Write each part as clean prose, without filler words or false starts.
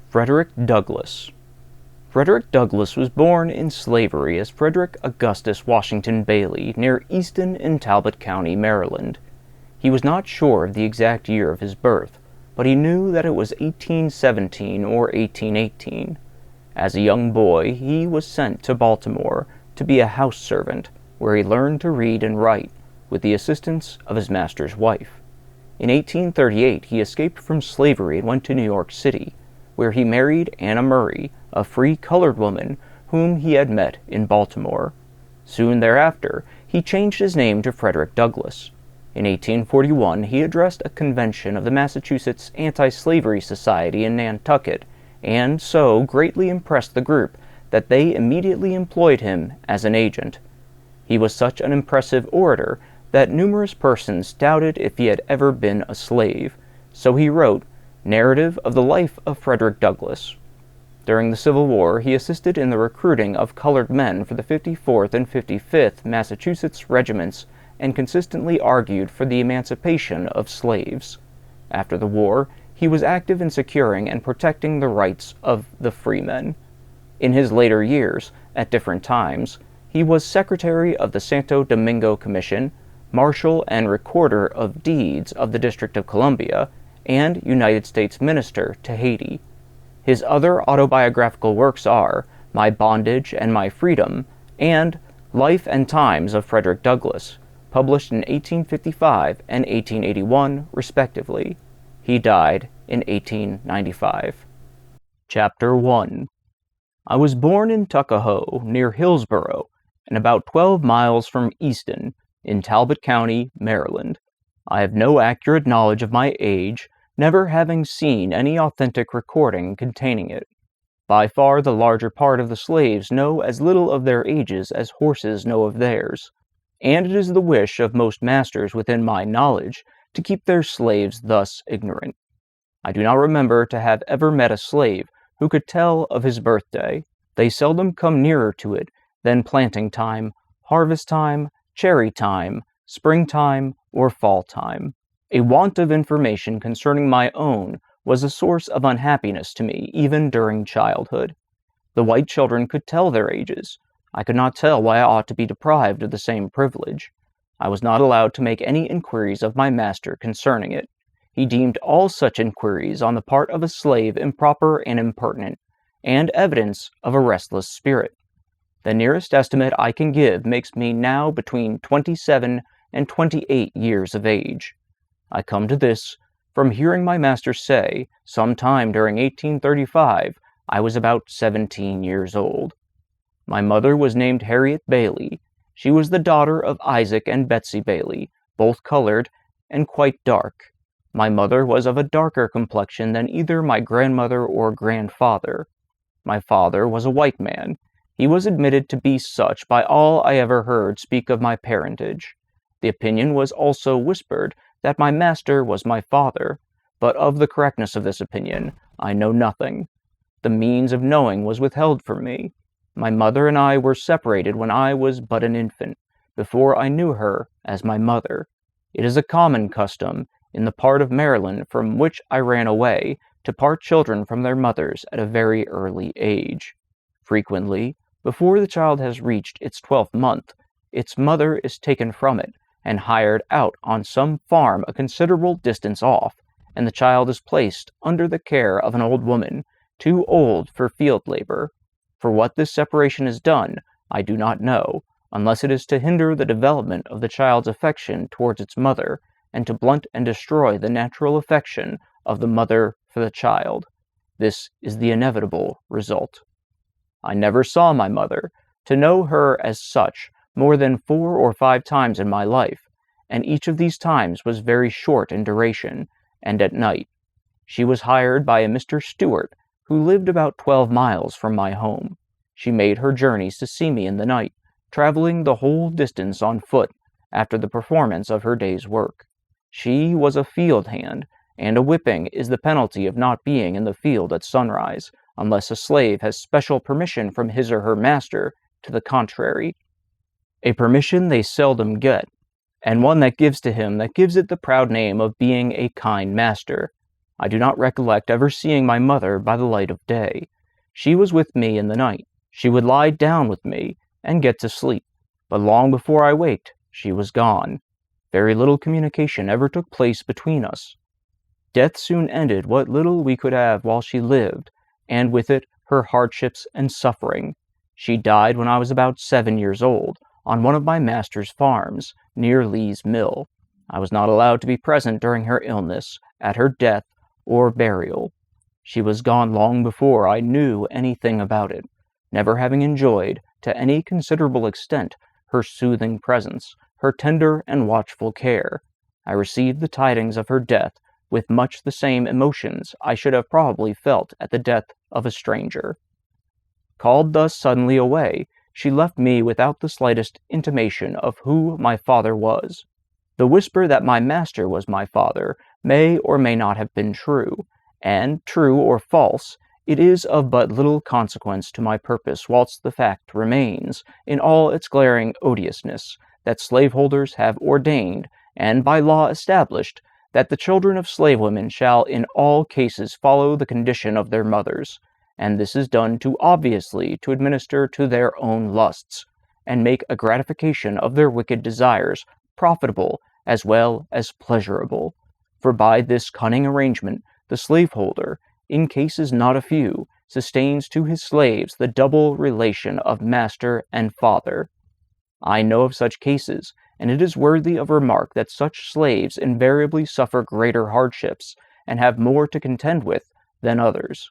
Frederick Douglass. Frederick Douglass was born in slavery as Frederick Augustus Washington Bailey near Easton in Talbot County, Maryland. He was not sure of the exact year of his birth, but he knew that it was 1817 or 1818. As a young boy, he was sent to Baltimore to be a house servant, where he learned to read and write with the assistance of his master's wife. In 1838, he escaped from slavery and went to New York City, where he married Anna Murray, a free colored woman whom he had met in Baltimore. Soon thereafter, he changed his name to Frederick Douglass. In 1841, he addressed a convention of the Massachusetts Anti-Slavery Society in Nantucket, and so greatly impressed the group that they immediately employed him as an agent. He was such an impressive orator that numerous persons doubted if he had ever been a slave, so he wrote Narrative of the Life of Frederick Douglass. During the Civil War, he assisted in the recruiting of colored men for the 54th and 55th Massachusetts regiments and consistently argued for the emancipation of slaves. After the war, he was active in securing and protecting the rights of the freemen. In his later years, at different times, he was Secretary of the Santo Domingo Commission, Marshal and Recorder of Deeds of the District of Columbia, and United States Minister to Haiti. His other autobiographical works are My Bondage and My Freedom and Life and Times of Frederick Douglass, published in 1855 and 1881, respectively. He died in 1895. Chapter 1. I was born in Tuckahoe, near Hillsborough, and about 12 miles from Easton, in Talbot County, Maryland. I have no accurate knowledge of my age, never having seen any authentic recording containing it. By far the larger part of the slaves know as little of their ages as horses know of theirs, and it is the wish of most masters within my knowledge to keep their slaves thus ignorant. I do not remember to have ever met a slave who could tell of his birthday. They seldom come nearer to it than planting time, harvest time, cherry time, springtime, or fall time. A want of information concerning my own was a source of unhappiness to me even during childhood. The white children could tell their ages. I could not tell why I ought to be deprived of the same privilege. I was not allowed to make any inquiries of my master concerning it. He deemed all such inquiries on the part of a slave improper and impertinent, and evidence of a restless spirit. The nearest estimate I can give makes me now between 27 and 28 years of age. I come to this from hearing my master say, some time during 1835, I was about 17 years old. My mother was named Harriet Bailey. She was the daughter of Isaac and Betsy Bailey, both colored and quite dark. My mother was of a darker complexion than either my grandmother or grandfather. My father was a white man. He was admitted to be such by all I ever heard speak of my parentage. The opinion was also whispered that my master was my father, but of the correctness of this opinion I know nothing. The means of knowing was withheld from me. My mother and I were separated when I was but an infant, before I knew her as my mother. It is a common custom, in the part of Maryland from which I ran away, to part children from their mothers at a very early age. Frequently, before the child has reached its 12th month, its mother is taken from it and hired out on some farm a considerable distance off, and the child is placed under the care of an old woman, too old for field labor. For what this separation is done, I do not know, unless it is to hinder the development of the child's affection towards its mother, and to blunt and destroy the natural affection of the mother for the child. This is the inevitable result. I never saw my mother. To know her as such more than 4 or 5 times in my life, and each of these times was very short in duration, and at night. She was hired by a Mr. Stewart, who lived about 12 miles from my home. She made her journeys to see me in the night, traveling the whole distance on foot after the performance of her day's work. She was a field hand, and a whipping is the penalty of not being in the field at sunrise, unless a slave has special permission from his or her master to the contrary. A permission they seldom get, and one that gives to him that gives it the proud name of being a kind master. I do not recollect ever seeing my mother by the light of day. She was with me in the night. She would lie down with me and get to sleep, but long before I waked, she was gone. Very little communication ever took place between us. Death soon ended what little we could have while she lived, and with it her hardships and suffering. She died when I was about 7 years old, on one of my master's farms, near Lee's Mill. I was not allowed to be present during her illness, at her death, or burial. She was gone long before I knew anything about it, never having enjoyed, to any considerable extent, her soothing presence, her tender and watchful care. I received the tidings of her death with much the same emotions I should have probably felt at the death of a stranger. Called thus suddenly away, she left me without the slightest intimation of who my father was. The whisper that my master was my father may or may not have been true, and, true or false, it is of but little consequence to my purpose whilst the fact remains, in all its glaring odiousness, that slaveholders have ordained, and by law established, that the children of slave women shall in all cases follow the condition of their mothers, and this is done too obviously to administer to their own lusts, and make a gratification of their wicked desires profitable as well as pleasurable. For by this cunning arrangement, the slaveholder, in cases not a few, sustains to his slaves the double relation of master and father. I know of such cases, and it is worthy of remark that such slaves invariably suffer greater hardships, and have more to contend with than others.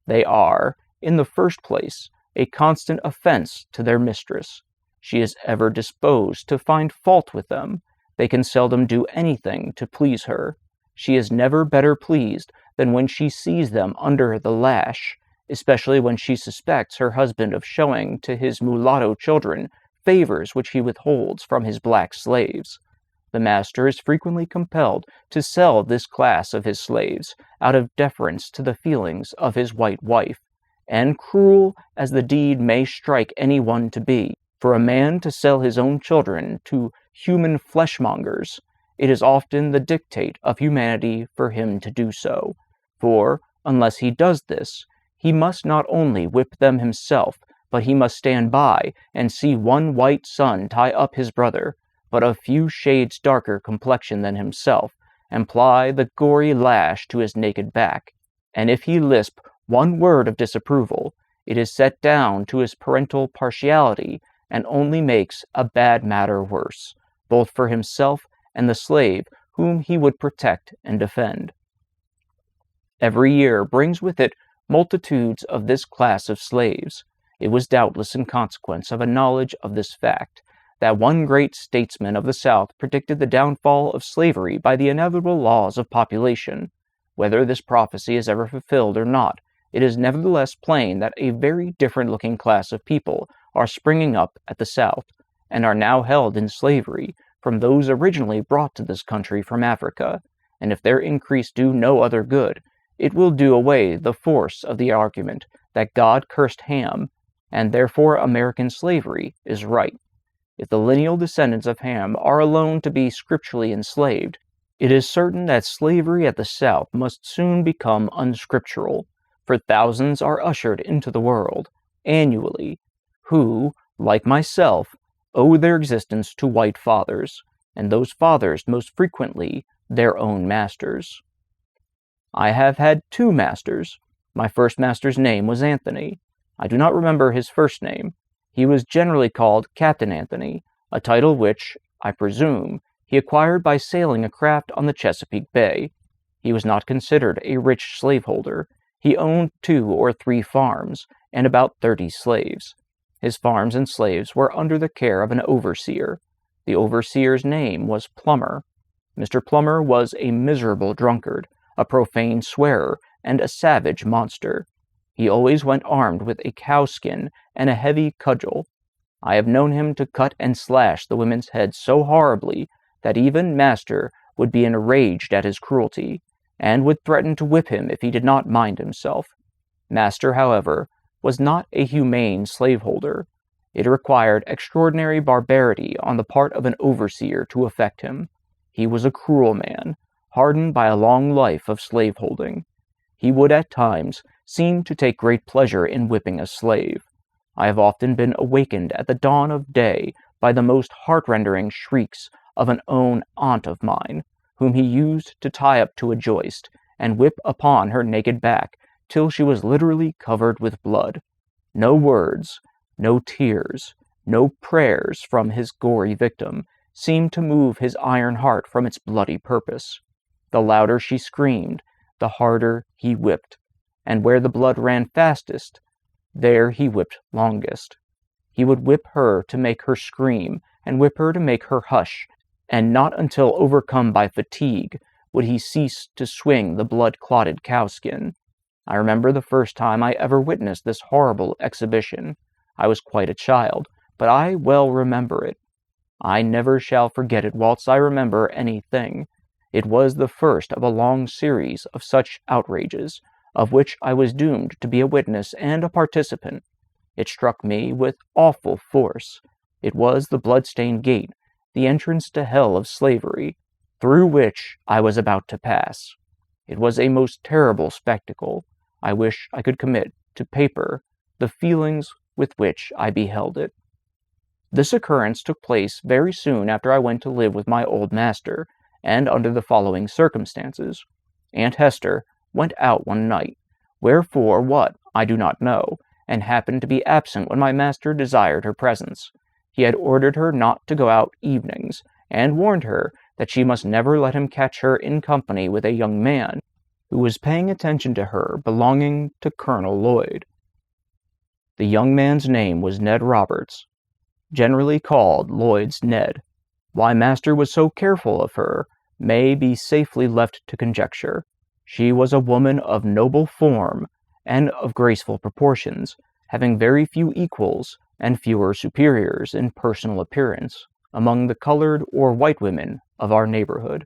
They are, in the first place, a constant offense to their mistress. She is ever disposed to find fault with them. They can seldom do anything to please her. She is never better pleased than when she sees them under the lash, especially when she suspects her husband of showing to his mulatto children favors which he withholds from his black slaves. The master is frequently compelled to sell this class of his slaves out of deference to the feelings of his white wife, and cruel as the deed may strike any one to be, for a man to sell his own children to human fleshmongers, it is often the dictate of humanity for him to do so, for, unless he does this, he must not only whip them himself, but he must stand by and see one white son tie up his brother, but of few shades darker complexion than himself, and ply the gory lash to his naked back, and if he lisp one word of disapproval, it is set down to his parental partiality, and only makes a bad matter worse, both for himself and the slave whom he would protect and defend. Every year brings with it multitudes of this class of slaves. It was doubtless in consequence of a knowledge of this fact that one great statesman of the South predicted the downfall of slavery by the inevitable laws of population. Whether this prophecy is ever fulfilled or not, it is nevertheless plain that a very different-looking class of people are springing up at the South, and are now held in slavery from those originally brought to this country from Africa, and if their increase do no other good, it will do away the force of the argument that God cursed Ham, and therefore American slavery is right. If the lineal descendants of Ham are alone to be scripturally enslaved, it is certain that slavery at the South must soon become unscriptural, for thousands are ushered into the world, annually, who, like myself, owe their existence to white fathers, and those fathers most frequently their own masters. I have had 2 masters. My first master's name was Anthony. I do not remember his first name. He was generally called Captain Anthony, a title which, I presume, he acquired by sailing a craft on the Chesapeake Bay. He was not considered a rich slaveholder. He owned 2 or 3 farms, and about 30 slaves. His farms and slaves were under the care of an overseer. The overseer's name was Plummer. Mr. Plummer was a miserable drunkard, a profane swearer, and a savage monster. He always went armed with a cowskin and a heavy cudgel. I have known him to cut and slash the women's heads so horribly that even master would be enraged at his cruelty, and would threaten to whip him if he did not mind himself. Master, however, was not a humane slaveholder. It required extraordinary barbarity on the part of an overseer to affect him. He was a cruel man, hardened by a long life of slaveholding. He would at times seem to take great pleasure in whipping a slave. I have often been awakened at the dawn of day by the most heart-rending shrieks of an own aunt of mine, whom he used to tie up to a joist and whip upon her naked back till she was literally covered with blood. No words, no tears, no prayers from his gory victim seemed to move his iron heart from its bloody purpose. The louder she screamed, the harder he whipped, and where the blood ran fastest, there he whipped longest. He would whip her to make her scream, and whip her to make her hush, and not until overcome by fatigue would he cease to swing the blood-clotted cowskin. I remember the first time I ever witnessed this horrible exhibition. I was quite a child, but I well remember it. I never shall forget it whilst I remember anything. It was the first of a long series of such outrages, of which I was doomed to be a witness and a participant. It struck me with awful force. It was the blood-stained gate, the entrance to hell of slavery, through which I was about to pass. It was a most terrible spectacle. I wish I could commit to paper the feelings with which I beheld it. This occurrence took place very soon after I went to live with my old master, and under the following circumstances. Aunt Hester went out one night, wherefore what, I do not know, and happened to be absent when my master desired her presence. He had ordered her not to go out evenings, and warned her that she must never let him catch her in company with a young man who was paying attention to her belonging to Colonel Lloyd. The young man's name was Ned Roberts, generally called Lloyd's Ned. Why master was so careful of her may be safely left to conjecture. She was a woman of noble form and of graceful proportions, having very few equals and fewer superiors in personal appearance among the colored or white women of our neighborhood.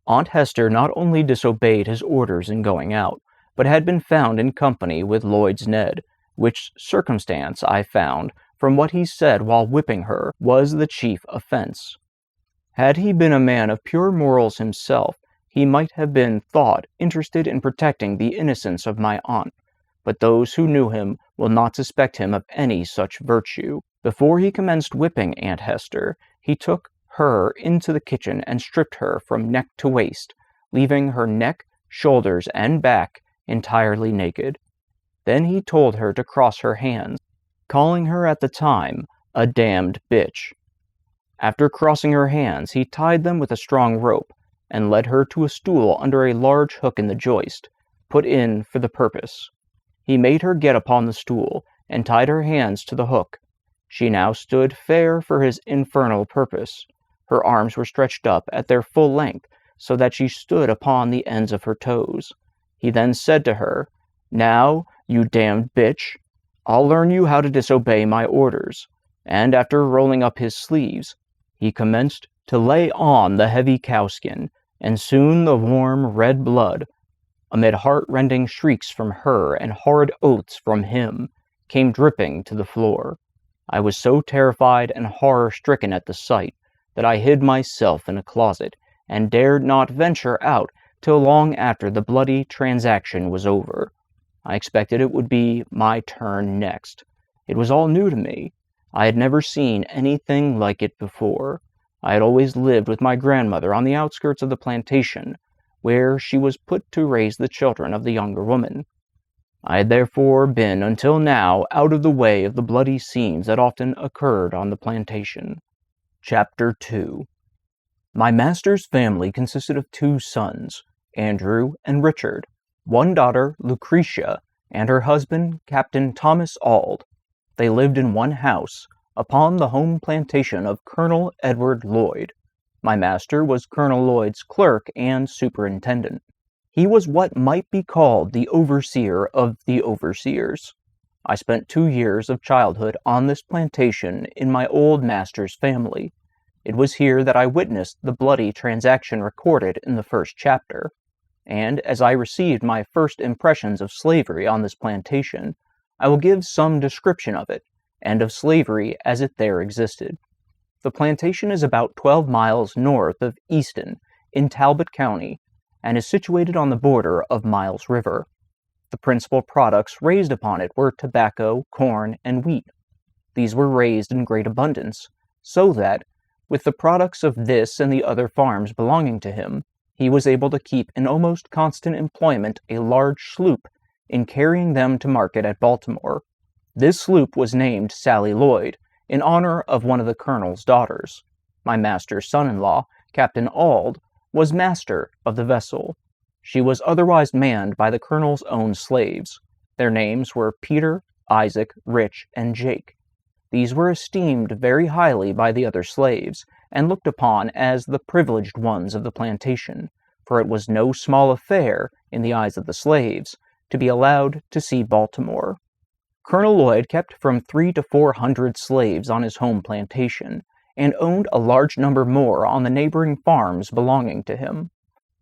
Aunt Hester not only disobeyed his orders in going out, but had been found in company with Lloyd's Ned, which circumstance I found, from what he said while whipping her, was the chief offense. Had he been a man of pure morals himself, he might have been thought interested in protecting the innocence of my aunt, but those who knew him will not suspect him of any such virtue. Before he commenced whipping Aunt Hester, he took her into the kitchen and stripped her from neck to waist, leaving her neck, shoulders, and back entirely naked. Then he told her to cross her hands, calling her at the time a damned bitch. After crossing her hands, he tied them with a strong rope, and led her to a stool under a large hook in the joist, put in for the purpose. He made her get upon the stool, and tied her hands to the hook. She now stood fair for his infernal purpose. Her arms were stretched up at their full length, so that she stood upon the ends of her toes. He then said to her, "Now, you damned bitch, I'll learn you how to disobey my orders." And after rolling up his sleeves, he commenced to lay on the heavy cowskin, and soon the warm red blood, amid heart-rending shrieks from her and horrid oaths from him, came dripping to the floor. I was so terrified and horror-stricken at the sight that I hid myself in a closet, and dared not venture out till long after the bloody transaction was over. I expected it would be my turn next. It was all new to me. I had never seen anything like it before. I had always lived with my grandmother on the outskirts of the plantation, where she was put to raise the children of the younger woman. I had therefore been until now out of the way of the bloody scenes that often occurred on the plantation. Chapter 2. My master's family consisted of 2 sons, Andrew and Richard, one daughter, Lucretia, and her husband, Captain Thomas Auld. They lived in one house, upon the home plantation of Colonel Edward Lloyd. My master was Colonel Lloyd's clerk and superintendent. He was what might be called the overseer of the overseers. I spent 2 years of childhood on this plantation in my old master's family. It was here that I witnessed the bloody transaction recorded in the first chapter, and as I received my first impressions of slavery on this plantation, I will give some description of it, and of slavery as it there existed. The plantation is about 12 miles north of Easton, in Talbot County, and is situated on the border of Miles River. The principal products raised upon it were tobacco, corn, and wheat. These were raised in great abundance, so that, with the products of this and the other farms belonging to him, he was able to keep in almost constant employment a large sloop in carrying them to market at Baltimore. This sloop was named Sally Lloyd, in honor of one of the colonel's daughters. My master's son-in-law, Captain Auld, was master of the vessel. She was otherwise manned by the colonel's own slaves. Their names were Peter, Isaac, Rich, and Jake. These were esteemed very highly by the other slaves, and looked upon as the privileged ones of the plantation, for it was no small affair, in the eyes of the slaves, to be allowed to see Baltimore. Colonel Lloyd kept from 300 to 400 slaves on his home plantation, and owned a large number more on the neighboring farms belonging to him.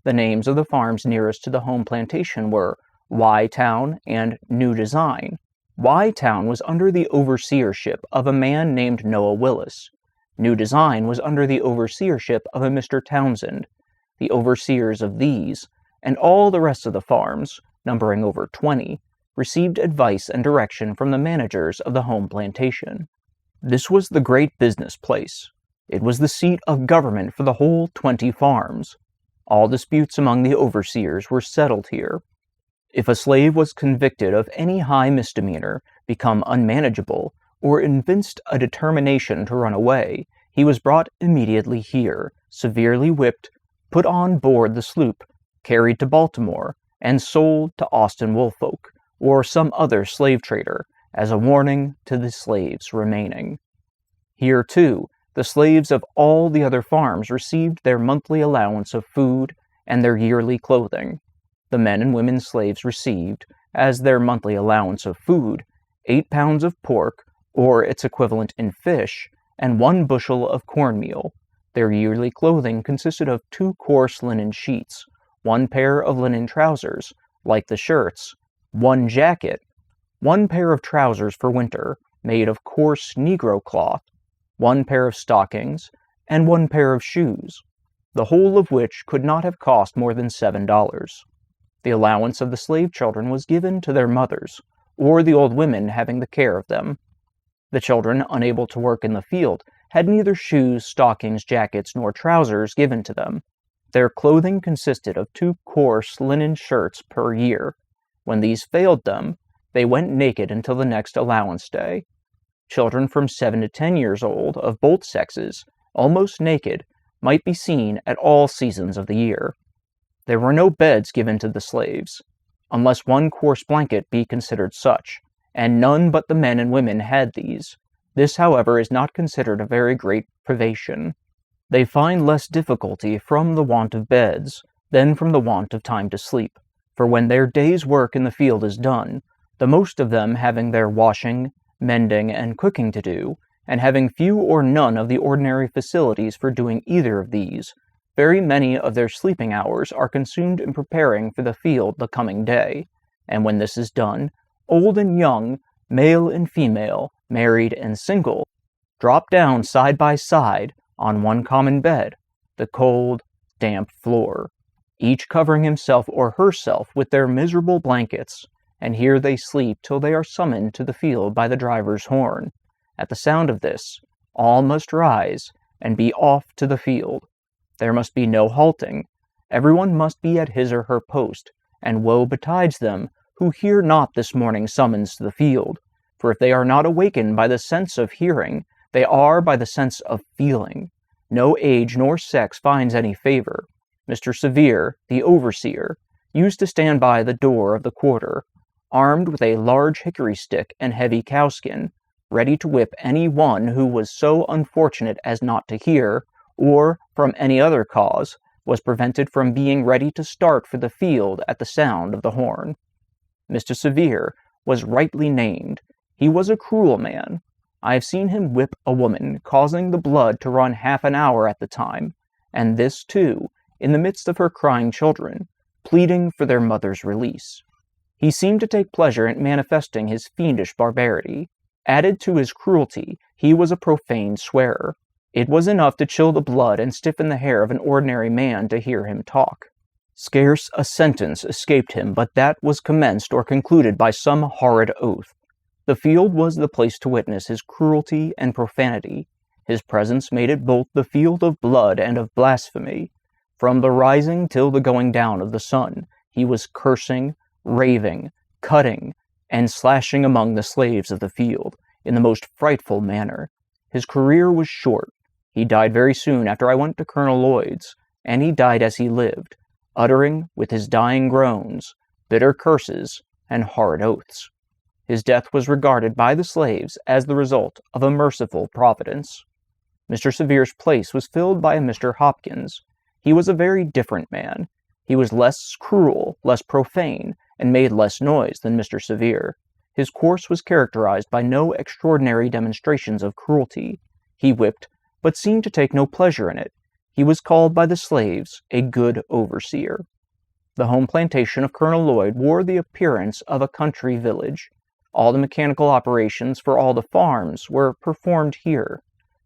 The names of the farms nearest to the home plantation were Y-Town and New Design. Y-Town was under the overseership of a man named Noah Willis. New Design was under the overseership of a Mr. Townsend. The overseers of these, and all the rest of the farms, numbering over 20, received advice and direction from the managers of the home plantation. This was the great business place. It was the seat of government for the whole 20 farms. All disputes among the overseers were settled here. If a slave was convicted of any high misdemeanor, become unmanageable, or evinced a determination to run away, he was brought immediately here, severely whipped, put on board the sloop, carried to Baltimore, and sold to Austin Woolfolk, or some other slave trader, as a warning to the slaves remaining. Here, too, the slaves of all the other farms received their monthly allowance of food and their yearly clothing. The men and women slaves received, as their monthly allowance of food, 8 pounds of pork, or its equivalent in fish, and 1 bushel of cornmeal. Their yearly clothing consisted of 2 coarse linen sheets, 1 pair of linen trousers, like the shirts, 1 jacket, 1 pair of trousers for winter, made of coarse negro cloth, 1 pair of stockings, and 1 pair of shoes, the whole of which could not have cost more than $7. The allowance of the slave children was given to their mothers, or the old women having the care of them. The children, unable to work in the field, had neither shoes, stockings, jackets, nor trousers given to them. Their clothing consisted of 2 coarse linen shirts per year. When these failed them, they went naked until the next allowance day. Children from 7 to 10 years old, of both sexes, almost naked, might be seen at all seasons of the year. There were no beds given to the slaves, unless 1 coarse blanket be considered such, and none but the men and women had these. This, however, is not considered a very great privation. They find less difficulty from the want of beds than from the want of time to sleep, for when their day's work in the field is done, the most of them having their washing, mending, and cooking to do, and having few or none of the ordinary facilities for doing either of these, very many of their sleeping hours are consumed in preparing for the field the coming day, and when this is done, old and young, male and female, married and single, drop down side by side on one common bed, the cold, damp floor, each covering himself or herself with their miserable blankets, and here they sleep till they are summoned to the field by the driver's horn. At the sound of this, all must rise and be off to the field. There must be no halting. Everyone must be at his or her post, and woe betides them who hear not this morning's summons to the field. For if they are not awakened by the sense of hearing, they are by the sense of feeling. No age nor sex finds any favor. Mr. Sevier, the overseer, used to stand by the door of the quarter, armed with a large hickory stick and heavy cowskin, ready to whip any one who was so unfortunate as not to hear, or, from any other cause, was prevented from being ready to start for the field at the sound of the horn. Mr. Sevier was rightly named. He was a cruel man. I have seen him whip a woman, causing the blood to run half an hour at the time, and this, too, in the midst of her crying children, pleading for their mother's release. He seemed to take pleasure in manifesting his fiendish barbarity. Added to his cruelty, he was a profane swearer. It was enough to chill the blood and stiffen the hair of an ordinary man to hear him talk. Scarce a sentence escaped him but that was commenced or concluded by some horrid oath. The field was the place to witness his cruelty and profanity. His presence made it both the field of blood and of blasphemy. From the rising till the going down of the sun, he was cursing, raving, cutting, and slashing among the slaves of the field, in the most frightful manner. His career was short. He died very soon after I went to Colonel Lloyd's, and he died as he lived, uttering, with his dying groans, bitter curses and horrid oaths. His death was regarded by the slaves as the result of a merciful providence. Mr. Severe's place was filled by a Mr. Hopkins. He was a very different man. He was less cruel, less profane, and made less noise than Mr. Severe. His course was characterized by no extraordinary demonstrations of cruelty. He whipped, but seemed to take no pleasure in it. He was called by the slaves a good overseer. The home plantation of Colonel Lloyd wore the appearance of a country village. All the mechanical operations for all the farms were performed here.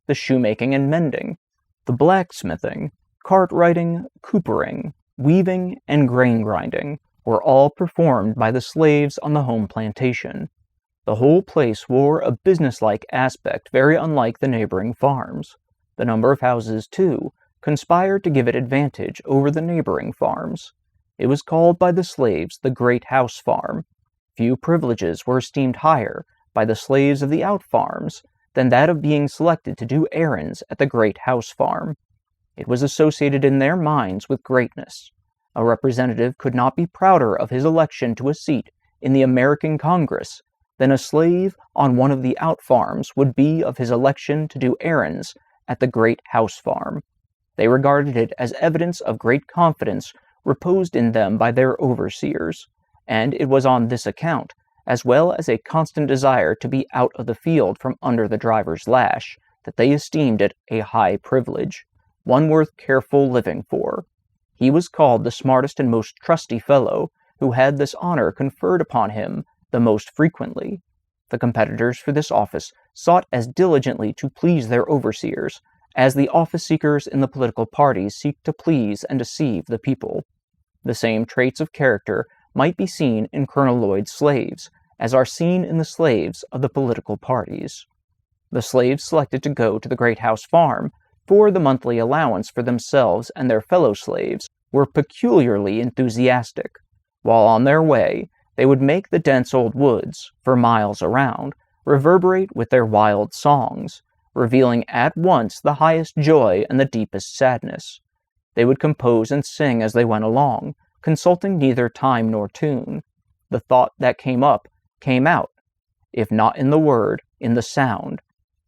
The shoemaking and mending, the blacksmithing, cart-riding, coopering, weaving, and grain grinding were all performed by the slaves on the home plantation. The whole place wore a businesslike aspect very unlike the neighboring farms. The number of houses, too, conspired to give it advantage over the neighboring farms. It was called by the slaves the Great House Farm. Few privileges were esteemed higher by the slaves of the out farms than that of being selected to do errands at the Great House Farm. It was associated in their minds with greatness. A representative could not be prouder of his election to a seat in the American Congress than a slave on one of the out farms would be of his election to do errands at the Great House Farm. They regarded it as evidence of great confidence reposed in them by their overseers, and it was on this account, as well as a constant desire to be out of the field from under the driver's lash, that they esteemed it a high privilege, one worth careful living for. He was called the smartest and most trusty fellow, who had this honor conferred upon him the most frequently. The competitors for this office sought as diligently to please their overseers as the office-seekers in the political parties seek to please and deceive the people. The same traits of character might be seen in Colonel Lloyd's slaves, as are seen in the slaves of the political parties. The slaves selected to go to the Great House Farm for the monthly allowance for themselves and their fellow slaves were peculiarly enthusiastic. While on their way, they would make the dense old woods, for miles around, reverberate with their wild songs, revealing at once the highest joy and the deepest sadness. They would compose and sing as they went along, consulting neither time nor tune. The thought that came up came out, if not in the word, in the sound,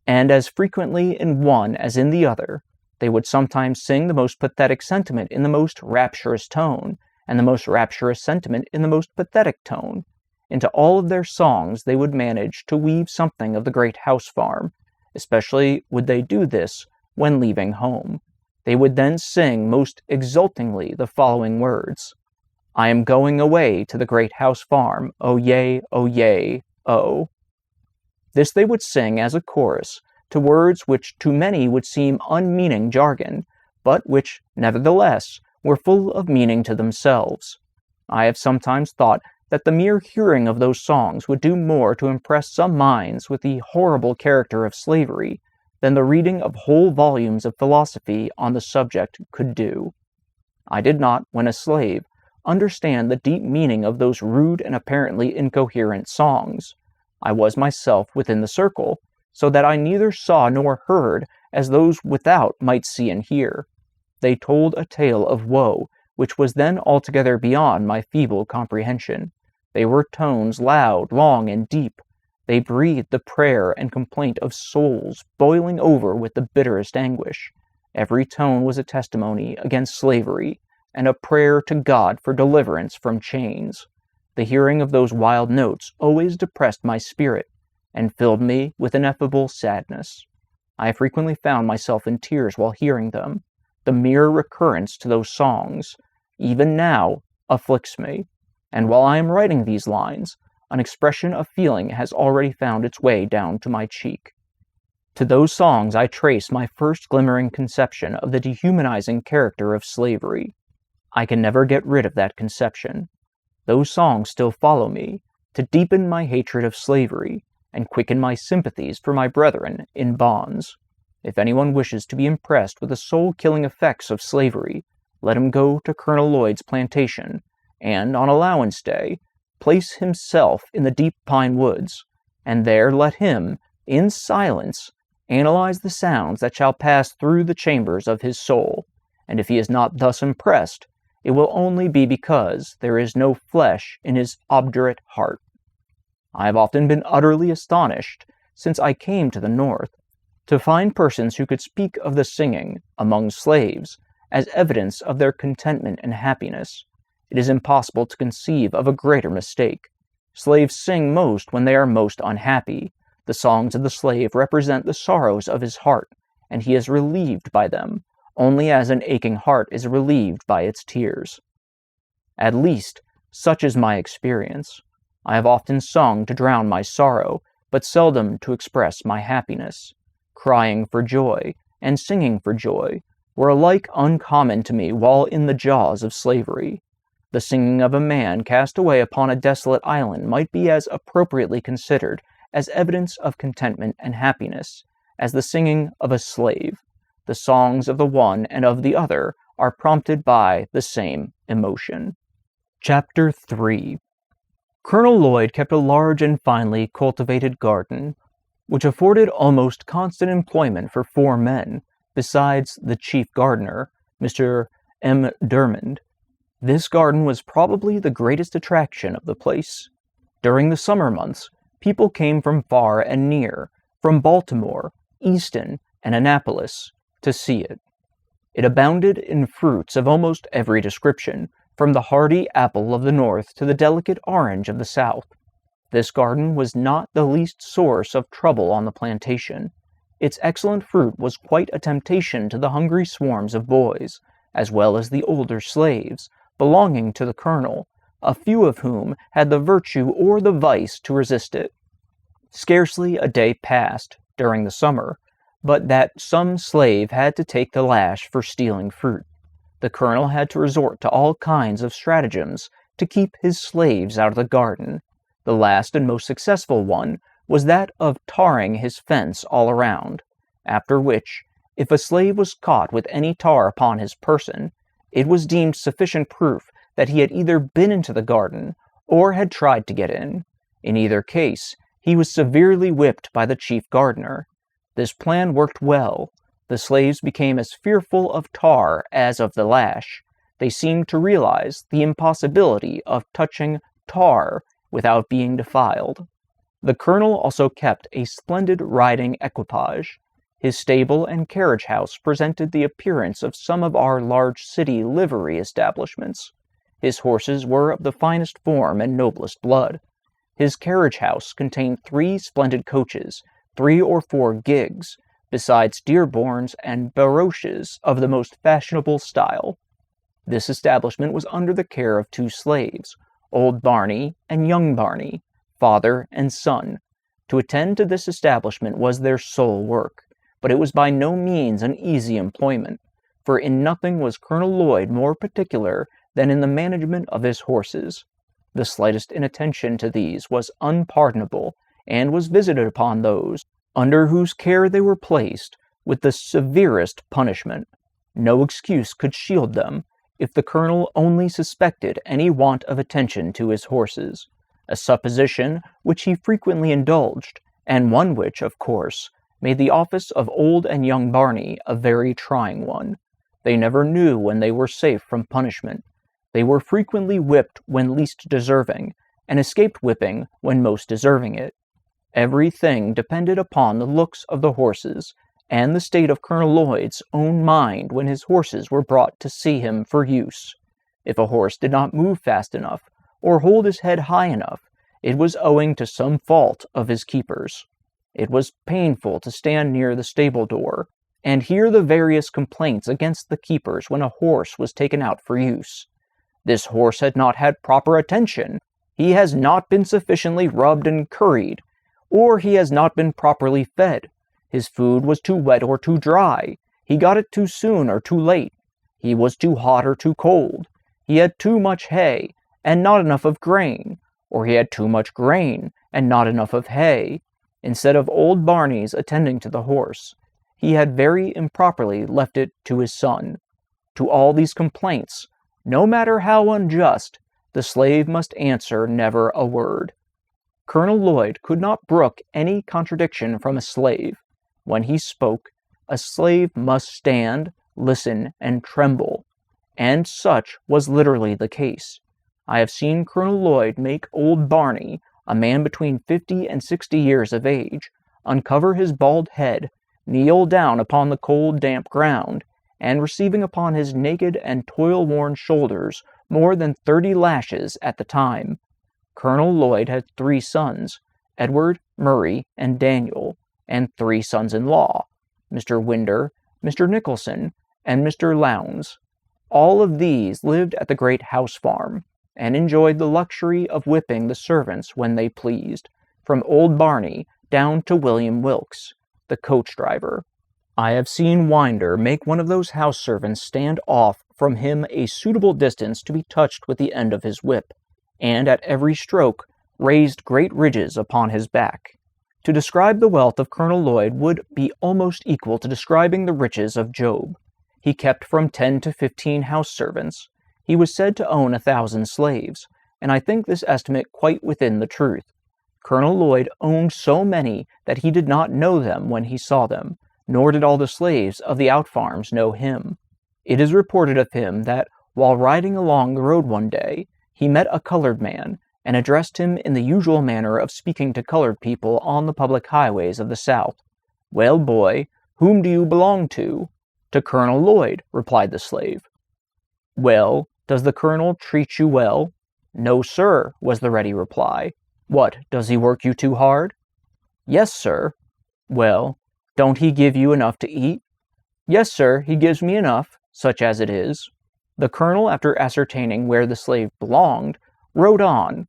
and as frequently in one as in the other. They would sometimes sing the most pathetic sentiment in the most rapturous tone, and the most rapturous sentiment in the most pathetic tone. Into all of their songs they would manage to weave something of the Great House Farm. Especially would they do this when leaving home. They would then sing most exultingly the following words: "I am going away to the Great House Farm, oh yea, oh." This they would sing as a chorus, to words which to many would seem unmeaning jargon, but which, nevertheless, were full of meaning to themselves. I have sometimes thought that the mere hearing of those songs would do more to impress some minds with the horrible character of slavery than the reading of whole volumes of philosophy on the subject could do. I did not, when a slave, understand the deep meaning of those rude and apparently incoherent songs. I was myself within the circle, so that I neither saw nor heard as those without might see and hear. They told a tale of woe, which was then altogether beyond my feeble comprehension. They were tones loud, long, and deep. They breathed the prayer and complaint of souls boiling over with the bitterest anguish. Every tone was a testimony against slavery, and a prayer to God for deliverance from chains. The hearing of those wild notes always depressed my spirit, and filled me with ineffable sadness. I frequently found myself in tears while hearing them. The mere recurrence to those songs, even now, afflicts me, and while I am writing these lines, an expression of feeling has already found its way down to my cheek. To those songs I trace my first glimmering conception of the dehumanizing character of slavery. I can never get rid of that conception. Those songs still follow me, to deepen my hatred of slavery, and quicken my sympathies for my brethren in bonds. If anyone wishes to be impressed with the soul-killing effects of slavery, let him go to Colonel Lloyd's plantation, and, on allowance day, place himself in the deep pine woods, and there let him, in silence, analyze the sounds that shall pass through the chambers of his soul, and if he is not thus impressed, it will only be because there is no flesh in his obdurate heart. I have often been utterly astonished, since I came to the North, to find persons who could speak of the singing, among slaves, as evidence of their contentment and happiness. It is impossible to conceive of a greater mistake. Slaves sing most when they are most unhappy. The songs of the slave represent the sorrows of his heart, and he is relieved by them, only as an aching heart is relieved by its tears. At least, such is my experience. I have often sung to drown my sorrow, but seldom to express my happiness. Crying for joy, and singing for joy, were alike uncommon to me while in the jaws of slavery. The singing of a man cast away upon a desolate island might be as appropriately considered as evidence of contentment and happiness as the singing of a slave. The songs of the one and of the other are prompted by the same emotion. Chapter 3. Colonel Lloyd kept a large and finely cultivated garden, which afforded almost constant employment for 4 men, besides the chief gardener, Mr. M. Dermond. This garden was probably the greatest attraction of the place. During the summer months, people came from far and near, from Baltimore, Easton, and Annapolis, to see it. It abounded in fruits of almost every description, from the hardy apple of the North to the delicate orange of the South. This garden was not the least source of trouble on the plantation. Its excellent fruit was quite a temptation to the hungry swarms of boys, as well as the older slaves, belonging to the colonel, a few of whom had the virtue or the vice to resist it. Scarcely a day passed, during the summer, but that some slave had to take the lash for stealing fruit. The colonel had to resort to all kinds of stratagems to keep his slaves out of the garden. The last and most successful one was that of tarring his fence all around, after which, if a slave was caught with any tar upon his person, it was deemed sufficient proof that he had either been into the garden or had tried to get in. In either case, he was severely whipped by the chief gardener. This plan worked well. The slaves became as fearful of tar as of the lash. They seemed to realize the impossibility of touching tar without being defiled. The colonel also kept a splendid riding equipage. His stable and carriage house presented the appearance of some of our large city livery establishments. His horses were of the finest form and noblest blood. His carriage house contained 3 splendid coaches, 3 or 4 gigs, besides Dearborns and barouches of the most fashionable style. This establishment was under the care of 2 slaves, Old Barney and Young Barney, father and son. To attend to this establishment was their sole work, but it was by no means an easy employment, for in nothing was Colonel Lloyd more particular than in the management of his horses. The slightest inattention to these was unpardonable, and was visited upon those under whose care they were placed with the severest punishment. No excuse could shield them, if the colonel only suspected any want of attention to his horses, a supposition which he frequently indulged, and one which, of course, made the office of Old and Young Barney a very trying one. They never knew when they were safe from punishment. They were frequently whipped when least deserving, and escaped whipping when most deserving it. Everything depended upon the looks of the horses, and the state of Colonel Lloyd's own mind when his horses were brought to see him for use. If a horse did not move fast enough, or hold his head high enough, it was owing to some fault of his keeper's. It was painful to stand near the stable door, and hear the various complaints against the keepers when a horse was taken out for use. This horse had not had proper attention. He has not been sufficiently rubbed and curried, or he has not been properly fed. His food was too wet or too dry. He got it too soon or too late. He was too hot or too cold. he had too much hay, and not enough of grain, or he had too much grain, and not enough of hay. Instead of old Barney's attending to the horse, he had very improperly left it to his son. To all these complaints, no matter how unjust, the slave must answer never a word. Colonel Lloyd could not brook any contradiction from a slave. When he spoke, a slave must stand, listen, and tremble, and such was literally the case. I have seen Colonel Lloyd make old Barney, a man between 50 and 60 years of age, uncover his bald head, kneel down upon the cold, damp ground, and receiving upon his naked and toil-worn shoulders more than 30 lashes at the time. Colonel Lloyd had 3 sons, Edward, Murray, and Daniel, and 3 sons-in-law, Mr. Winder, Mr. Nicholson, and Mr. Lowndes. All of these lived at the great house farm, and enjoyed the luxury of whipping the servants when they pleased, from old Barney down to William Wilkes, the coach-driver. I have seen Winder make one of those house servants stand off from him a suitable distance to be touched with the end of his whip, and at every stroke raised great ridges upon his back. To describe the wealth of Colonel Lloyd would be almost equal to describing the riches of Job. He kept from 10 to 15 house servants. He was said to own 1,000 slaves, and I think this estimate quite within the truth. Colonel Lloyd owned so many that he did not know them when he saw them, nor did all the slaves of the out-farms know him. It is reported of him that, while riding along the road one day, he met a colored man, and addressed him in the usual manner of speaking to colored people on the public highways of the South. "Well, boy, whom do you belong to?" "To Colonel Lloyd," replied the slave. "Well, does the colonel treat you well?" "No, sir," was the ready reply. "What, does he work you too hard?" "Yes, sir." "Well, don't he give you enough to eat?" "Yes, sir, he gives me enough, such as it is." The colonel, after ascertaining where the slave belonged, rode on.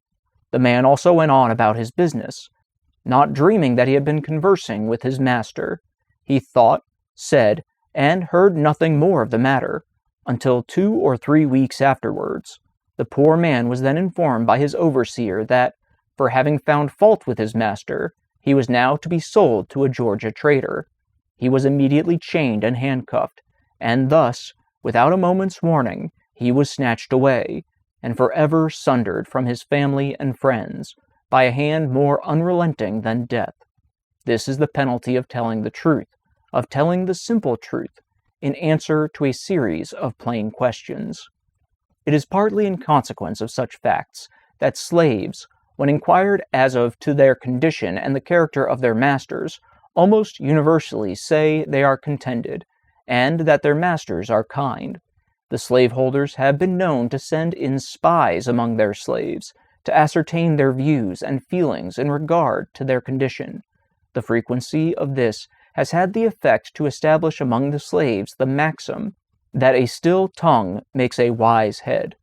The man also went on about his business, not dreaming that he had been conversing with his master. He thought, said, and heard nothing more of the matter, until 2 or 3 weeks afterwards. The poor man was then informed by his overseer that, for having found fault with his master, he was now to be sold to a Georgia trader. He was immediately chained and handcuffed, and thus, without a moment's warning, he was snatched away, and forever sundered from his family and friends, by a hand more unrelenting than death. This is the penalty of telling the truth, of telling the simple truth, in answer to a series of plain questions. It is partly in consequence of such facts that slaves, when inquired as to their condition and the character of their masters, almost universally say they are contented, and that their masters are kind. The slaveholders have been known to send in spies among their slaves, to ascertain their views and feelings in regard to their condition. The frequency of this has had the effect to establish among the slaves the maxim that a still tongue makes a wise head.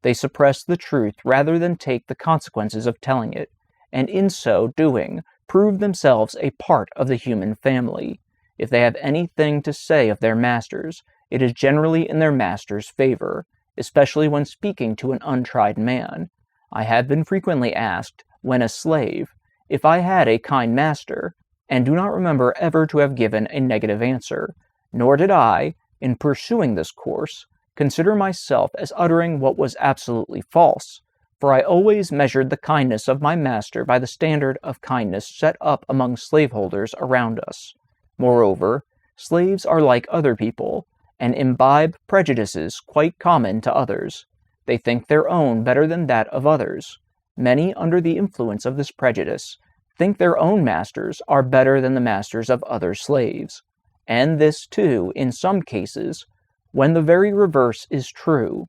They suppress the truth rather than take the consequences of telling it, and in so doing prove themselves a part of the human family. If they have anything to say of their masters, it is generally in their master's favor, especially when speaking to an untried man. I have been frequently asked, when a slave, if I had a kind master, and do not remember ever to have given a negative answer, nor did I, in pursuing this course, consider myself as uttering what was absolutely false, for I always measured the kindness of my master by the standard of kindness set up among slaveholders around us. Moreover, slaves are like other people, and imbibe prejudices quite common to others. They think their own better than that of others. Many, under the influence of this prejudice, think their own masters are better than the masters of other slaves, and this, too, in some cases, when the very reverse is true.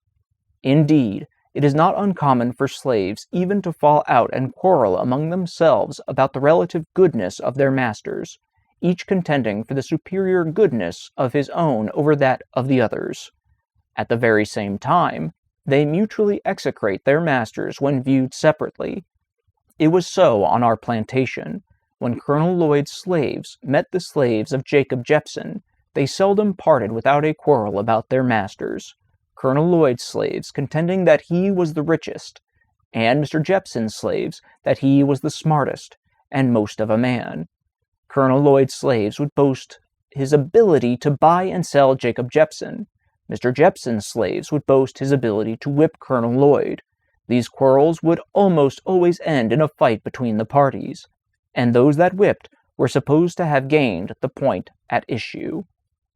Indeed, it is not uncommon for slaves even to fall out and quarrel among themselves about the relative goodness of their masters, each contending for the superior goodness of his own over that of the others. At the very same time, they mutually execrate their masters when viewed separately. It was so on our plantation. When Colonel Lloyd's slaves met the slaves of Jacob Jepson, they seldom parted without a quarrel about their masters. Colonel Lloyd's slaves contending that he was the richest, and Mr. Jepson's slaves that he was the smartest and most of a man. Colonel Lloyd's slaves would boast his ability to buy and sell Jacob Jepson. Mr. Jepson's slaves would boast his ability to whip Colonel Lloyd. These quarrels would almost always end in a fight between the parties, and those that whipped were supposed to have gained the point at issue.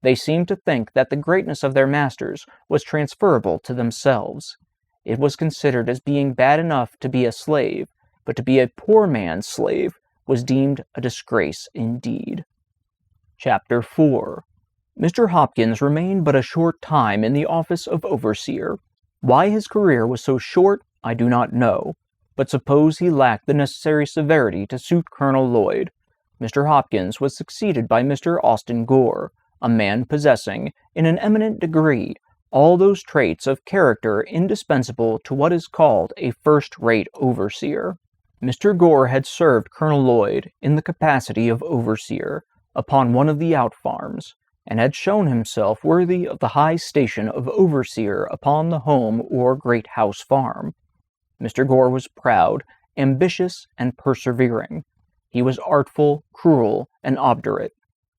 They seemed to think that the greatness of their masters was transferable to themselves. It was considered as being bad enough to be a slave, but to be a poor man's slave was deemed a disgrace indeed. Chapter 4. Mr. Hopkins remained but a short time in the office of overseer. Why his career was so short, I do not know, but suppose he lacked the necessary severity to suit Colonel Lloyd. Mr. Hopkins was succeeded by Mr. Austin Gore, a man possessing, in an eminent degree, all those traits of character indispensable to what is called a first-rate overseer. Mr. Gore had served Colonel Lloyd in the capacity of overseer upon one of the out-farms, and had shown himself worthy of the high station of overseer upon the home or great house farm. Mr. Gore was proud, ambitious, and persevering. He was artful, cruel, and obdurate.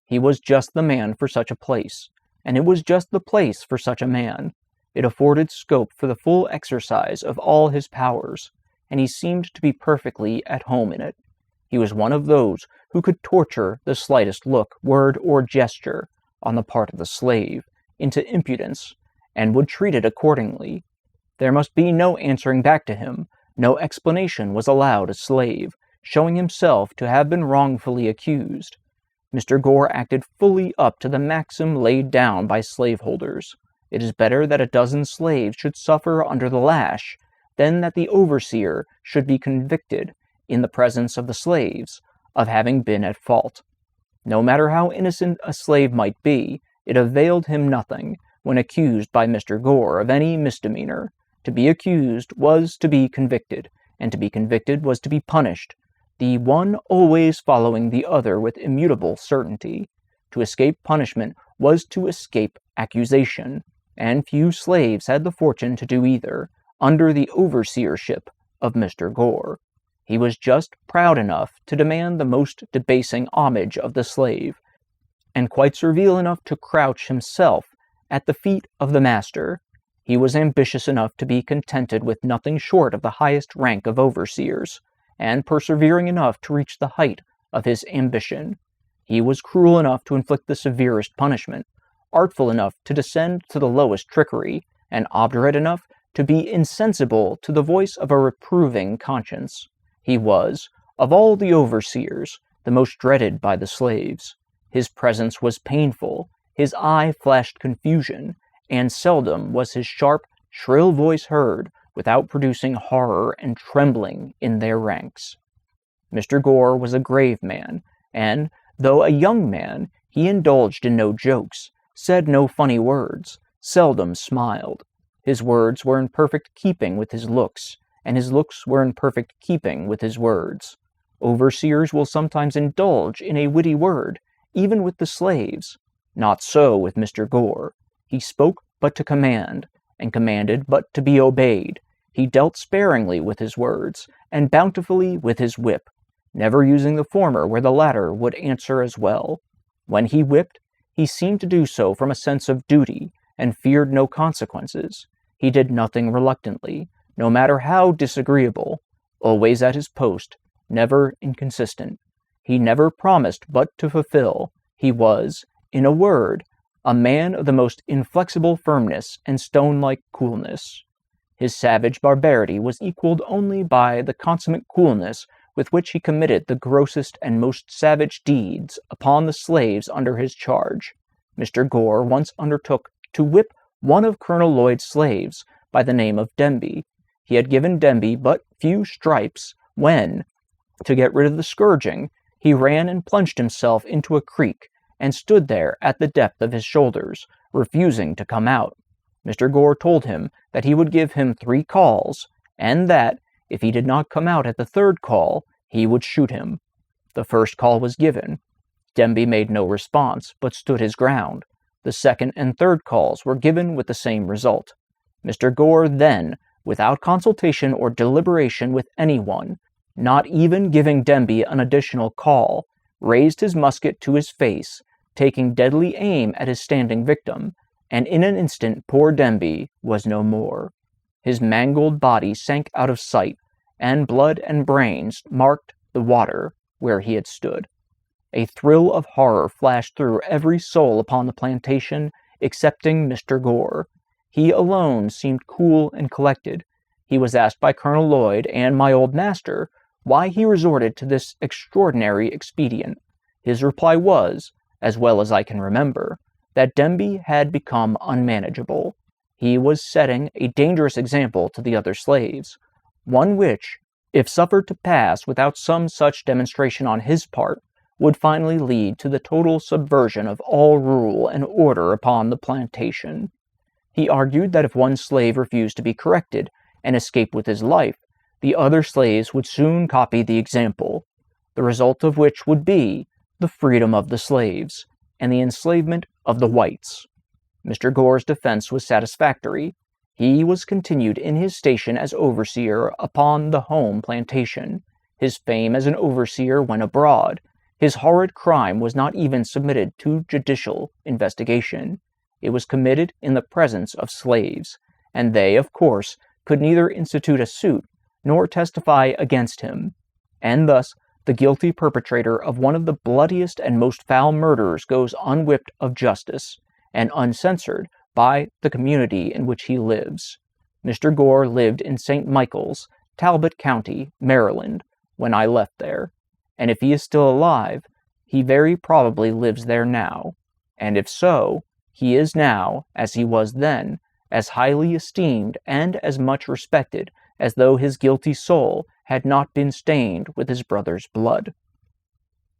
He was just the man for such a place, and it was just the place for such a man. It afforded scope for the full exercise of all his powers, and he seemed to be perfectly at home in it. He was one of those who could torture the slightest look, word, or gesture on the part of the slave into impudence, and would treat it accordingly. There must be no answering back to him. No explanation was allowed a slave, showing himself to have been wrongfully accused. Mr. Gore acted fully up to the maxim laid down by slaveholders. It is better that a dozen slaves should suffer under the lash than that the overseer should be convicted, in the presence of the slaves, of having been at fault. No matter how innocent a slave might be, it availed him nothing, when accused by Mr. Gore of any misdemeanor. To be accused was to be convicted, and to be convicted was to be punished, the one always following the other with immutable certainty. To escape punishment was to escape accusation, and few slaves had the fortune to do either, under the overseership of Mr. Gore. He was just proud enough to demand the most debasing homage of the slave, and quite servile enough to crouch himself at the feet of the master. He was ambitious enough to be contented with nothing short of the highest rank of overseers, and persevering enough to reach the height of his ambition. He was cruel enough to inflict the severest punishment, artful enough to descend to the lowest trickery, and obdurate enough to be insensible to the voice of a reproving conscience. He was, of all the overseers, the most dreaded by the slaves. His presence was painful, his eye flashed confusion, and seldom was his sharp, shrill voice heard without producing horror and trembling in their ranks. Mr. Gore was a grave man, and, though a young man, he indulged in no jokes, said no funny words, seldom smiled. His words were in perfect keeping with his looks, and his looks were in perfect keeping with his words. Overseers will sometimes indulge in a witty word, even with the slaves. Not so with Mr. Gore. He spoke but to command, and commanded but to be obeyed. He dealt sparingly with his words, and bountifully with his whip, never using the former where the latter would answer as well. When he whipped, he seemed to do so from a sense of duty, and feared no consequences. He did nothing reluctantly, no matter how disagreeable, always at his post, never inconsistent. He never promised but to fulfill. He was, in a word, a man of the most inflexible firmness and stone-like coolness. His savage barbarity was equalled only by the consummate coolness with which he committed the grossest and most savage deeds upon the slaves under his charge. Mr. Gore once undertook to whip one of Colonel Lloyd's slaves by the name of Demby. He had given Demby but few stripes when, to get rid of the scourging, he ran and plunged himself into a creek, and stood there at the depth of his shoulders, refusing to come out. Mr. Gore told him that he would give him 3 calls, and that, if he did not come out at the 3rd call, he would shoot him. The 1st call was given. Demby made no response, but stood his ground. The 2nd and 3rd calls were given with the same result. Mr. Gore then, without consultation or deliberation with anyone, not even giving Demby an additional call, raised his musket to his face, taking deadly aim at his standing victim, and in an instant poor Demby was no more. His mangled body sank out of sight, and blood and brains marked the water where he had stood. A thrill of horror flashed through every soul upon the plantation, excepting Mr. Gore. He alone seemed cool and collected. He was asked by Colonel Lloyd and my old master why he resorted to this extraordinary expedient. His reply was, as well as I can remember, that Demby had become unmanageable. He was setting a dangerous example to the other slaves, one which, if suffered to pass without some such demonstration on his part, would finally lead to the total subversion of all rule and order upon the plantation. He argued that if one slave refused to be corrected and escape with his life, the other slaves would soon copy the example, the result of which would be the freedom of the slaves and the enslavement of the whites. Mr. Gore's defense was satisfactory. He was continued in his station as overseer upon the home plantation. His fame as an overseer went abroad. His horrid crime was not even submitted to judicial investigation. It was committed in the presence of slaves, and they, of course, could neither institute a suit nor testify against him. And thus, the guilty perpetrator of one of the bloodiest and most foul murders goes unwhipped of justice, and uncensored by the community in which he lives. Mr. Gore lived in St. Michael's, Talbot County, Maryland, when I left there, and if he is still alive, he very probably lives there now, and if so, he is now, as he was then, as highly esteemed and as much respected as though his guilty soul had not been stained with his brother's blood.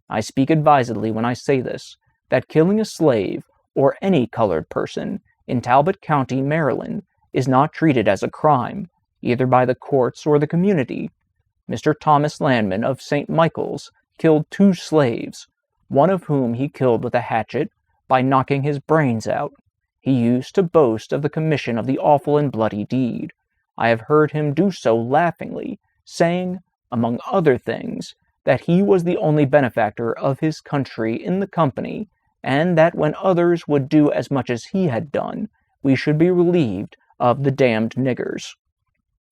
I speak advisedly when I say this, that killing a slave, or any colored person, in Talbot County, Maryland, is not treated as a crime, either by the courts or the community. Mr. Thomas Landman of St. Michael's killed 2 slaves, one of whom he killed with a hatchet by knocking his brains out. He used to boast of the commission of the awful and bloody deed. I have heard him do so laughingly, saying, among other things, that he was the only benefactor of his country in the company, and that when others would do as much as he had done, we should be relieved of the damned niggers.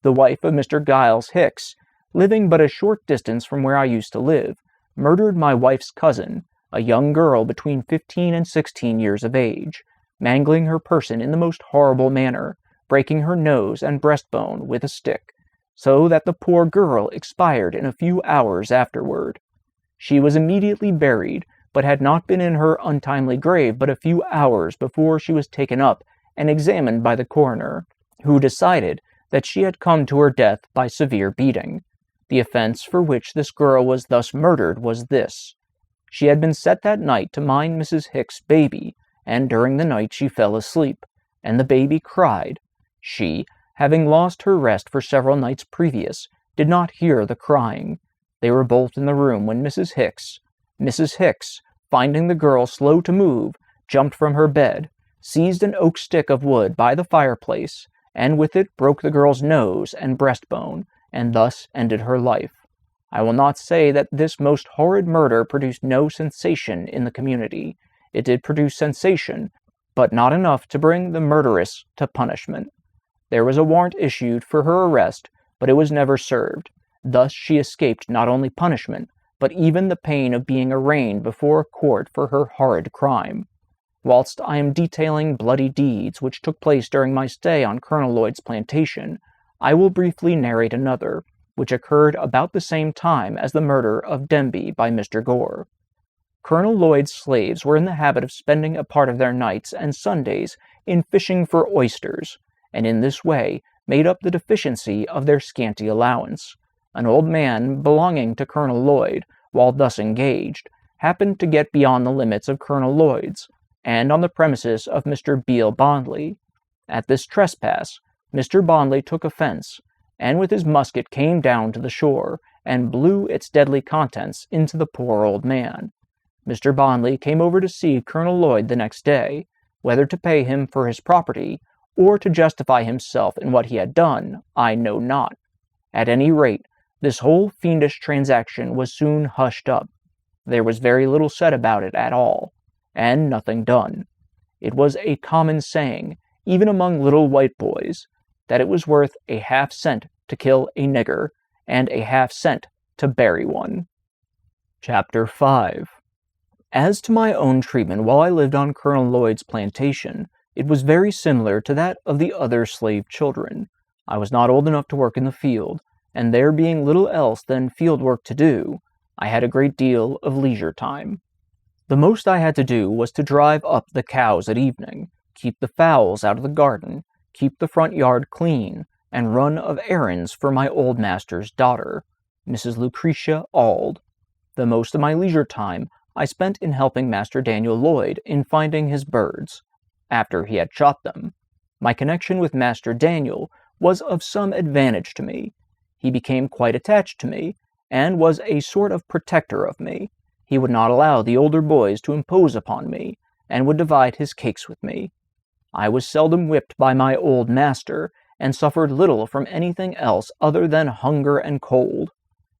The wife of Mr. Giles Hicks, living but a short distance from where I used to live, murdered my wife's cousin, a young girl between 15 and 16 years of age, mangling her person in the most horrible manner, breaking her nose and breastbone with a stick, so that the poor girl expired in a few hours afterward. She was immediately buried, but had not been in her untimely grave but a few hours before she was taken up and examined by the coroner, who decided that she had come to her death by severe beating. The offense for which this girl was thus murdered was this. She had been set that night to mind Mrs. Hicks's baby, and during the night she fell asleep, and the baby cried. She, having lost her rest for several nights previous, did not hear the crying. They were both in the room when Mrs. Hicks, finding the girl slow to move, jumped from her bed, seized an oak stick of wood by the fireplace, and with it broke the girl's nose and breastbone, and thus ended her life. I will not say that this most horrid murder produced no sensation in the community. It did produce sensation, but not enough to bring the murderess to punishment. There was a warrant issued for her arrest, but it was never served. Thus she escaped not only punishment, but even the pain of being arraigned before a court for her horrid crime. Whilst I am detailing bloody deeds which took place during my stay on Colonel Lloyd's plantation, I will briefly narrate another, which occurred about the same time as the murder of Demby by Mr. Gore. Colonel Lloyd's slaves were in the habit of spending a part of their nights and Sundays in fishing for oysters, and in this way made up the deficiency of their scanty allowance. An old man belonging to Colonel Lloyd, while thus engaged, happened to get beyond the limits of Colonel Lloyd's, and on the premises of Mr. Beale Bondley. At this trespass, Mr. Bondley took offense, and with his musket came down to the shore, and blew its deadly contents into the poor old man. Mr. Bondley came over to see Colonel Lloyd the next day, whether to pay him for his property, or to justify himself in what he had done, I know not. At any rate, this whole fiendish transaction was soon hushed up. There was very little said about it at all, and nothing done. It was a common saying, even among little white boys, that it was worth a half-cent to kill a nigger, and a half-cent to bury one. Chapter 5. As to my own treatment while I lived on Colonel Lloyd's plantation, it was very similar to that of the other slave children. I was not old enough to work in the field, and there being little else than field work to do, I had a great deal of leisure time. The most I had to do was to drive up the cows at evening, keep the fowls out of the garden, keep the front yard clean, and run of errands for my old master's daughter, Mrs. Lucretia Auld. The most of my leisure time I spent in helping Master Daniel Lloyd in finding his birds, after he had shot them. My connection with Master Daniel was of some advantage to me. He became quite attached to me, and was a sort of protector of me. He would not allow the older boys to impose upon me, and would divide his cakes with me. I was seldom whipped by my old master, and suffered little from anything else other than hunger and cold.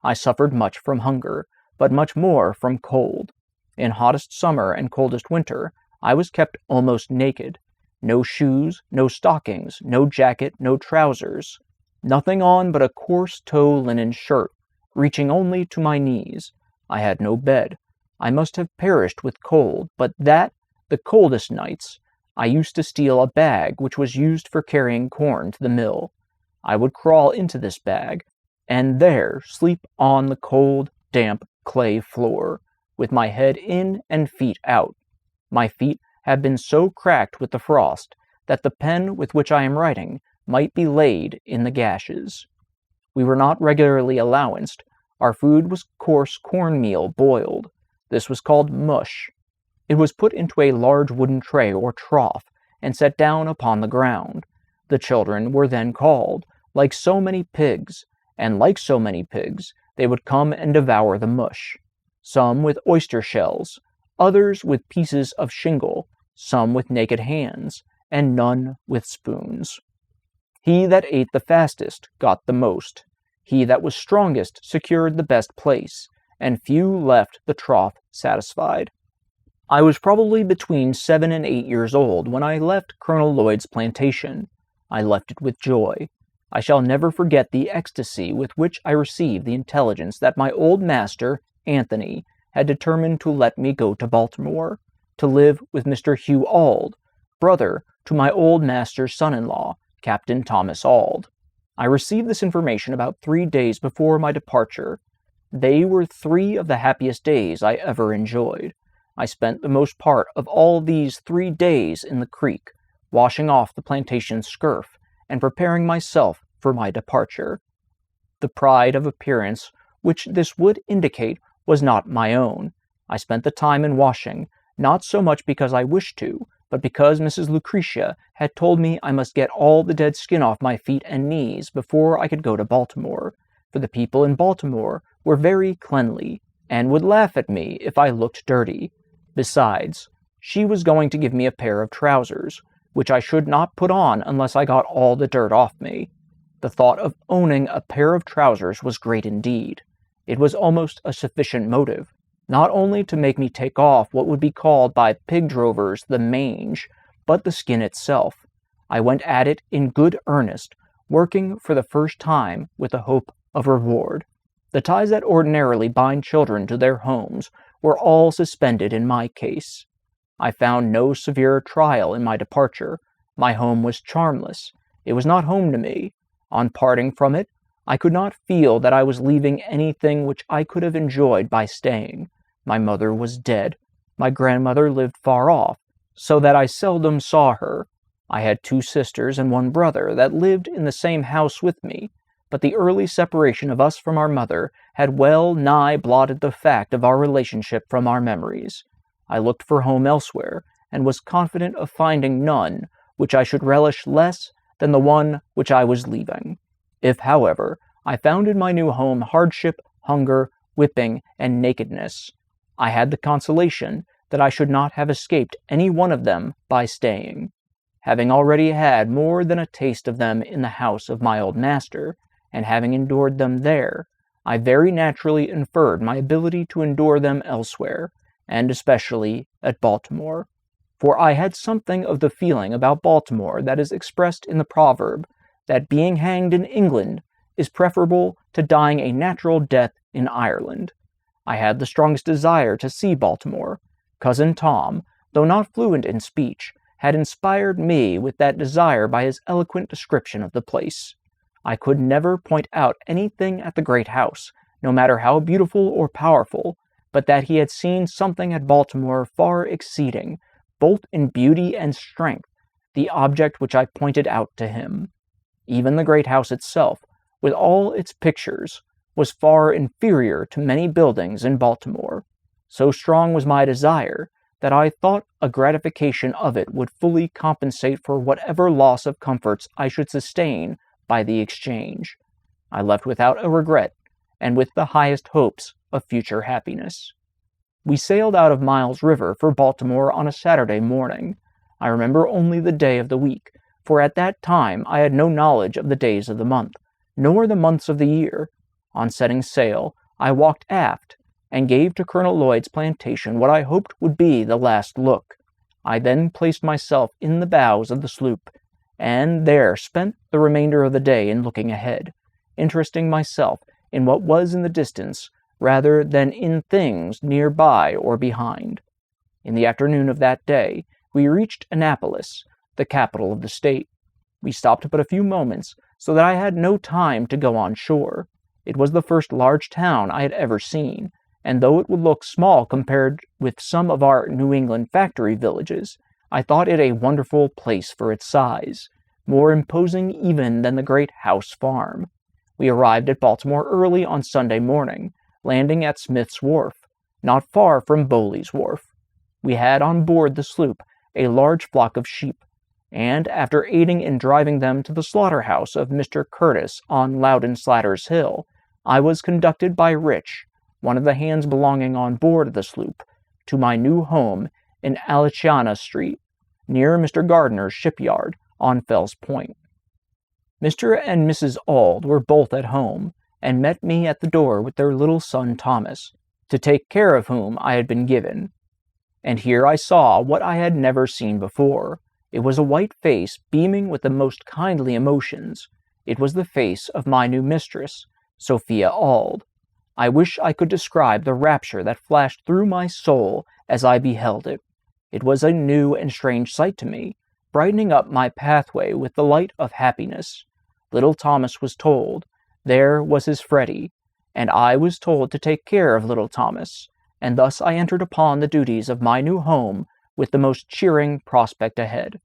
I suffered much from hunger, but much more from cold. In hottest summer and coldest winter, I was kept almost naked. No shoes, no stockings, no jacket, no trousers. Nothing on but a coarse tow linen shirt, reaching only to my knees. I had no bed. I must have perished with cold, but that, the coldest nights, I used to steal a bag which was used for carrying corn to the mill. I would crawl into this bag, and there sleep on the cold, damp clay floor, with my head in and feet out. My feet have been so cracked with the frost that the pen with which I am writing might be laid in the gashes. We were not regularly allowanced. Our food was coarse cornmeal boiled. This was called mush. It was put into a large wooden tray or trough, and set down upon the ground. The children were then called, like so many pigs, and like so many pigs, they would come and devour the mush. Some with oyster shells, others with pieces of shingle, some with naked hands, and none with spoons. He that ate the fastest got the most. He that was strongest secured the best place, and few left the trough satisfied. I was probably between 7 and 8 years old when I left Colonel Lloyd's plantation. I left it with joy. I shall never forget the ecstasy with which I received the intelligence that my old master, Anthony, had determined to let me go to Baltimore, to live with Mr. Hugh Auld, brother to my old master's son-in-law, Captain Thomas Auld. I received this information about 3 days before my departure. They were 3 of the happiest days I ever enjoyed. I spent the most part of all these 3 days in the creek, washing off the plantation scurf, and preparing myself for my departure. The pride of appearance which this would indicate was not my own. I spent the time in washing, not so much because I wished to, but because Mrs. Lucretia had told me I must get all the dead skin off my feet and knees before I could go to Baltimore, for the people in Baltimore were very cleanly, and would laugh at me if I looked dirty. Besides, she was going to give me a pair of trousers, which I should not put on unless I got all the dirt off me. The thought of owning a pair of trousers was great indeed. It was almost a sufficient motive, not only to make me take off what would be called by pig drovers the mange, but the skin itself. I went at it in good earnest, working for the first time with the hope of reward. The ties that ordinarily bind children to their homes were all suspended in my case. I found no severe trial in my departure. My home was charmless. It was not home to me. On parting from it, I could not feel that I was leaving anything which I could have enjoyed by staying. My mother was dead. My grandmother lived far off, so that I seldom saw her. I had 2 sisters and 1 brother that lived in the same house with me, but the early separation of us from our mother had well nigh blotted the fact of our relationship from our memories. I looked for home elsewhere, and was confident of finding none which I should relish less than the one which I was leaving. If, however, I found in my new home hardship, hunger, whipping, and nakedness, I had the consolation that I should not have escaped any one of them by staying. Having already had more than a taste of them in the house of my old master, and having endured them there, I very naturally inferred my ability to endure them elsewhere, and especially at Baltimore. For I had something of the feeling about Baltimore that is expressed in the proverb that being hanged in England is preferable to dying a natural death in Ireland. I had the strongest desire to see Baltimore. Cousin Tom, though not fluent in speech, had inspired me with that desire by his eloquent description of the place. I could never point out anything at the great house, no matter how beautiful or powerful, but that he had seen something at Baltimore far exceeding, both in beauty and strength, the object which I pointed out to him. Even the great house itself, with all its pictures, was far inferior to many buildings in Baltimore. So strong was my desire that I thought a gratification of it would fully compensate for whatever loss of comforts I should sustain by the exchange. I left without a regret, and with the highest hopes of future happiness. We sailed out of Miles River for Baltimore on a Saturday morning. I remember only the day of the week, for at that time I had no knowledge of the days of the month, nor the months of the year. On setting sail, I walked aft, and gave to Colonel Lloyd's plantation what I hoped would be the last look. I then placed myself in the bows of the sloop, and there spent the remainder of the day in looking ahead, interesting myself in what was in the distance rather than in things near by or behind. In the afternoon of that day, we reached Annapolis, the capital of the state. We stopped but a few moments, so that I had no time to go on shore. It was the first large town I had ever seen, and though it would look small compared with some of our New England factory villages, I thought it a wonderful place for its size, more imposing even than the great house farm. We arrived at Baltimore early on Sunday morning, landing at Smith's Wharf, not far from Bowley's Wharf. We had on board the sloop a large flock of sheep, and after aiding in driving them to the slaughterhouse of Mr. Curtis on Loudon Slatter's Hill, I was conducted by Rich, one of the hands belonging on board the sloop, to my new home in Aliciana Street, near Mr. Gardner's shipyard on Fell's Point. Mr. and Mrs. Auld were both at home, and met me at the door with their little son Thomas, to take care of whom I had been given. And here I saw what I had never seen before. It was a white face beaming with the most kindly emotions. It was the face of my new mistress, Sophia Auld. I wish I could describe the rapture that flashed through my soul as I beheld it. It was a new and strange sight to me, brightening up my pathway with the light of happiness. Little Thomas was told, there was his Freddie, and I was told to take care of little Thomas, and thus I entered upon the duties of my new home with the most cheering prospect ahead.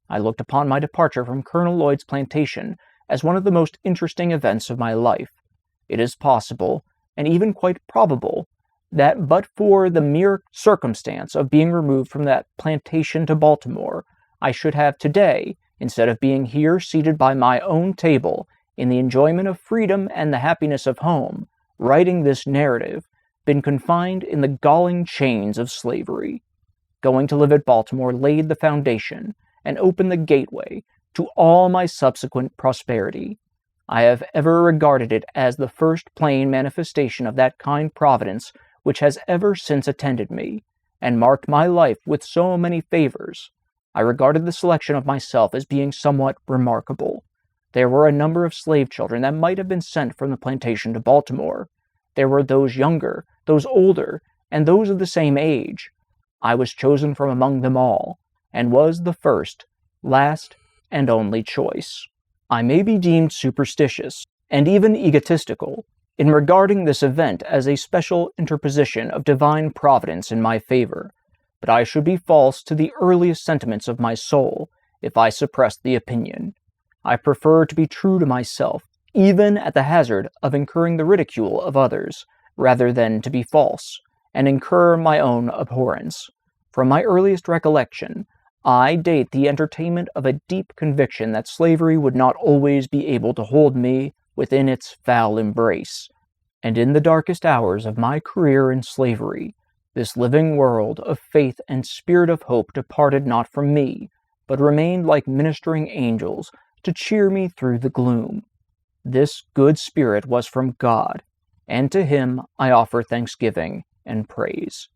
I looked upon my departure from Colonel Lloyd's plantation as one of the most interesting events of my life. It is possible, and even quite probable, that but for the mere circumstance of being removed from that plantation to Baltimore, I should have today, instead of being here seated by my own table, in the enjoyment of freedom and the happiness of home, writing this narrative, been confined in the galling chains of slavery. Going to live at Baltimore laid the foundation, and opened the gateway, to all my subsequent prosperity. I have ever regarded it as the first plain manifestation of that kind providence which has ever since attended me, and marked my life with so many favors. I regarded the selection of myself as being somewhat remarkable. There were a number of slave children that might have been sent from the plantation to Baltimore. There were those younger, those older, and those of the same age. I was chosen from among them all, and was the first, last, and only choice. I may be deemed superstitious, and even egotistical, in regarding this event as a special interposition of divine providence in my favor, but I should be false to the earliest sentiments of my soul if I suppressed the opinion. I prefer to be true to myself, even at the hazard of incurring the ridicule of others, rather than to be false, and incur my own abhorrence. From my earliest recollection, I date the entertainment of a deep conviction that slavery would not always be able to hold me within its foul embrace, and in the darkest hours of my career in slavery, this living world of faith and spirit of hope departed not from me, but remained like ministering angels to cheer me through the gloom. This good spirit was from God, and to Him I offer thanksgiving and praise.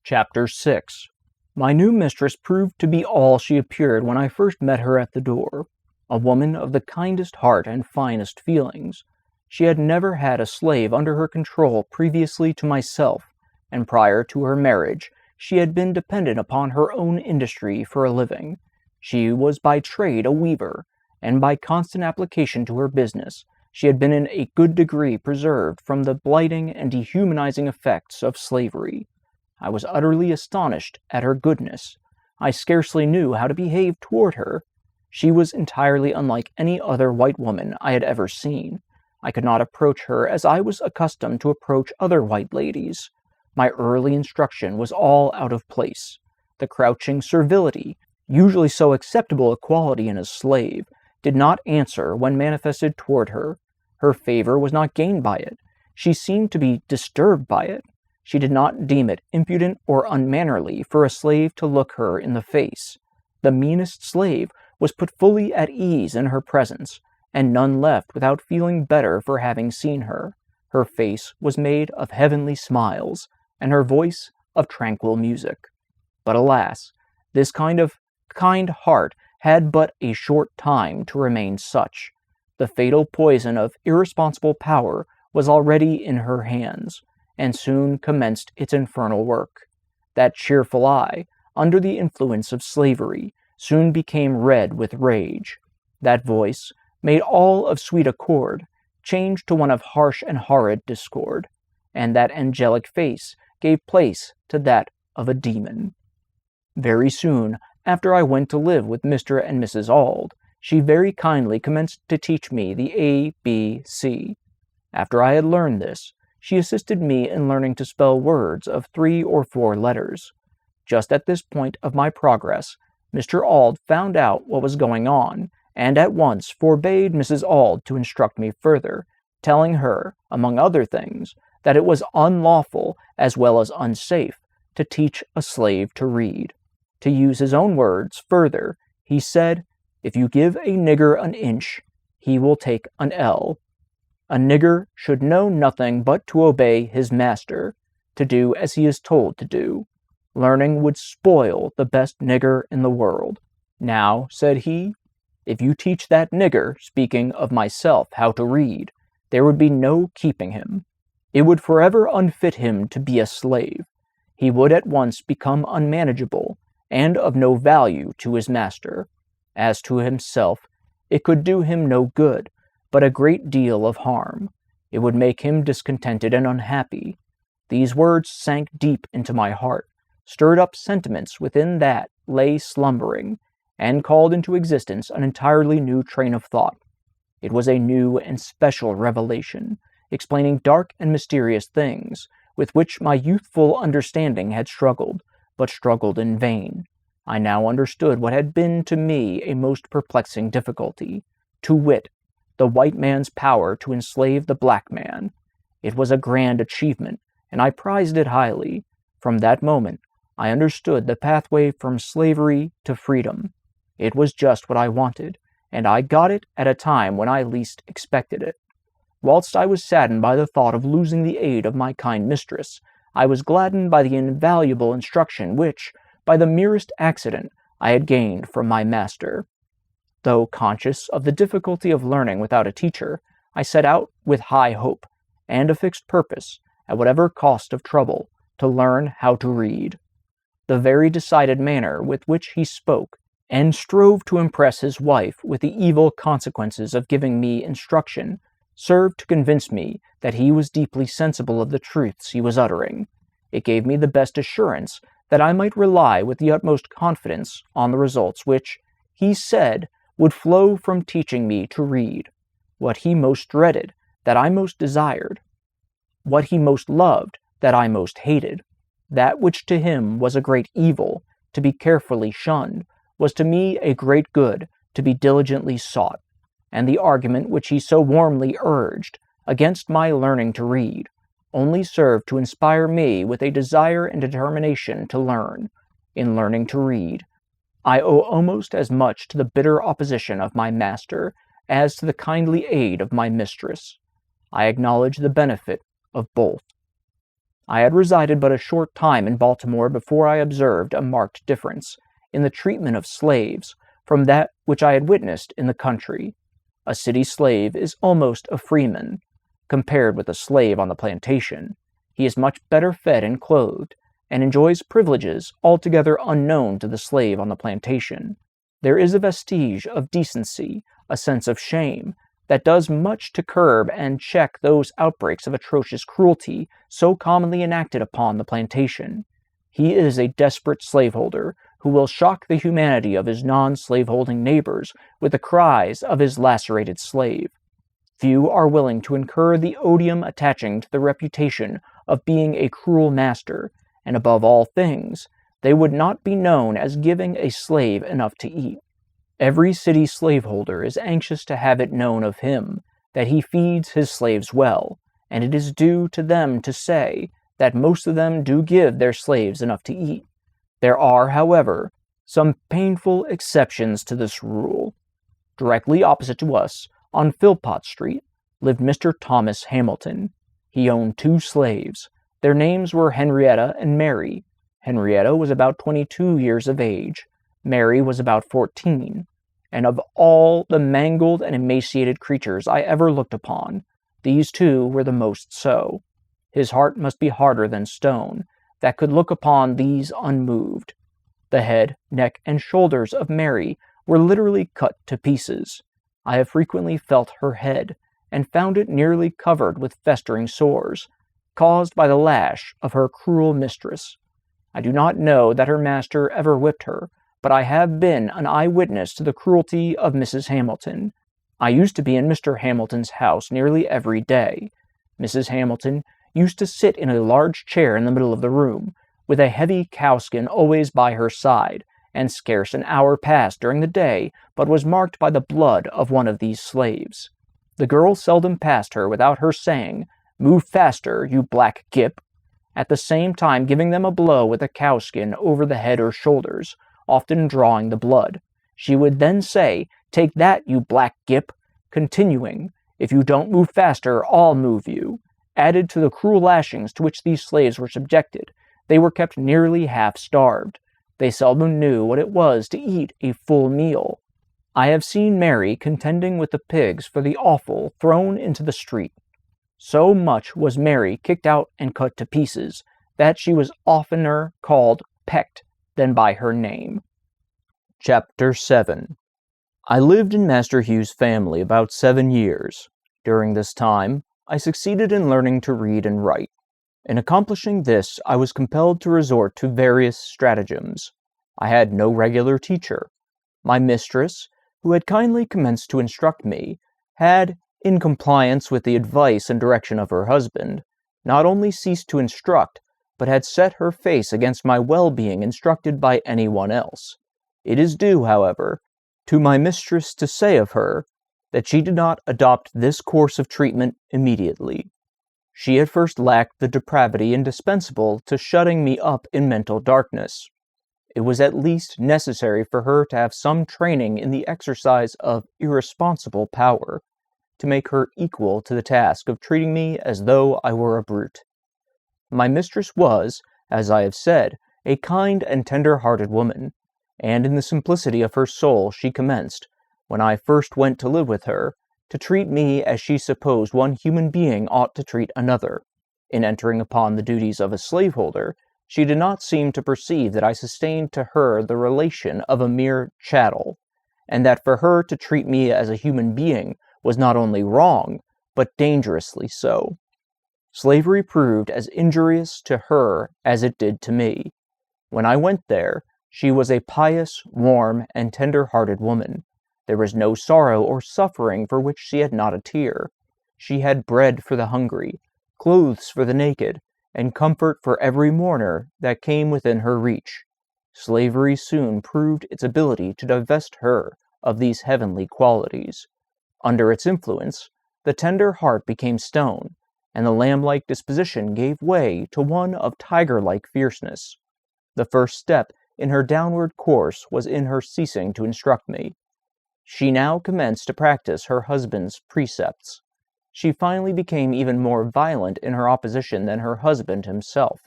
Chapter 6. My new mistress proved to be all she appeared when I first met her at the door, a woman of the kindest heart and finest feelings. She had never had a slave under her control previously to myself, and prior to her marriage she had been dependent upon her own industry for a living. She was by trade a weaver, and by constant application to her business she had been in a good degree preserved from the blighting and dehumanizing effects of slavery. I was utterly astonished at her goodness. I scarcely knew how to behave toward her. She was entirely unlike any other white woman I had ever seen. I could not approach her as I was accustomed to approach other white ladies. My early instruction was all out of place. The crouching servility, usually so acceptable a quality in a slave, did not answer when manifested toward her. Her favor was not gained by it. She seemed to be disturbed by it. She did not deem it impudent or unmannerly for a slave to look her in the face. The meanest slave was put fully at ease in her presence, and none left without feeling better for having seen her. Her face was made of heavenly smiles, and her voice of tranquil music. But alas, this kind heart had but a short time to remain such. The fatal poison of irresponsible power was already in her hands, and soon commenced its infernal work. That cheerful eye, under the influence of slavery, soon became red with rage. That voice, made all of sweet accord, changed to one of harsh and horrid discord, and that angelic face gave place to that of a demon. Very soon after I went to live with Mr. and Mrs. Auld, she very kindly commenced to teach me the ABC. After I had learned this, she assisted me in learning to spell words of 3 or 4 letters. Just at this point of my progress, Mr. Auld found out what was going on, and at once forbade Mrs. Auld to instruct me further, telling her, among other things, that it was unlawful as well as unsafe to teach a slave to read. To use his own words further, he said, "If you give a nigger an inch, he will take an ell. A nigger should know nothing but to obey his master, to do as he is told to do. Learning would spoil the best nigger in the world. Now," said he, "if you teach that nigger, speaking of myself, how to read, there would be no keeping him. It would forever unfit him to be a slave. He would at once become unmanageable, and of no value to his master. As to himself, it could do him no good, but a great deal of harm. It would make him discontented and unhappy." These words sank deep into my heart, stirred up sentiments within that lay slumbering, and called into existence an entirely new train of thought. It was a new and special revelation, explaining dark and mysterious things, with which my youthful understanding had struggled, but struggled in vain. I now understood what had been to me a most perplexing difficulty, to wit, the white man's power to enslave the black man. It was a grand achievement, and I prized it highly. From that moment, I understood the pathway from slavery to freedom. It was just what I wanted, and I got it at a time when I least expected it. Whilst I was saddened by the thought of losing the aid of my kind mistress, I was gladdened by the invaluable instruction which, by the merest accident, I had gained from my master. Though conscious of the difficulty of learning without a teacher, I set out with high hope, and a fixed purpose, at whatever cost of trouble, to learn how to read. The very decided manner with which he spoke, and strove to impress his wife with the evil consequences of giving me instruction, served to convince me that he was deeply sensible of the truths he was uttering. It gave me the best assurance that I might rely with the utmost confidence on the results which, he said, would flow from teaching me to read. What he most dreaded, that I most desired. What he most loved, that I most hated. That which to him was a great evil, to be carefully shunned, was to me a great good, to be diligently sought. And the argument which he so warmly urged against my learning to read only served to inspire me with a desire and determination to learn. In learning to read, I owe almost as much to the bitter opposition of my master as to the kindly aid of my mistress. I acknowledge the benefit of both. I had resided but a short time in Baltimore before I observed a marked difference in the treatment of slaves from that which I had witnessed in the country. A city slave is almost a freeman. Compared with a slave on the plantation, he is much better fed and clothed, and enjoys privileges altogether unknown to the slave on the plantation. There is a vestige of decency, a sense of shame, that does much to curb and check those outbreaks of atrocious cruelty so commonly enacted upon the plantation. He is a desperate slaveholder who will shock the humanity of his non-slaveholding neighbors with the cries of his lacerated slave. Few are willing to incur the odium attaching to the reputation of being a cruel master, and above all things, they would not be known as giving a slave enough to eat. Every city slaveholder is anxious to have it known of him that he feeds his slaves well, and it is due to them to say that most of them do give their slaves enough to eat. There are, however, some painful exceptions to this rule. Directly opposite to us, on Philpott Street, lived Mr. Thomas Hamilton. He owned 2 slaves. Their names were Henrietta and Mary. Henrietta was about 22 years of age. Mary was about 14. And of all the mangled and emaciated creatures I ever looked upon, these 2 were the most so. His heart must be harder than stone, that could look upon these unmoved. The head, neck, and shoulders of Mary were literally cut to pieces. I have frequently felt her head, and found it nearly covered with festering sores, caused by the lash of her cruel mistress. I do not know that her master ever whipped her, but I have been an eyewitness to the cruelty of Mrs. Hamilton. I used to be in Mr. Hamilton's house nearly every day. Mrs. Hamilton used to sit in a large chair in the middle of the room, with a heavy cowskin always by her side, and scarce an hour passed during the day but was marked by the blood of one of these slaves. The girl seldom passed her without her saying, "Move faster, you black gip," at the same time giving them a blow with a cowskin over the head or shoulders, often drawing the blood. She would then say, "Take that, you black gip," continuing, "If you don't move faster, I'll move you." Added to the cruel lashings to which these slaves were subjected, they were kept nearly half-starved. They seldom knew what it was to eat a full meal. I have seen Mary contending with the pigs for the offal thrown into the street. So much was Mary kicked out and cut to pieces, that she was oftener called pecked than by her name. Chapter 7. I lived in Master Hugh's family about 7 years. During this time, I succeeded in learning to read and write. In accomplishing this, I was compelled to resort to various stratagems. I had no regular teacher. My mistress, who had kindly commenced to instruct me, had, in compliance with the advice and direction of her husband, not only ceased to instruct, but had set her face against my well-being instructed by anyone else. It is due, however, to my mistress to say of her, that she did not adopt this course of treatment immediately. She at first lacked the depravity indispensable to shutting me up in mental darkness. It was at least necessary for her to have some training in the exercise of irresponsible power, to make her equal to the task of treating me as though I were a brute. My mistress was, as I have said, a kind and tender-hearted woman, and in the simplicity of her soul she commenced, when I first went to live with her, to treat me as she supposed one human being ought to treat another. In entering upon the duties of a slaveholder, she did not seem to perceive that I sustained to her the relation of a mere chattel, and that for her to treat me as a human being was not only wrong, but dangerously so. Slavery proved as injurious to her as it did to me. When I went there, she was a pious, warm, and tender-hearted woman. There was no sorrow or suffering for which she had not a tear. She had bread for the hungry, clothes for the naked, and comfort for every mourner that came within her reach. Slavery soon proved its ability to divest her of these heavenly qualities. Under its influence, the tender heart became stone, and the lamb-like disposition gave way to one of tiger-like fierceness. The first step in her downward course was in her ceasing to instruct me. She now commenced to practice her husband's precepts. She finally became even more violent in her opposition than her husband himself.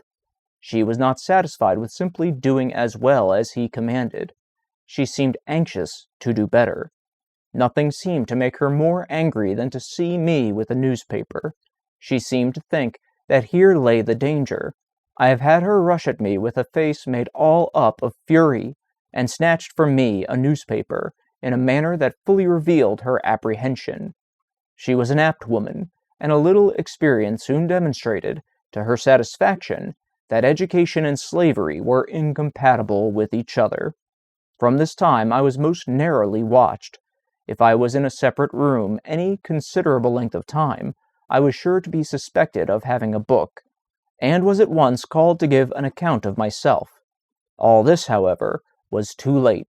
She was not satisfied with simply doing as well as he commanded. She seemed anxious to do better. Nothing seemed to make her more angry than to see me with a newspaper. She seemed to think that here lay the danger. I have had her rush at me with a face made all up of fury, and snatched from me a newspaper in a manner that fully revealed her apprehension. She was an apt woman, and a little experience soon demonstrated, to her satisfaction, that education and slavery were incompatible with each other. From this time I was most narrowly watched. If I was in a separate room any considerable length of time, I was sure to be suspected of having a book, and was at once called to give an account of myself. All this, however, was too late.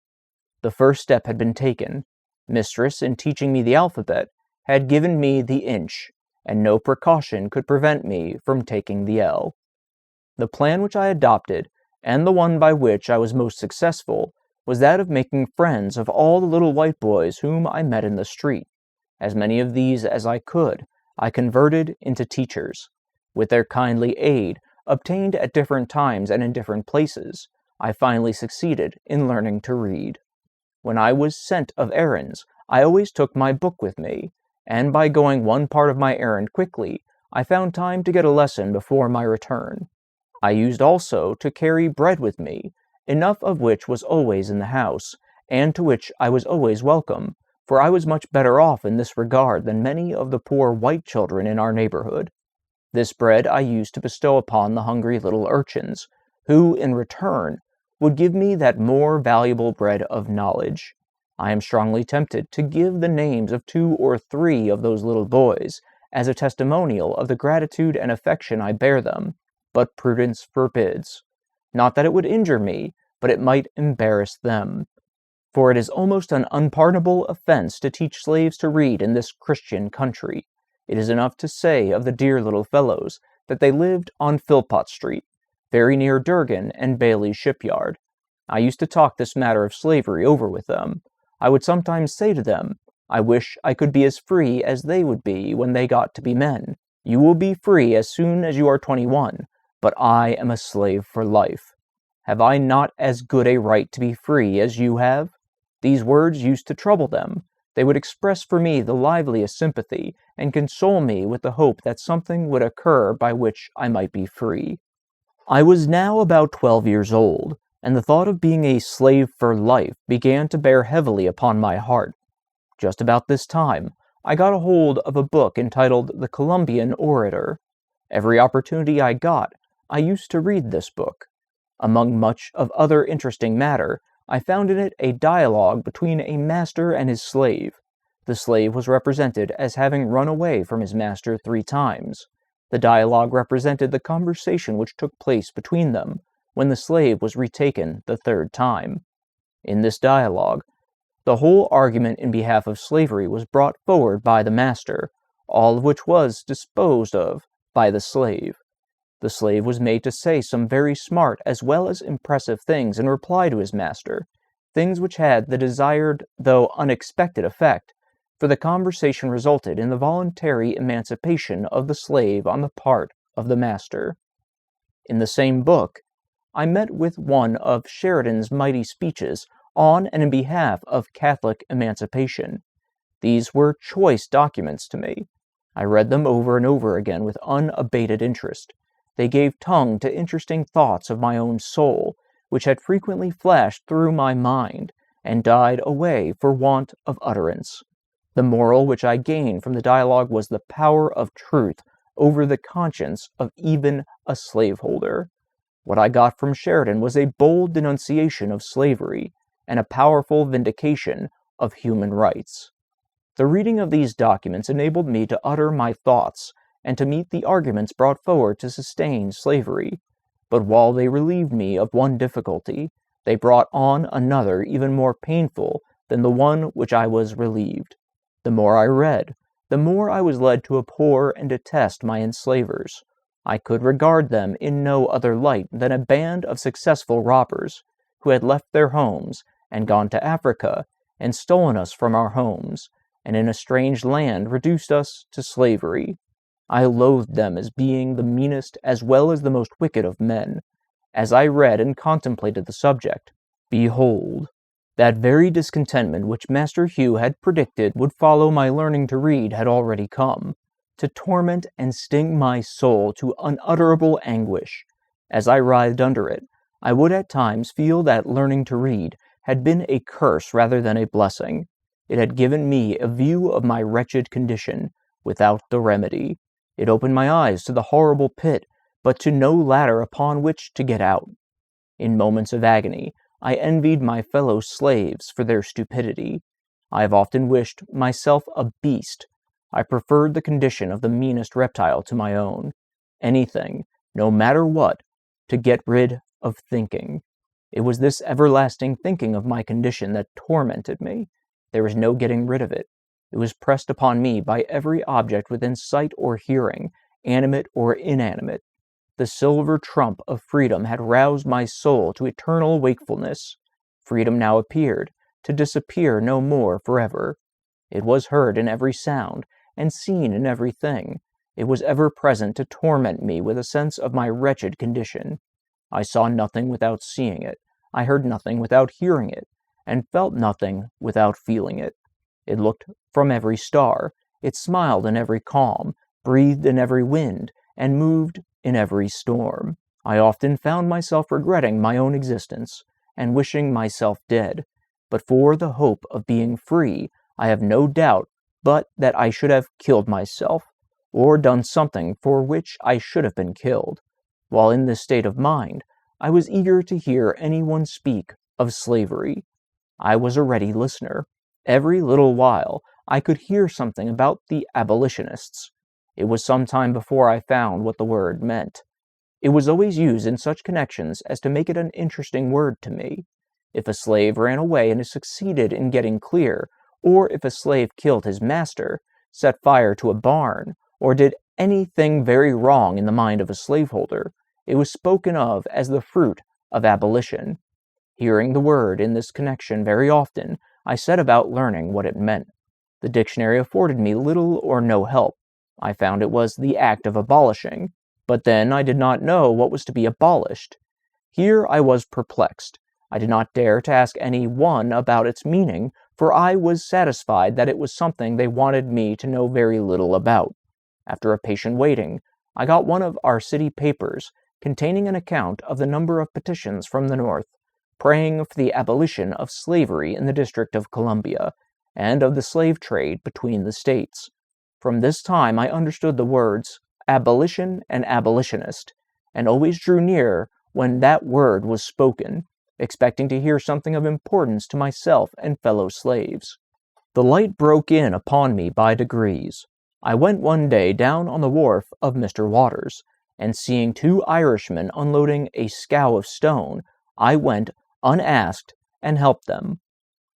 The first step had been taken. Mistress, in teaching me the alphabet, had given me the inch, and no precaution could prevent me from taking the L. The plan which I adopted, and the one by which I was most successful, was that of making friends of all the little white boys whom I met in the street. As many of these as I could, I converted into teachers. With their kindly aid, obtained at different times and in different places, I finally succeeded in learning to read. When I was sent of errands, I always took my book with me, and by going one part of my errand quickly, I found time to get a lesson before my return. I used also to carry bread with me, enough of which was always in the house, and to which I was always welcome, for I was much better off in this regard than many of the poor white children in our neighborhood. This bread I used to bestow upon the hungry little urchins, who, in return, would give me that more valuable bread of knowledge. I am strongly tempted to give the names of 2 or 3 of those little boys, as a testimonial of the gratitude and affection I bear them, but prudence forbids. Not that it would injure me, but it might embarrass them. For it is almost an unpardonable offense to teach slaves to read in this Christian country. It is enough to say of the dear little fellows that they lived on Philpott Street, very near Durgan and Bailey's shipyard. I used to talk this matter of slavery over with them. I would sometimes say to them, I wish I could be as free as they would be when they got to be men. You will be free as soon as you are 21, but I am a slave for life. Have I not as good a right to be free as you have? These words used to trouble them. They would express for me the liveliest sympathy, and console me with the hope that something would occur by which I might be free. I was now about 12 years old, and the thought of being a slave for life began to bear heavily upon my heart. Just about this time, I got a hold of a book entitled The Columbian Orator. Every opportunity I got, I used to read this book. Among much of other interesting matter, I found in it a dialogue between a master and his slave. The slave was represented as having run away from his master 3 times. The dialogue represented the conversation which took place between them when the slave was retaken the 3rd time. In this dialogue, the whole argument in behalf of slavery was brought forward by the master, all of which was disposed of by the slave. The slave was made to say some very smart as well as impressive things in reply to his master, things which had the desired though unexpected effect, for the conversation resulted in the voluntary emancipation of the slave on the part of the master. In the same book, I met with one of Sheridan's mighty speeches on and in behalf of Catholic emancipation. These were choice documents to me. I read them over and over again with unabated interest. They gave tongue to interesting thoughts of my own soul, which had frequently flashed through my mind, and died away for want of utterance. The moral which I gained from the dialogue was the power of truth over the conscience of even a slaveholder. What I got from Sheridan was a bold denunciation of slavery, and a powerful vindication of human rights. The reading of these documents enabled me to utter my thoughts, and to meet the arguments brought forward to sustain slavery. But while they relieved me of one difficulty, they brought on another even more painful than the one which I was relieved. The more I read, the more I was led to abhor and detest my enslavers. I could regard them in no other light than a band of successful robbers, who had left their homes and gone to Africa and stolen us from our homes, and in a strange land reduced us to slavery. I loathed them as being the meanest as well as the most wicked of men. As I read and contemplated the subject, behold, that very discontentment which Master Hugh had predicted would follow my learning to read had already come, to torment and sting my soul to unutterable anguish. As I writhed under it, I would at times feel that learning to read had been a curse rather than a blessing. It had given me a view of my wretched condition, without the remedy. It opened my eyes to the horrible pit, but to no ladder upon which to get out. In moments of agony, I envied my fellow slaves for their stupidity. I have often wished myself a beast. I preferred the condition of the meanest reptile to my own. Anything, no matter what, to get rid of thinking. It was this everlasting thinking of my condition that tormented me. There was no getting rid of it. It was pressed upon me by every object within sight or hearing, animate or inanimate. The silver trump of freedom had roused my soul to eternal wakefulness. Freedom now appeared, to disappear no more forever. It was heard in every sound, and seen in every thing. It was ever present to torment me with a sense of my wretched condition. I saw nothing without seeing it. I heard nothing without hearing it, and felt nothing without feeling it. It looked from every star, it smiled in every calm, breathed in every wind, and moved in every storm. I often found myself regretting my own existence, and wishing myself dead. But for the hope of being free, I have no doubt but that I should have killed myself, or done something for which I should have been killed. While in this state of mind, I was eager to hear anyone speak of slavery. I was a ready listener. Every little while, I could hear something about the abolitionists. It was some time before I found what the word meant. It was always used in such connections as to make it an interesting word to me. If a slave ran away and succeeded in getting clear, or if a slave killed his master, set fire to a barn, or did anything very wrong in the mind of a slaveholder, it was spoken of as the fruit of abolition. Hearing the word in this connection very often, I set about learning what it meant. The dictionary afforded me little or no help. I found it was the act of abolishing, but then I did not know what was to be abolished. Here I was perplexed. I did not dare to ask any one about its meaning, for I was satisfied that it was something they wanted me to know very little about. After a patient waiting, I got one of our city papers, containing an account of the number of petitions from the North, praying for the abolition of slavery in the District of Columbia, and of the slave trade between the states. From this time I understood the words abolition and abolitionist, and always drew near when that word was spoken, expecting to hear something of importance to myself and fellow slaves. The light broke in upon me by degrees. I went one day down on the wharf of Mr. Waters, and seeing two Irishmen unloading a scow of stone, I went, unasked, and helped them.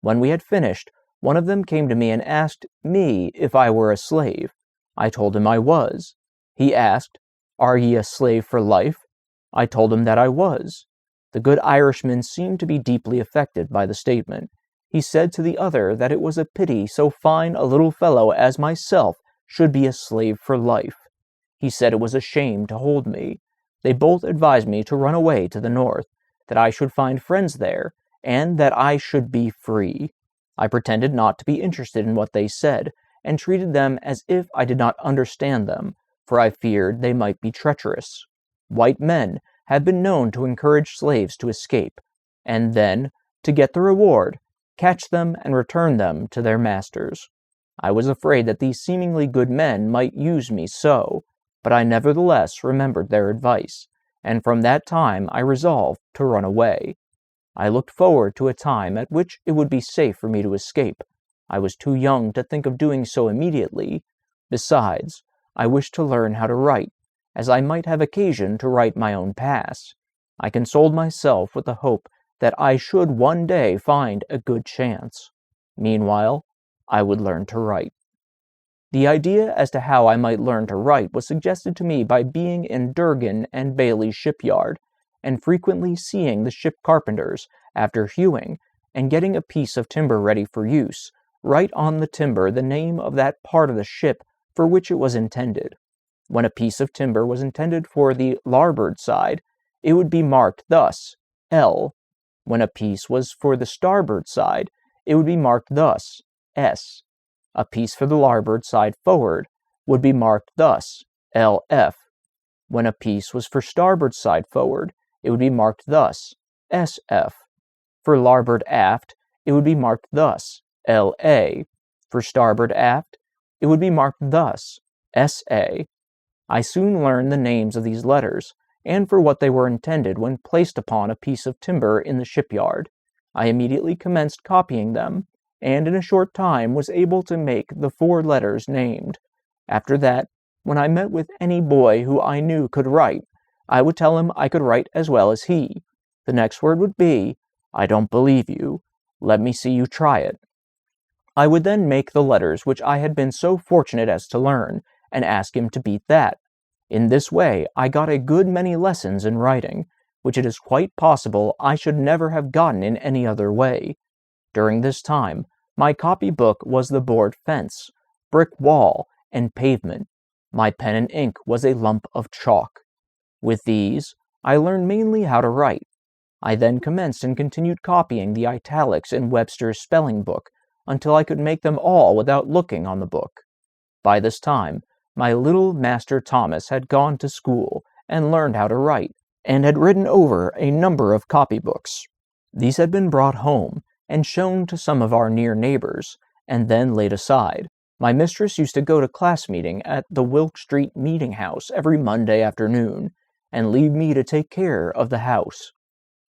When we had finished, one of them came to me and asked me if I were a slave. I told him I was. He asked, "Are ye a slave for life?" I told him that I was. The good Irishman seemed to be deeply affected by the statement. He said to the other that it was a pity so fine a little fellow as myself should be a slave for life. He said it was a shame to hold me. They both advised me to run away to the North, that I should find friends there, and that I should be free. I pretended not to be interested in what they said, and treated them as if I did not understand them, for I feared they might be treacherous. White men have been known to encourage slaves to escape, and then, to get the reward, catch them and return them to their masters. I was afraid that these seemingly good men might use me so, but I nevertheless remembered their advice, and from that time I resolved to run away. I looked forward to a time at which it would be safe for me to escape. I was too young to think of doing so immediately. Besides, I wished to learn how to write, as I might have occasion to write my own past. I consoled myself with the hope that I should one day find a good chance. Meanwhile, I would learn to write. The idea as to how I might learn to write was suggested to me by being in Durgin and Bailey's shipyard, and frequently seeing the ship carpenters, after hewing and getting a piece of timber ready for use, write on the timber the name of that part of the ship for which it was intended. When a piece of timber was intended for the larboard side, it would be marked thus, L. When a piece was for the starboard side, it would be marked thus, S. A piece for the larboard side forward would be marked thus, LF. When a piece was for starboard side forward, it would be marked thus, SF. For larboard aft, it would be marked thus, LA. For starboard aft, it would be marked thus, SA. I soon learned the names of these letters, and for what they were intended when placed upon a piece of timber in the shipyard. I immediately commenced copying them, and in a short time was able to make the 4 letters named. After that, when I met with any boy who I knew could write, I would tell him I could write as well as he. The next word would be, "I don't believe you. Let me see you try it." I would then make the letters which I had been so fortunate as to learn, and ask him to beat that. In this way I got a good many lessons in writing, which it is quite possible I should never have gotten in any other way. During this time, my copy-book was the board fence, brick wall, and pavement. My pen and ink was a lump of chalk. With these, I learned mainly how to write. I then commenced and continued copying the italics in Webster's spelling book until I could make them all without looking on the book. By this time, my little Master Thomas had gone to school and learned how to write, and had written over a number of copybooks. These had been brought home and shown to some of our near neighbors, and then laid aside. My mistress used to go to class meeting at the Wilk Street meeting house every Monday afternoon, and leave me to take care of the house.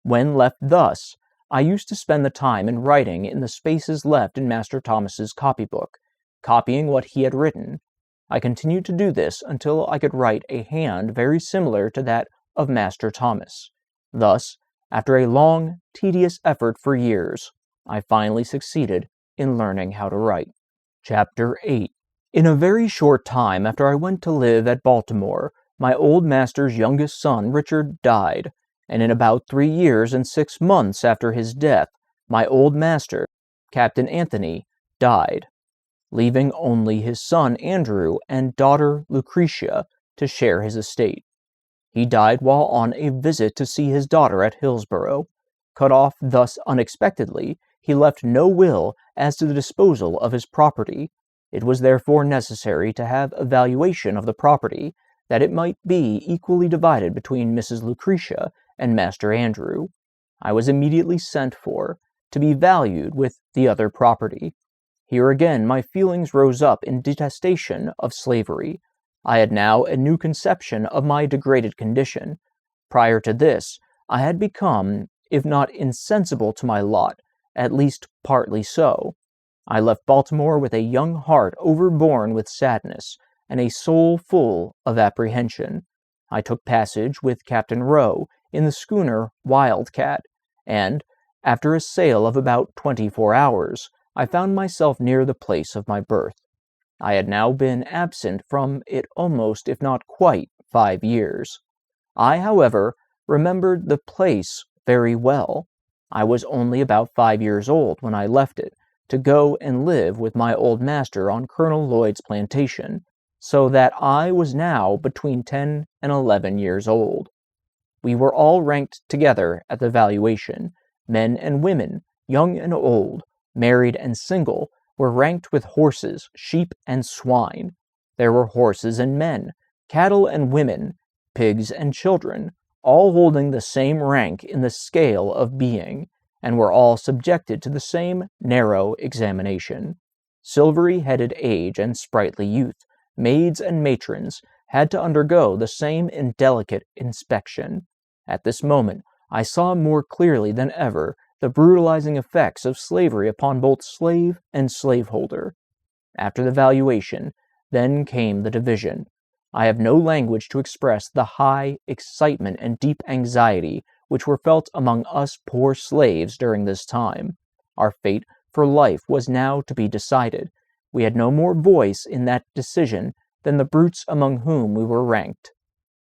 When left thus, I used to spend the time in writing in the spaces left in Master Thomas's copybook, copying what he had written. I continued to do this until I could write a hand very similar to that of Master Thomas. Thus, after a long, tedious effort for years, I finally succeeded in learning how to write. Chapter 8. In a very short time after I went to live at Baltimore, my old master's youngest son, Richard, died, and in about 3 years and 6 months after his death, my old master, Captain Anthony, died, leaving only his son Andrew and daughter Lucretia to share his estate. He died while on a visit to see his daughter at Hillsborough. Cut off thus unexpectedly, he left no will as to the disposal of his property. It was therefore necessary to have a valuation of the property, that it might be equally divided between Mrs. Lucretia and Master Andrew. I was immediately sent for, to be valued with the other property. Here again my feelings rose up in detestation of slavery. I had now a new conception of my degraded condition. Prior to this, I had become, if not insensible to my lot, at least partly so. I left Baltimore with a young heart overborne with sadness, and a soul full of apprehension. I took passage with Captain Rowe in the schooner Wildcat, and, after a sail of about 24 hours, I found myself near the place of my birth. I had now been absent from it almost, if not quite, 5 years. I, however, remembered the place very well. I was only about 5 years old when I left it, to go and live with my old master on Colonel Lloyd's plantation, so that I was now between 10 and 11 years old. We were all ranked together at the valuation. Men and women, young and old, married and single, were ranked with horses, sheep, and swine. There were horses and men, cattle and women, pigs and children, all holding the same rank in the scale of being, and were all subjected to the same narrow examination. Silvery-headed age and sprightly youth, maids and matrons, had to undergo the same indelicate inspection. At this moment, I saw more clearly than ever the brutalizing effects of slavery upon both slave and slaveholder. After the valuation, then came the division. I have no language to express the high excitement and deep anxiety which were felt among us poor slaves during this time. Our fate for life was now to be decided. We had no more voice in that decision than the brutes among whom we were ranked.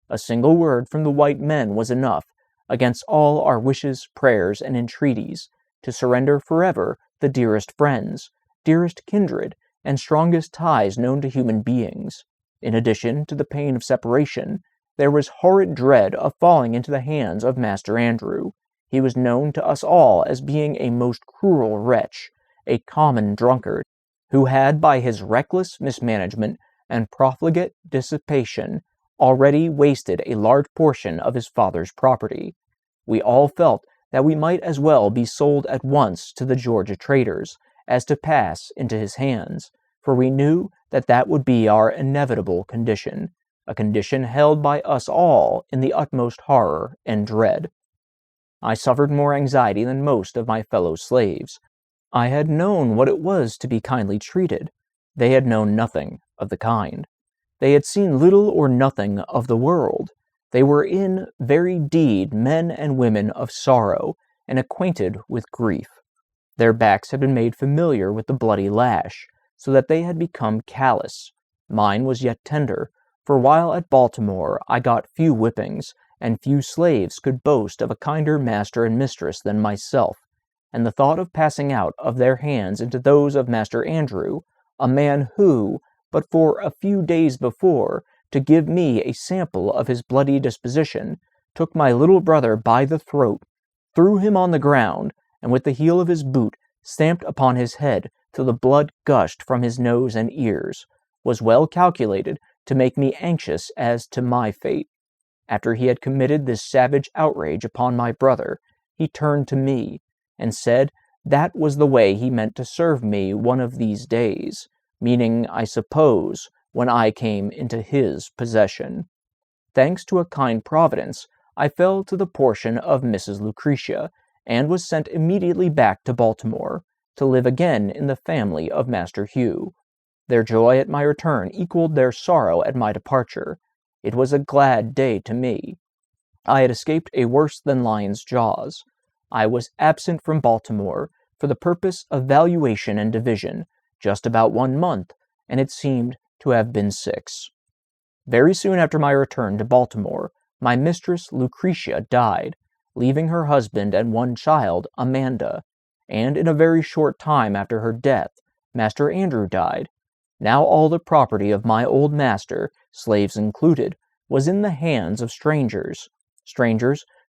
A single word from the white men was enough, against all our wishes, prayers, and entreaties, to surrender forever the dearest friends, dearest kindred, and strongest ties known to human beings. In addition to the pain of separation, there was horrid dread of falling into the hands of Master Andrew. He was known to us all as being a most cruel wretch, a common drunkard, who had by his reckless mismanagement and profligate dissipation already wasted a large portion of his father's property. We all felt that we might as well be sold at once to the Georgia traders as to pass into his hands, for we knew that that would be our inevitable condition, a condition held by us all in the utmost horror and dread. I suffered more anxiety than most of my fellow slaves. I had known what it was to be kindly treated. They had known nothing of the kind. They had seen little or nothing of the world. They were in very deed men and women of sorrow, and acquainted with grief. Their backs had been made familiar with the bloody lash, so that they had become callous. Mine was yet tender, for while at Baltimore I got few whippings, and few slaves could boast of a kinder master and mistress than myself, and the thought of passing out of their hands into those of Master Andrew, a man who, but for a few days before, to give me a sample of his bloody disposition, took my little brother by the throat, threw him on the ground, and with the heel of his boot stamped upon his head till the blood gushed from his nose and ears, was well calculated to make me anxious as to my fate. After he had committed this savage outrage upon my brother, he turned to me, and said that was the way he meant to serve me one of these days, meaning, I suppose, when I came into his possession. Thanks to a kind providence, I fell to the portion of Mrs. Lucretia, and was sent immediately back to Baltimore, to live again in the family of Master Hugh. Their joy at my return equaled their sorrow at my departure. It was a glad day to me. I had escaped a worse than lion's jaws. I was absent from Baltimore for the purpose of valuation and division just about 1 month, and it seemed to have been 6. Very soon after my return to Baltimore, my mistress Lucretia died, leaving her husband and 1 child, Amanda, and in a very short time after her death, Master Andrew died. Now all the property of my old master, slaves included, was in the hands of strangers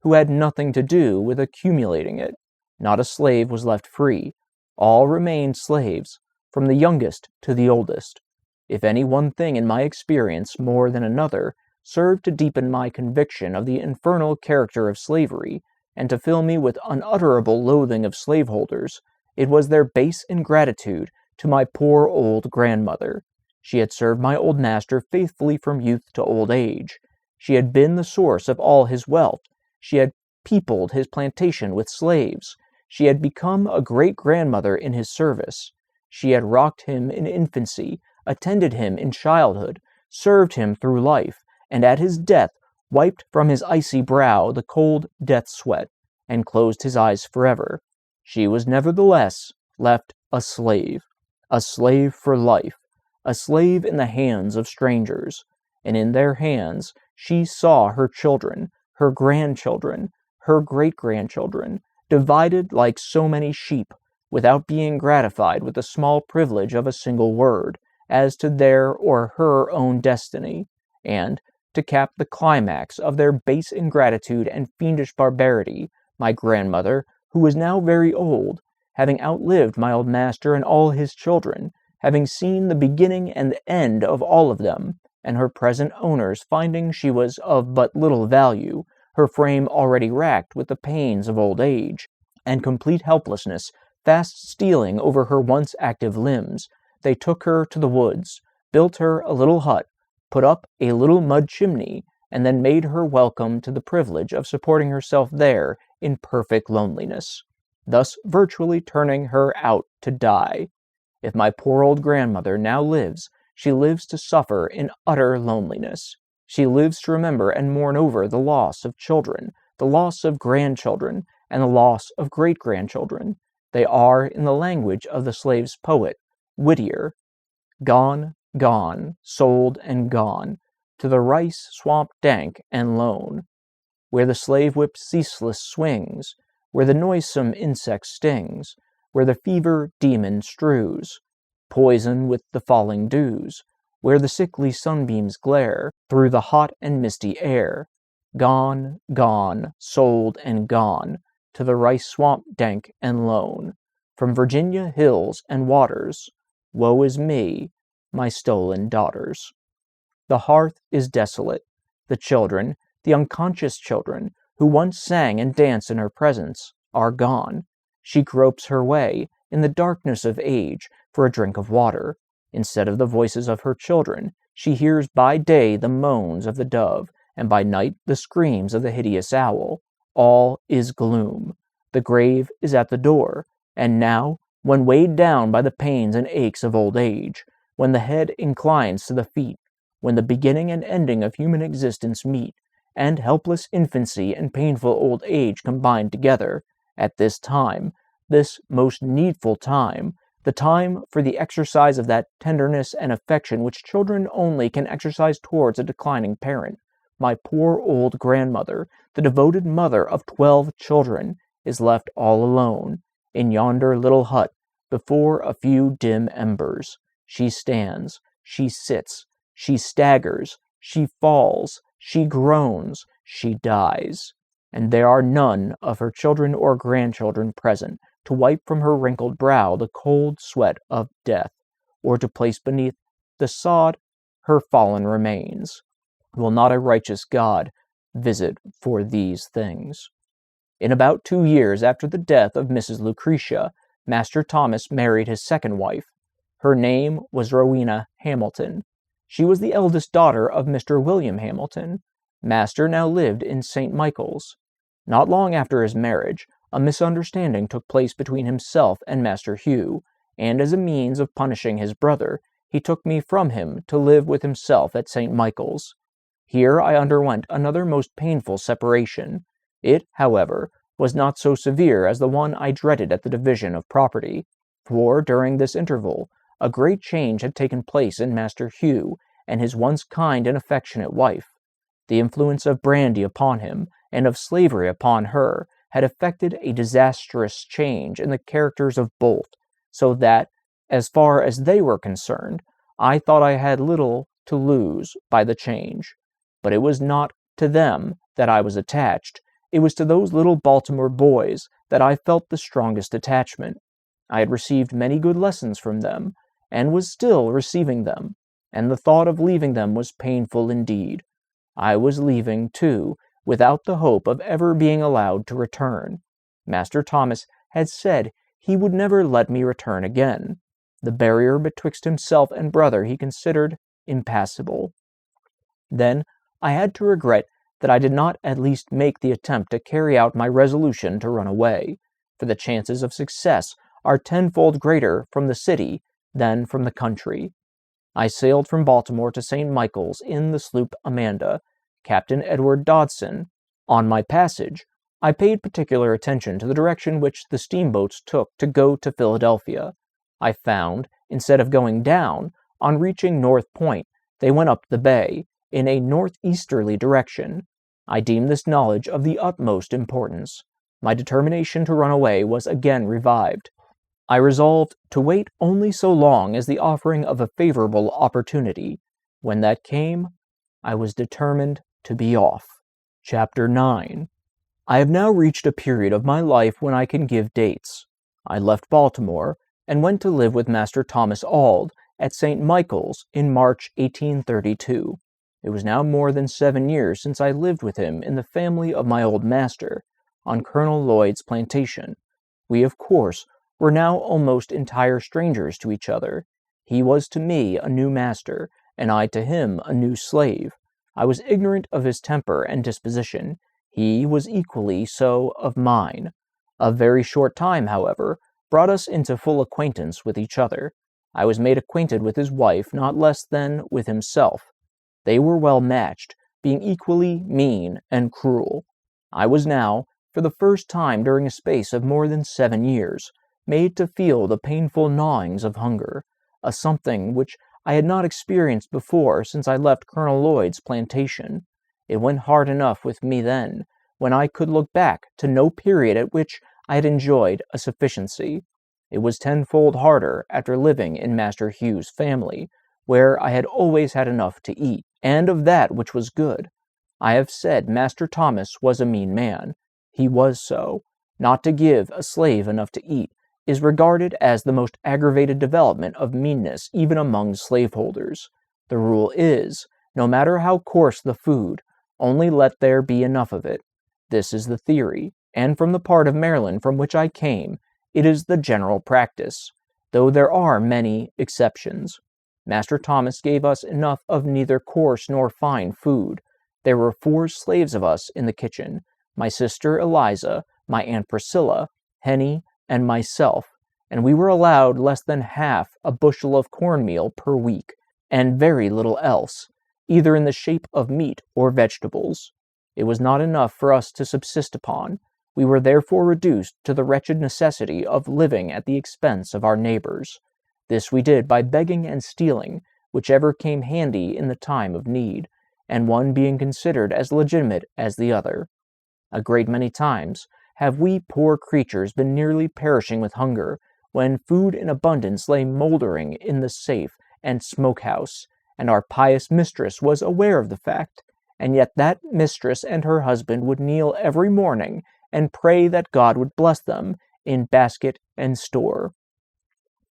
who had nothing to do with accumulating it. Not a slave was left free. All remained slaves, from the youngest to the oldest. If any one thing in my experience, more than another, served to deepen my conviction of the infernal character of slavery, and to fill me with unutterable loathing of slaveholders, it was their base ingratitude to my poor old grandmother. She had served my old master faithfully from youth to old age. She had been the source of all his wealth. She had peopled his plantation with slaves. She had become a great-grandmother in his service. She had rocked him in infancy, attended him in childhood, served him through life, and at his death wiped from his icy brow the cold death sweat, and closed his eyes forever. She was nevertheless left a slave for life, a slave in the hands of strangers, and in their hands she saw her children, her grandchildren, her great-grandchildren, divided like so many sheep, without being gratified with the small privilege of a single word, as to their or her own destiny, and, to cap the climax of their base ingratitude and fiendish barbarity, my grandmother, who was now very old, having outlived my old master and all his children, having seen the beginning and the end of all of them, and her present owners finding she was of but little value, her frame already racked with the pains of old age, and complete helplessness fast stealing over her once active limbs, they took her to the woods, built her a little hut, put up a little mud chimney, and then made her welcome to the privilege of supporting herself there in perfect loneliness, thus virtually turning her out to die. If my poor old grandmother now lives, she lives to suffer in utter loneliness. She lives to remember and mourn over the loss of children, the loss of grandchildren, and the loss of great-grandchildren. They are, in the language of the slave's poet, Whittier, gone, gone, sold and gone, to the rice swamp dank and lone. where the slave whip ceaseless swings, where the noisome insect stings, where the fever demon strews poison with the falling dews, where the sickly sunbeams glare through the hot and misty air. Gone, gone, sold and gone, to the rice swamp dank and lone, from Virginia hills and waters. Woe is me, my stolen daughters. The hearth is desolate. The children, the unconscious children, who once sang and danced in her presence, are gone. She gropes her way, in the darkness of age, for a drink of water. Instead of the voices of her children, she hears by day the moans of the dove, and by night the screams of the hideous owl. All is gloom. The grave is at the door, and now, when weighed down by the pains and aches of old age, when the head inclines to the feet, when the beginning and ending of human existence meet, and helpless infancy and painful old age combine together, at this time, this most needful time, the time for the exercise of that tenderness and affection which children only can exercise towards a declining parent, my poor old grandmother, the devoted mother of 12 children, is left all alone, in yonder little hut, before a few dim embers. She stands, she sits, she staggers, she falls, she groans, she dies, and there are none of her children or grandchildren present to wipe from her wrinkled brow the cold sweat of death, or to place beneath the sod her fallen remains. Will not a righteous God visit for these things? In about 2 years after the death of Mrs. Lucretia, Master Thomas married his second wife. Her name was Rowena Hamilton. She was the eldest daughter of Mr. William Hamilton. Master now lived in St. Michael's. Not long after his marriage, a misunderstanding took place between himself and Master Hugh, and as a means of punishing his brother, he took me from him to live with himself at St. Michael's. Here I underwent another most painful separation. It, however, was not so severe as the one I dreaded at the division of property, for during this interval a great change had taken place in Master Hugh and his once kind and affectionate wife. The influence of brandy upon him and of slavery upon her had effected a disastrous change in the characters of both, so that, as far as they were concerned, I thought I had little to lose by the change. But it was not to them that I was attached. It was to those little Baltimore boys that I felt the strongest attachment. I had received many good lessons from them, and was still receiving them, and the thought of leaving them was painful indeed. I was leaving, too, without the hope of ever being allowed to return. Master Thomas had said he would never let me return again. The barrier betwixt himself and brother he considered impassable. Then I had to regret that I did not at least make the attempt to carry out my resolution to run away, for the chances of success are tenfold greater from the city than from the country. I sailed from Baltimore to St. Michael's in the sloop Amanda, Captain Edward Dodson. On my passage, I paid particular attention to the direction which the steamboats took to go to Philadelphia. I found, instead of going down, on reaching North Point, they went up the bay, in a northeasterly direction. I deemed this knowledge of the utmost importance. My determination to run away was again revived. I resolved to wait only so long as the offering of a favorable opportunity. When that came, I was determined to be off. Chapter 9. I have now reached a period of my life when I can give dates. I left Baltimore, and went to live with Master Thomas Auld at St. Michael's in March 1832. It was now more than 7 years since I lived with him in the family of my old master, on Colonel Lloyd's plantation. We, of course, were now almost entire strangers to each other. He was to me a new master, and I to him a new slave. I was ignorant of his temper and disposition. He was equally so of mine. A very short time, however, brought us into full acquaintance with each other. I was made acquainted with his wife not less than with himself. They were well matched, being equally mean and cruel. I was now, for the first time during a space of more than 7 years, made to feel the painful gnawings of hunger, a something which I had not experienced before since I left Colonel Lloyd's plantation. It went hard enough with me then, when I could look back to no period at which I had enjoyed a sufficiency. It was tenfold harder after living in Master Hugh's family, where I had always had enough to eat, and of that which was good. I have said Master Thomas was a mean man. He was so. Not to give a slave enough to eat is regarded as the most aggravated development of meanness even among slaveholders. The rule is, no matter how coarse the food, only let there be enough of it. This is the theory, and from the part of Maryland from which I came, it is the general practice, though there are many exceptions. Master Thomas gave us enough of neither coarse nor fine food. There were 4 slaves of us in the kitchen, my sister Eliza, my Aunt Priscilla, Henny, and myself, and we were allowed less than half a bushel of cornmeal per week, and very little else, either in the shape of meat or vegetables. It was not enough for us to subsist upon. We were therefore reduced to the wretched necessity of living at the expense of our neighbors. This we did by begging and stealing, whichever came handy in the time of need, and one being considered as legitimate as the other. A great many times have we poor creatures been nearly perishing with hunger, when food in abundance lay mouldering in the safe and smoke-house, and our pious mistress was aware of the fact, and yet that mistress and her husband would kneel every morning and pray that God would bless them in basket and store.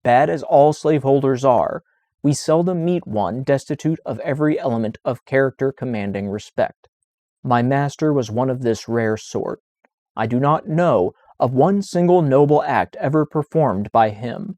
Bad as all slaveholders are, we seldom meet one destitute of every element of character commanding respect. My master was one of this rare sort. I do not know of one single noble act ever performed by him.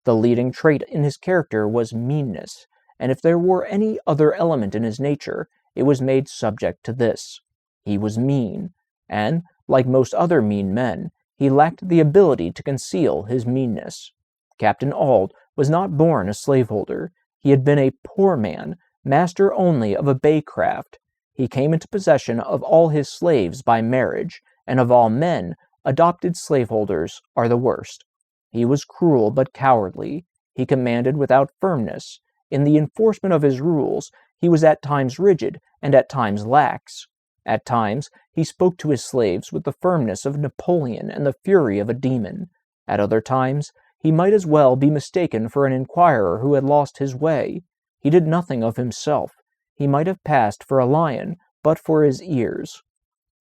The leading trait in his character was meanness, and if there were any other element in his nature, it was made subject to this. He was mean, and, like most other mean men, he lacked the ability to conceal his meanness. Captain Auld was not born a slaveholder. He had been a poor man, master only of a bay craft. He came into possession of all his slaves by marriage, and of all men, adopted slaveholders are the worst. He was cruel but cowardly. He commanded without firmness. In the enforcement of his rules, he was at times rigid and at times lax. At times, he spoke to his slaves with the firmness of Napoleon and the fury of a demon. At other times, he might as well be mistaken for an inquirer who had lost his way. He did nothing of himself. He might have passed for a lion, but for his ears.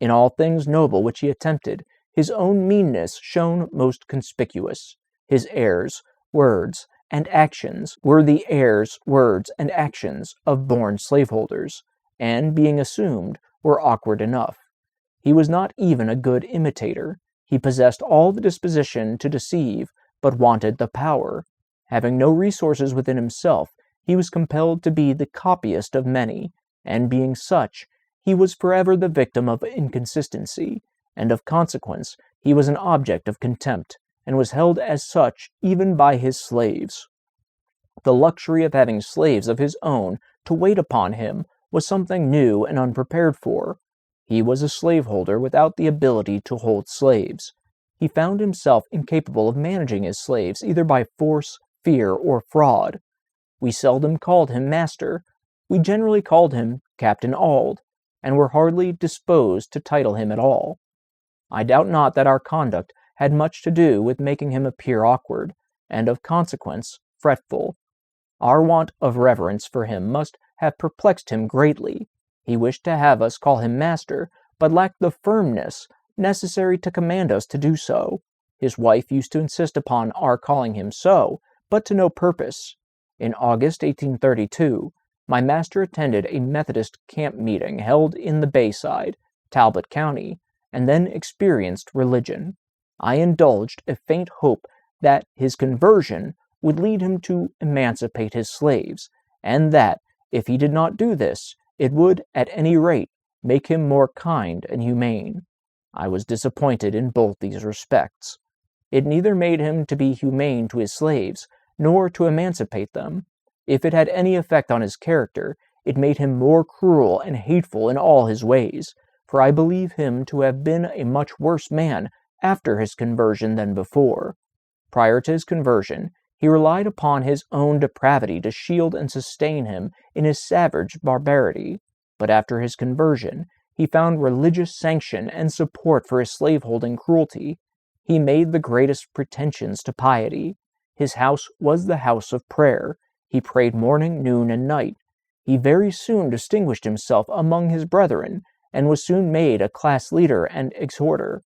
In all things noble which he attempted, his own meanness shone most conspicuous. His airs, words, and actions were the airs, words, and actions of born slaveholders, and, being assumed, were awkward enough. He was not even a good imitator. He possessed all the disposition to deceive, but wanted the power. Having no resources within himself, he was compelled to be the copyist of many, and being such, he was forever the victim of inconsistency, and of consequence he was an object of contempt, and was held as such even by his slaves. The luxury of having slaves of his own to wait upon him was something new and unprepared for. He was a slaveholder without the ability to hold slaves. He found himself incapable of managing his slaves either by force, fear, or fraud. We seldom called him master. We generally called him Captain Auld, and were hardly disposed to title him at all. I doubt not that our conduct had much to do with making him appear awkward, and of consequence fretful. Our want of reverence for him must have perplexed him greatly. He wished to have us call him master, but lacked the firmness necessary to command us to do so. His wife used to insist upon our calling him so, but to no purpose. In August 1832, my master attended a Methodist camp meeting held in the Bayside, Talbot County, and then experienced religion. I indulged a faint hope that his conversion would lead him to emancipate his slaves, and that, if he did not do this, it would, at any rate, make him more kind and humane. I was disappointed in both these respects. It neither made him to be humane to his slaves, nor to emancipate them. If it had any effect on his character, it made him more cruel and hateful in all his ways, for I believe him to have been a much worse man after his conversion than before. Prior to his conversion, he relied upon his own depravity to shield and sustain him in his savage barbarity, but after his conversion, He found religious sanction and support for his slaveholding cruelty. He made the greatest pretensions to piety. His house was the house of prayer. He prayed morning, noon, and night. He very soon distinguished himself among his brethren, and was soon made a class leader and exhorter.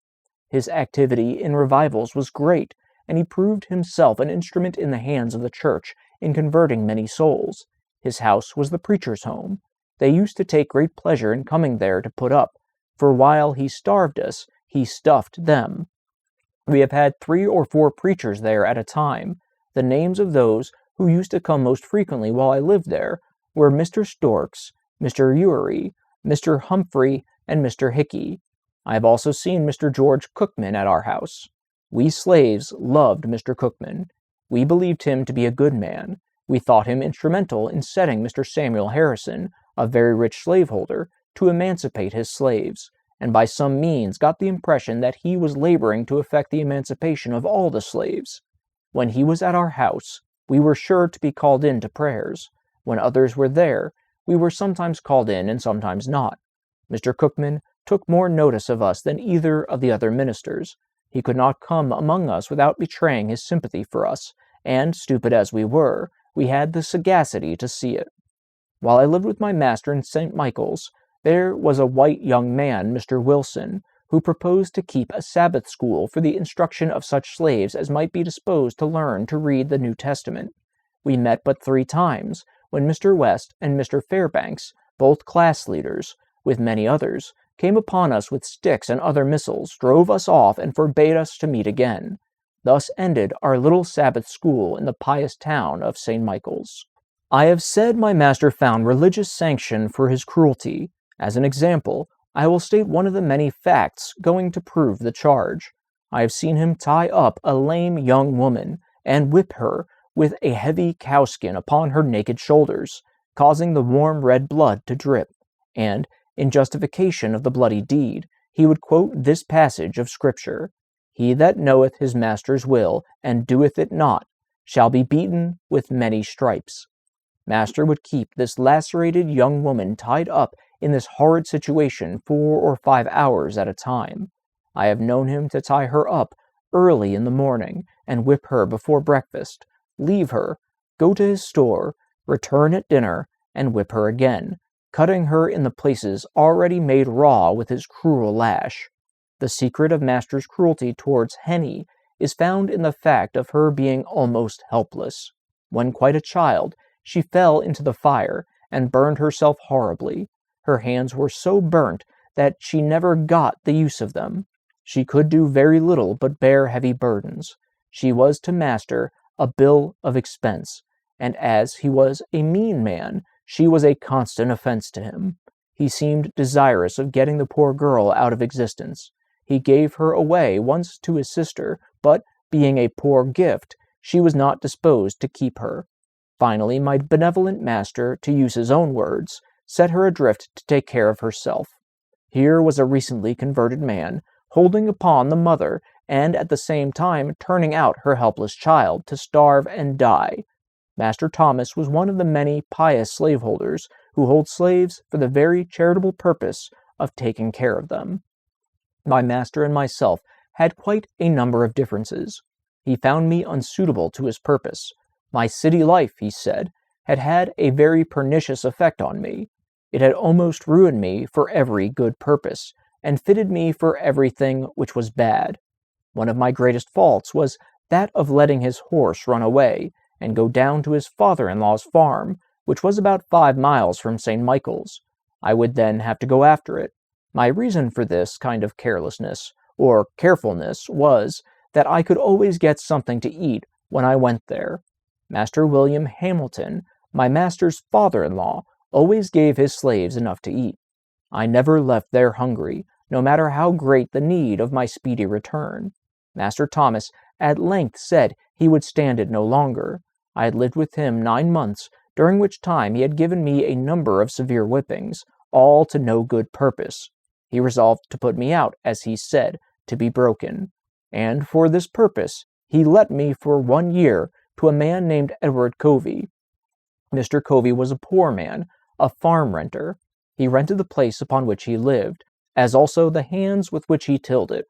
His activity in revivals was great, and he proved himself an instrument in the hands of the church in converting many souls. His house was the preacher's home. They used to take great pleasure in coming there to put up, for while he starved us, he stuffed them. We have had 3 or 4 preachers there at a time. The names of those who used to come most frequently while I lived there were Mr. Storks, Mr. Ury, Mr. Humphrey, and Mr. Hickey. I have also seen Mr. George Cookman at our house. We slaves loved Mr. Cookman. We believed him to be a good man. We thought him instrumental in setting Mr. Samuel Harrison, a very rich slaveholder, to emancipate his slaves, and by some means got the impression that he was laboring to effect the emancipation of all the slaves. When he was at our house, we were sure to be called in to prayers. When others were there, we were sometimes called in and sometimes not. Mr. Cookman took more notice of us than either of the other ministers. He could not come among us without betraying his sympathy for us, and, stupid as we were, we had the sagacity to see it. While I lived with my master in St. Michael's, there was a white young man, Mr. Wilson, who proposed to keep a Sabbath school for the instruction of such slaves as might be disposed to learn to read the New Testament. We met but 3 times, when Mr. West and Mr. Fairbanks, both class leaders, with many others, came upon us with sticks and other missiles, drove us off, and forbade us to meet again. Thus ended our little Sabbath school in the pious town of St. Michael's. I have said my master found religious sanction for his cruelty. As an example, I will state one of the many facts going to prove the charge. I have seen him tie up a lame young woman, and whip her with a heavy cowskin upon her naked shoulders, causing the warm red blood to drip, and, in justification of the bloody deed, he would quote this passage of Scripture: "He that knoweth his master's will, and doeth it not, shall be beaten with many stripes." Master would keep this lacerated young woman tied up in this horrid situation 4 or 5 hours at a time. I have known him to tie her up early in the morning, and whip her before breakfast, leave her, go to his store, return at dinner, and whip her again, cutting her in the places already made raw with his cruel lash. The secret of master's cruelty towards Henny is found in the fact of her being almost helpless. When quite a child, she fell into the fire and burned herself horribly. Her hands were so burnt that she never got the use of them. She could do very little but bear heavy burdens. She was to master a bill of expense, and as he was a mean man, she was a constant offense to him. He seemed desirous of getting the poor girl out of existence. He gave her away once to his sister, but, being a poor gift, she was not disposed to keep her. Finally, my benevolent master, to use his own words, set her adrift to take care of herself. Here was a recently converted man, holding upon the mother, and at the same time turning out her helpless child to starve and die. Master Thomas was one of the many pious slaveholders who hold slaves for the very charitable purpose of taking care of them. My master and myself had quite a number of differences. He found me unsuitable to his purpose. My city life, he said, had had a very pernicious effect on me. It had almost ruined me for every good purpose, and fitted me for everything which was bad. One of my greatest faults was that of letting his horse run away, and go down to his father-in-law's farm, which was about 5 miles from St. Michael's. I would then have to go after it. My reason for this kind of carelessness, or carefulness, was that I could always get something to eat when I went there. Master William Hamilton, my master's father-in-law, always gave his slaves enough to eat. I never left there hungry, no matter how great the need of my speedy return. Master Thomas at length said he would stand it no longer. I had lived with him 9 months, during which time he had given me a number of severe whippings, all to no good purpose. He resolved to put me out, as he said, to be broken, and for this purpose he let me for 1 year to a man named Edward Covey. Mr. Covey was a poor man, a farm renter. He rented the place upon which he lived, as also the hands with which he tilled it.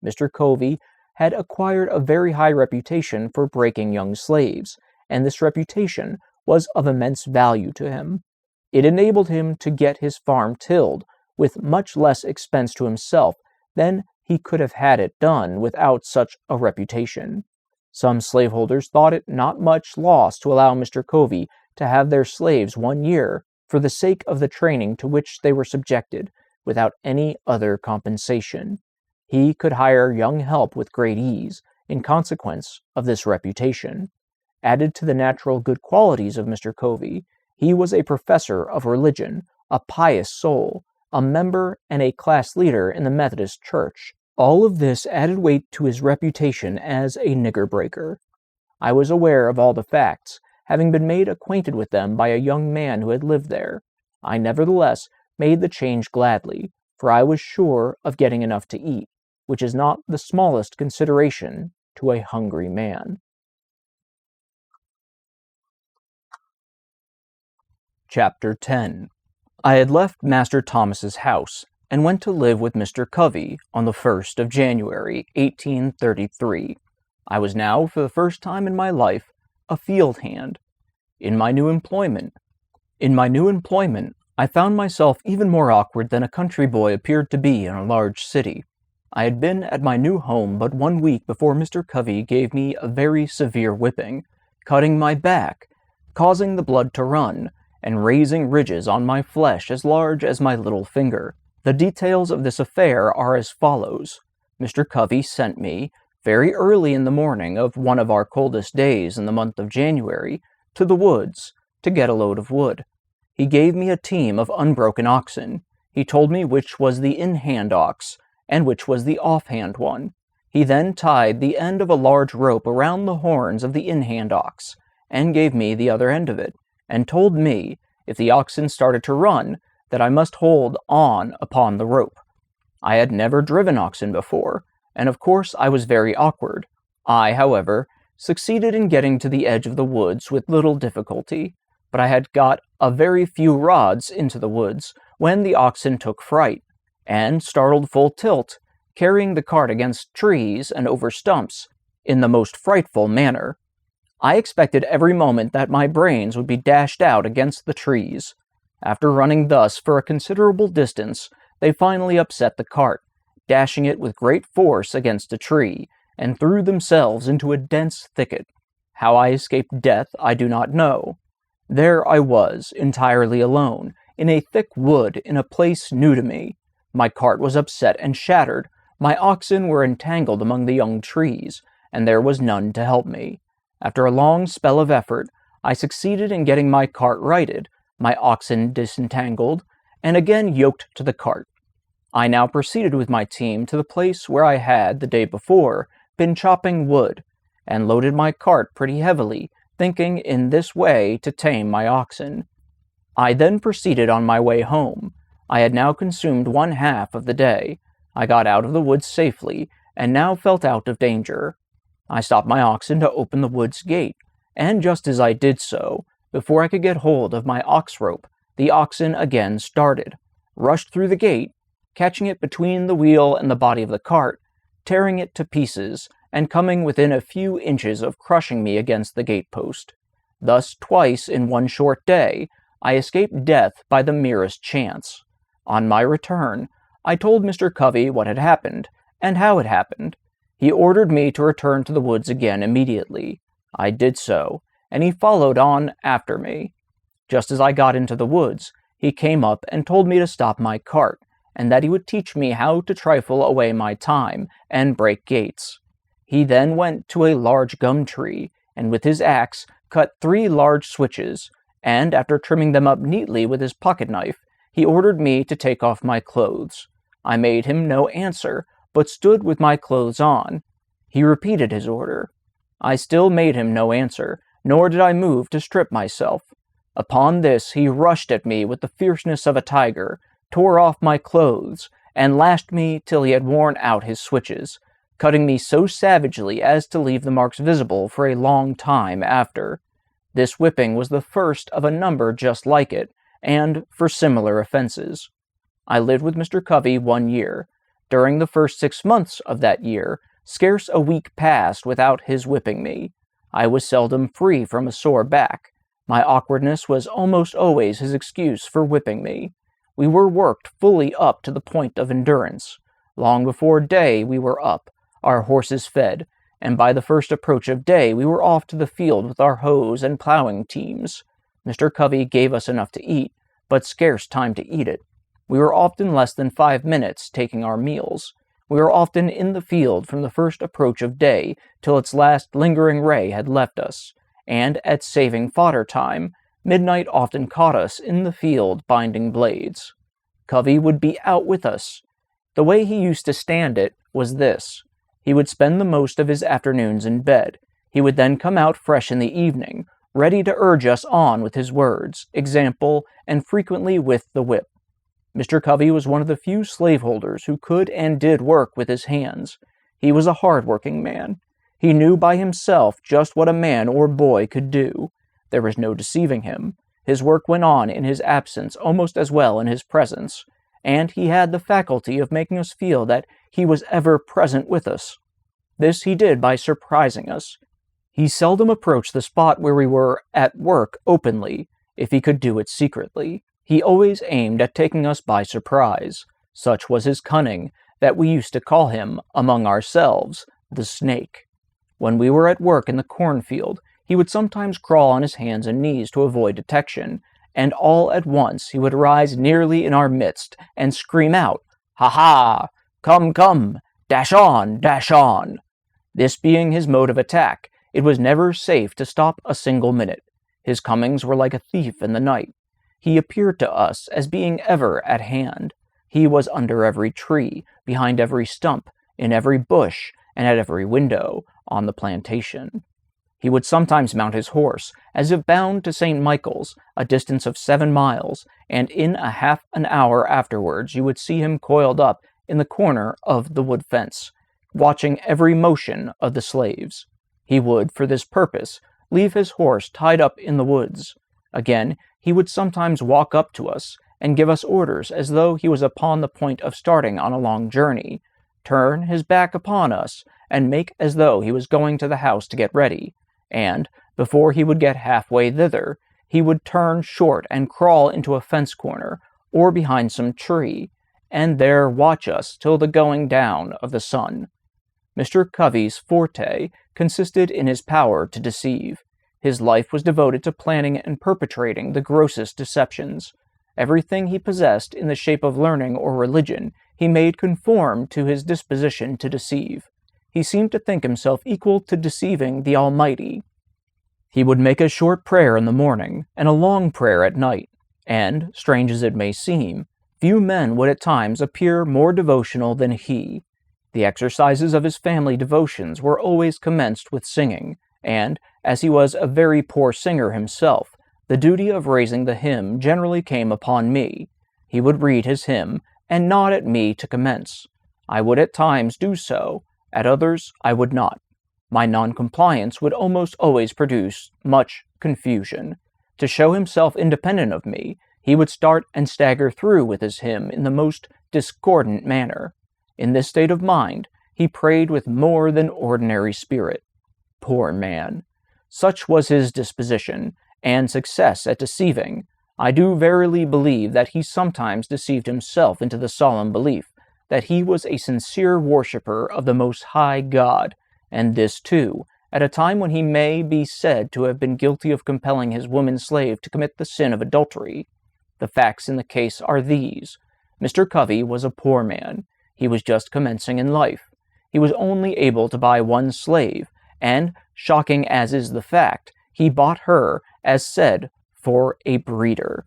Mr. Covey had acquired a very high reputation for breaking young slaves, and this reputation was of immense value to him. It enabled him to get his farm tilled with much less expense to himself than he could have had it done without such a reputation. Some slaveholders thought it not much loss to allow Mr. Covey to have their slaves 1 year for the sake of the training to which they were subjected, without any other compensation. He could hire young help with great ease, in consequence of this reputation. Added to the natural good qualities of Mr. Covey, he was a professor of religion, a pious soul, a member and a class leader in the Methodist Church. All of this added weight to his reputation as a nigger breaker. I was aware of all the facts, having been made acquainted with them by a young man who had lived there. I nevertheless made the change gladly, for I was sure of getting enough to eat, which is not the smallest consideration to a hungry man. Chapter 10. I had left Master Thomas's house, and went to live with Mr. Covey on the 1st of January, 1833. I was now, for the first time in my life, a field hand. In my new employment, I found myself even more awkward than a country boy appeared to be in a large city. I had been at my new home but 1 week before Mr. Covey gave me a very severe whipping, cutting my back, causing the blood to run, and raising ridges on my flesh as large as my little finger. The details of this affair are as follows. Mr. Covey sent me, very early in the morning of one of our coldest days in the month of January, to the woods to get a load of wood. He gave me a team of unbroken oxen. He told me which was the in-hand ox, and which was the off-hand one. He then tied the end of a large rope around the horns of the in-hand ox, and gave me the other end of it, and told me, if the oxen started to run, that I must hold on upon the rope. I had never driven oxen before, and of course I was very awkward. I, however, succeeded in getting to the edge of the woods with little difficulty, but I had got a very few rods into the woods when the oxen took fright, and startled full tilt, carrying the cart against trees and over stumps in the most frightful manner. I expected every moment that my brains would be dashed out against the trees. After running thus for a considerable distance, they finally upset the cart, dashing it with great force against a tree, and threw themselves into a dense thicket. How I escaped death I do not know. There I was, entirely alone, in a thick wood in a place new to me. My cart was upset and shattered, my oxen were entangled among the young trees, and there was none to help me. After a long spell of effort, I succeeded in getting my cart righted, my oxen disentangled, and again yoked to the cart. I now proceeded with my team to the place where I had, the day before, been chopping wood, and loaded my cart pretty heavily, thinking in this way to tame my oxen. I then proceeded on my way home. I had now consumed 1/2 of the day. I got out of the woods safely, and now felt out of danger. I stopped my oxen to open the woods gate, and just as I did so, before I could get hold of my ox rope, the oxen again started, rushed through the gate, catching it between the wheel and the body of the cart, tearing it to pieces, and coming within a few inches of crushing me against the gate-post. Thus, twice in one short day, I escaped death by the merest chance. On my return, I told Mr. Covey what had happened, and how it happened. He ordered me to return to the woods again immediately. I did so, and he followed on after me. Just as I got into the woods, he came up and told me to stop my cart, and that he would teach me how to trifle away my time and break gates. He then went to a large gum tree, and with his axe cut 3 large switches, and after trimming them up neatly with his pocket-knife, he ordered me to take off my clothes. I made him no answer, but stood with my clothes on. He repeated his order. I still made him no answer, nor did I move to strip myself. Upon this he rushed at me with the fierceness of a tiger, tore off my clothes, and lashed me till he had worn out his switches, cutting me so savagely as to leave the marks visible for a long time after. This whipping was the first of a number just like it, and for similar offenses. I lived with Mr. Covey 1 year. During the first 6 months of that year, scarce a week passed without his whipping me. I was seldom free from a sore back. My awkwardness was almost always his excuse for whipping me. We were worked fully up to the point of endurance. Long before day we were up, our horses fed, and by the first approach of day we were off to the field with our hoes and plowing teams. Mr. Covey gave us enough to eat, but scarce time to eat it. We were often less than 5 minutes taking our meals. We were often in the field from the first approach of day till its last lingering ray had left us, and at saving fodder time, midnight often caught us in the field binding blades. Covey would be out with us. The way he used to stand it was this. He would spend the most of his afternoons in bed. He would then come out fresh in the evening, ready to urge us on with his words, example, and frequently with the whip. Mr. Covey was one of the few slaveholders who could and did work with his hands. He was a hard-working man. He knew by himself just what a man or boy could do. There was no deceiving him. His work went on in his absence almost as well in his presence, and he had the faculty of making us feel that he was ever present with us. This he did by surprising us. He seldom approached the spot where we were at work openly, if he could do it secretly. He always aimed at taking us by surprise. Such was his cunning, that we used to call him, among ourselves, the snake. When we were at work in the cornfield, he would sometimes crawl on his hands and knees to avoid detection, and all at once he would rise nearly in our midst, and scream out, "Ha ha! Come, come! Dash on! Dash on!" This being his mode of attack, it was never safe to stop a single minute. His comings were like a thief in the night. He appeared to us as being ever at hand. He was under every tree, behind every stump, in every bush, and at every window on the plantation. He would sometimes mount his horse, as if bound to St. Michael's, a distance of 7 miles, and in a half an hour afterwards you would see him coiled up in the corner of the wood fence, watching every motion of the slaves. He would, for this purpose, leave his horse tied up in the woods. Again, he would sometimes walk up to us, and give us orders as though he was upon the point of starting on a long journey, turn his back upon us, and make as though he was going to the house to get ready, and, before he would get halfway thither, he would turn short and crawl into a fence corner, or behind some tree, and there watch us till the going down of the sun. Mr. Covey's forte consisted in his power to deceive. His life was devoted to planning and perpetrating the grossest deceptions. Everything he possessed in the shape of learning or religion he made conform to his disposition to deceive. He seemed to think himself equal to deceiving the Almighty. He would make a short prayer in the morning and a long prayer at night, and, strange as it may seem, few men would at times appear more devotional than he. The exercises of his family devotions were always commenced with singing, and, as he was a very poor singer himself, the duty of raising the hymn generally came upon me. He would read his hymn, and nod at me to commence. I would at times do so, at others I would not. My non-compliance would almost always produce much confusion. To show himself independent of me, he would start and stagger through with his hymn in the most discordant manner. In this state of mind, he prayed with more than ordinary spirit. Poor man! Such was his disposition, and success at deceiving. I do verily believe that he sometimes deceived himself into the solemn belief that he was a sincere worshipper of the Most High God, and this, too, at a time when he may be said to have been guilty of compelling his woman slave to commit the sin of adultery. The facts in the case are these. Mr. Covey was a poor man. He was just commencing in life. He was only able to buy one slave, and, shocking as is the fact, he bought her, as said, for a breeder.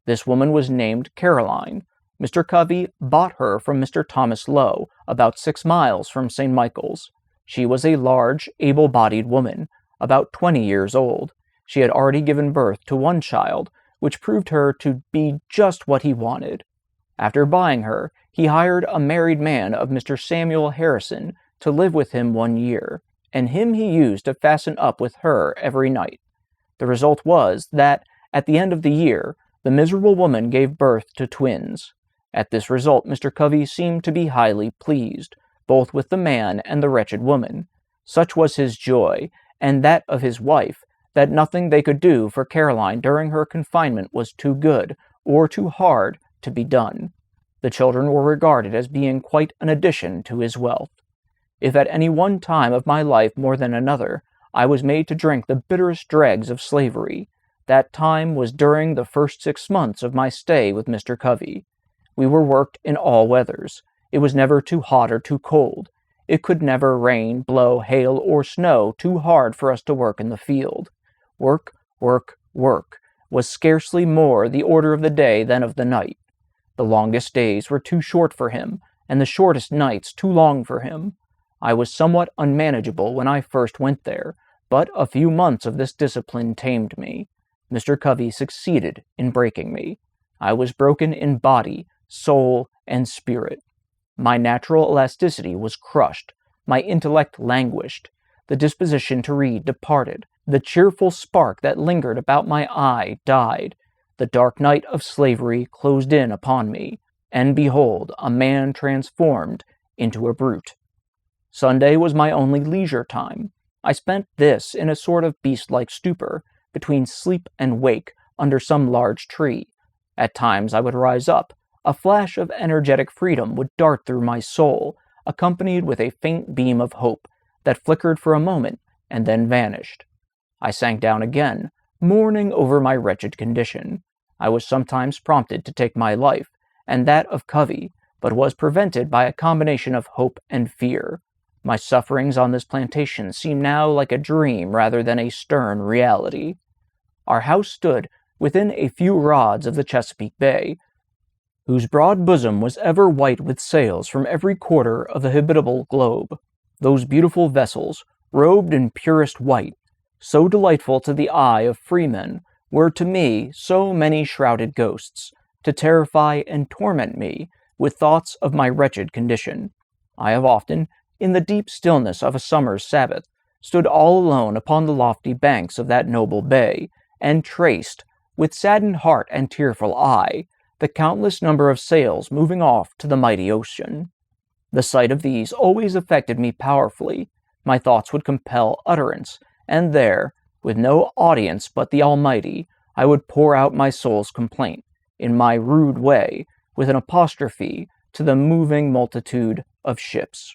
This woman was named Caroline. Mr. Covey bought her from Mr. Thomas Lowe, about 6 miles from St. Michael's. She was a large, able-bodied woman, about 20 years old. She had already given birth to one child, which proved her to be just what he wanted. After buying her, he hired a married man of Mr. Samuel Harrison to live with him 1 year, and him he used to fasten up with her every night. The result was that, at the end of the year, The miserable woman gave birth to twins. At this result Mr. Covey seemed to be highly pleased, both with the man and the wretched woman. Such was his joy, and that of his wife, that nothing they could do for Caroline during her confinement was too good or too hard to be done. The children were regarded as being quite an addition to his wealth. If at any one time of my life more than another I was made to drink the bitterest dregs of slavery, that time was during the first 6 months of my stay with Mr. Covey. We were worked in all weathers. It was never too hot or too cold. It could never rain, blow, hail, or snow too hard for us to work in the field. Work, work, work was scarcely more the order of the day than of the night. The longest days were too short for him, and the shortest nights too long for him. I was somewhat unmanageable when I first went there, but a few months of this discipline tamed me. Mr. Covey succeeded in breaking me. I was broken in body, soul, and spirit. My natural elasticity was crushed. My intellect languished. The disposition to read departed. The cheerful spark that lingered about my eye died. The dark night of slavery closed in upon me, and behold, a man transformed into a brute. Sunday was my only leisure time. I spent this in a sort of beast-like stupor, between sleep and wake, under some large tree. At times I would rise up. A flash of energetic freedom would dart through my soul, accompanied with a faint beam of hope that flickered for a moment and then vanished. I sank down again, mourning over my wretched condition. I was sometimes prompted to take my life, and that of Covey, but was prevented by a combination of hope and fear. My sufferings on this plantation seemed now like a dream rather than a stern reality. Our house stood within a few rods of the Chesapeake Bay, whose broad bosom was ever white with sails from every quarter of the habitable globe. Those beautiful vessels, robed in purest white, so delightful to the eye of freemen, were to me so many shrouded ghosts, to terrify and torment me with thoughts of my wretched condition. I have often, in the deep stillness of a summer's Sabbath, stood all alone upon the lofty banks of that noble bay, and traced, with saddened heart and tearful eye, the countless number of sails moving off to the mighty ocean. The sight of these always affected me powerfully. My thoughts would compel utterance, and there, with no audience but the Almighty, I would pour out my soul's complaint, in my rude way, with an apostrophe to the moving multitude of ships.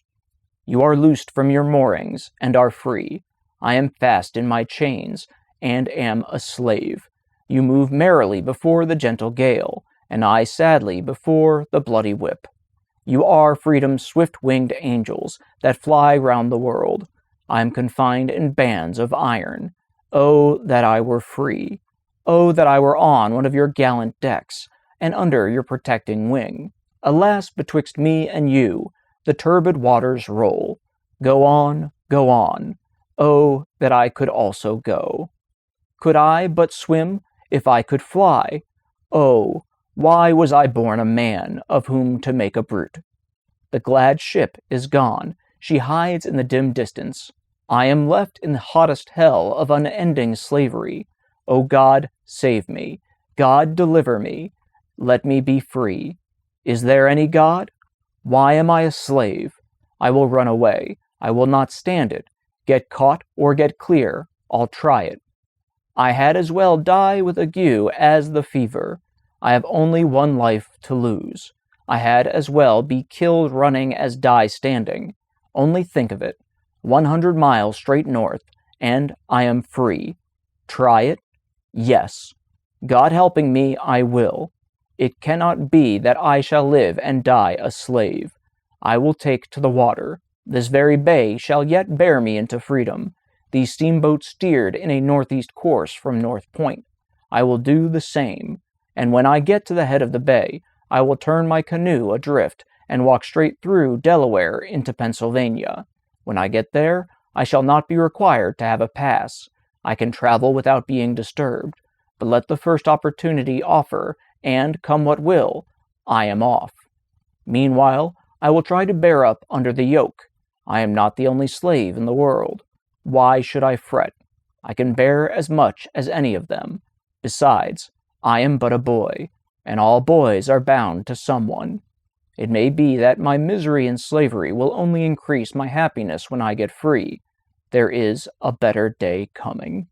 You are loosed from your moorings, and are free. I am fast in my chains, and am a slave. You move merrily before the gentle gale, and I sadly before the bloody whip. You are freedom's swift-winged angels that fly round the world. I am confined in bands of iron. Oh, that I were free! Oh, that I were on one of your gallant decks, and under your protecting wing. Alas, betwixt me and you, the turbid waters roll. Go on, go on. Oh, that I could also go. Could I but swim, if I could fly? Oh, why was I born a man, of whom to make a brute? The glad ship is gone. She hides in the dim distance. I am left in the hottest hell of unending slavery. O God, save me. God, deliver me. Let me be free. Is there any God? Why am I a slave? I will run away. I will not stand it. Get caught or get clear, I'll try it. I had as well die with ague as the fever. I have only one life to lose. I had as well be killed running as die standing. Only think of it. 100 miles straight north, and I am free. Try it? Yes. God helping me, I will. It cannot be that I shall live and die a slave. I will take to the water. This very bay shall yet bear me into freedom. These steamboats steered in a northeast course from North Point. I will do the same, and when I get to the head of the bay, I will turn my canoe adrift and walk straight through Delaware into Pennsylvania. When I get there, I shall not be required to have a pass. I can travel without being disturbed, but let the first opportunity offer, and, come what will, I am off. Meanwhile, I will try to bear up under the yoke. I am not the only slave in the world. Why should I fret? I can bear as much as any of them. Besides, I am but a boy, and all boys are bound to someone. It may be that my misery in slavery will only increase my happiness when I get free. There is a better day coming.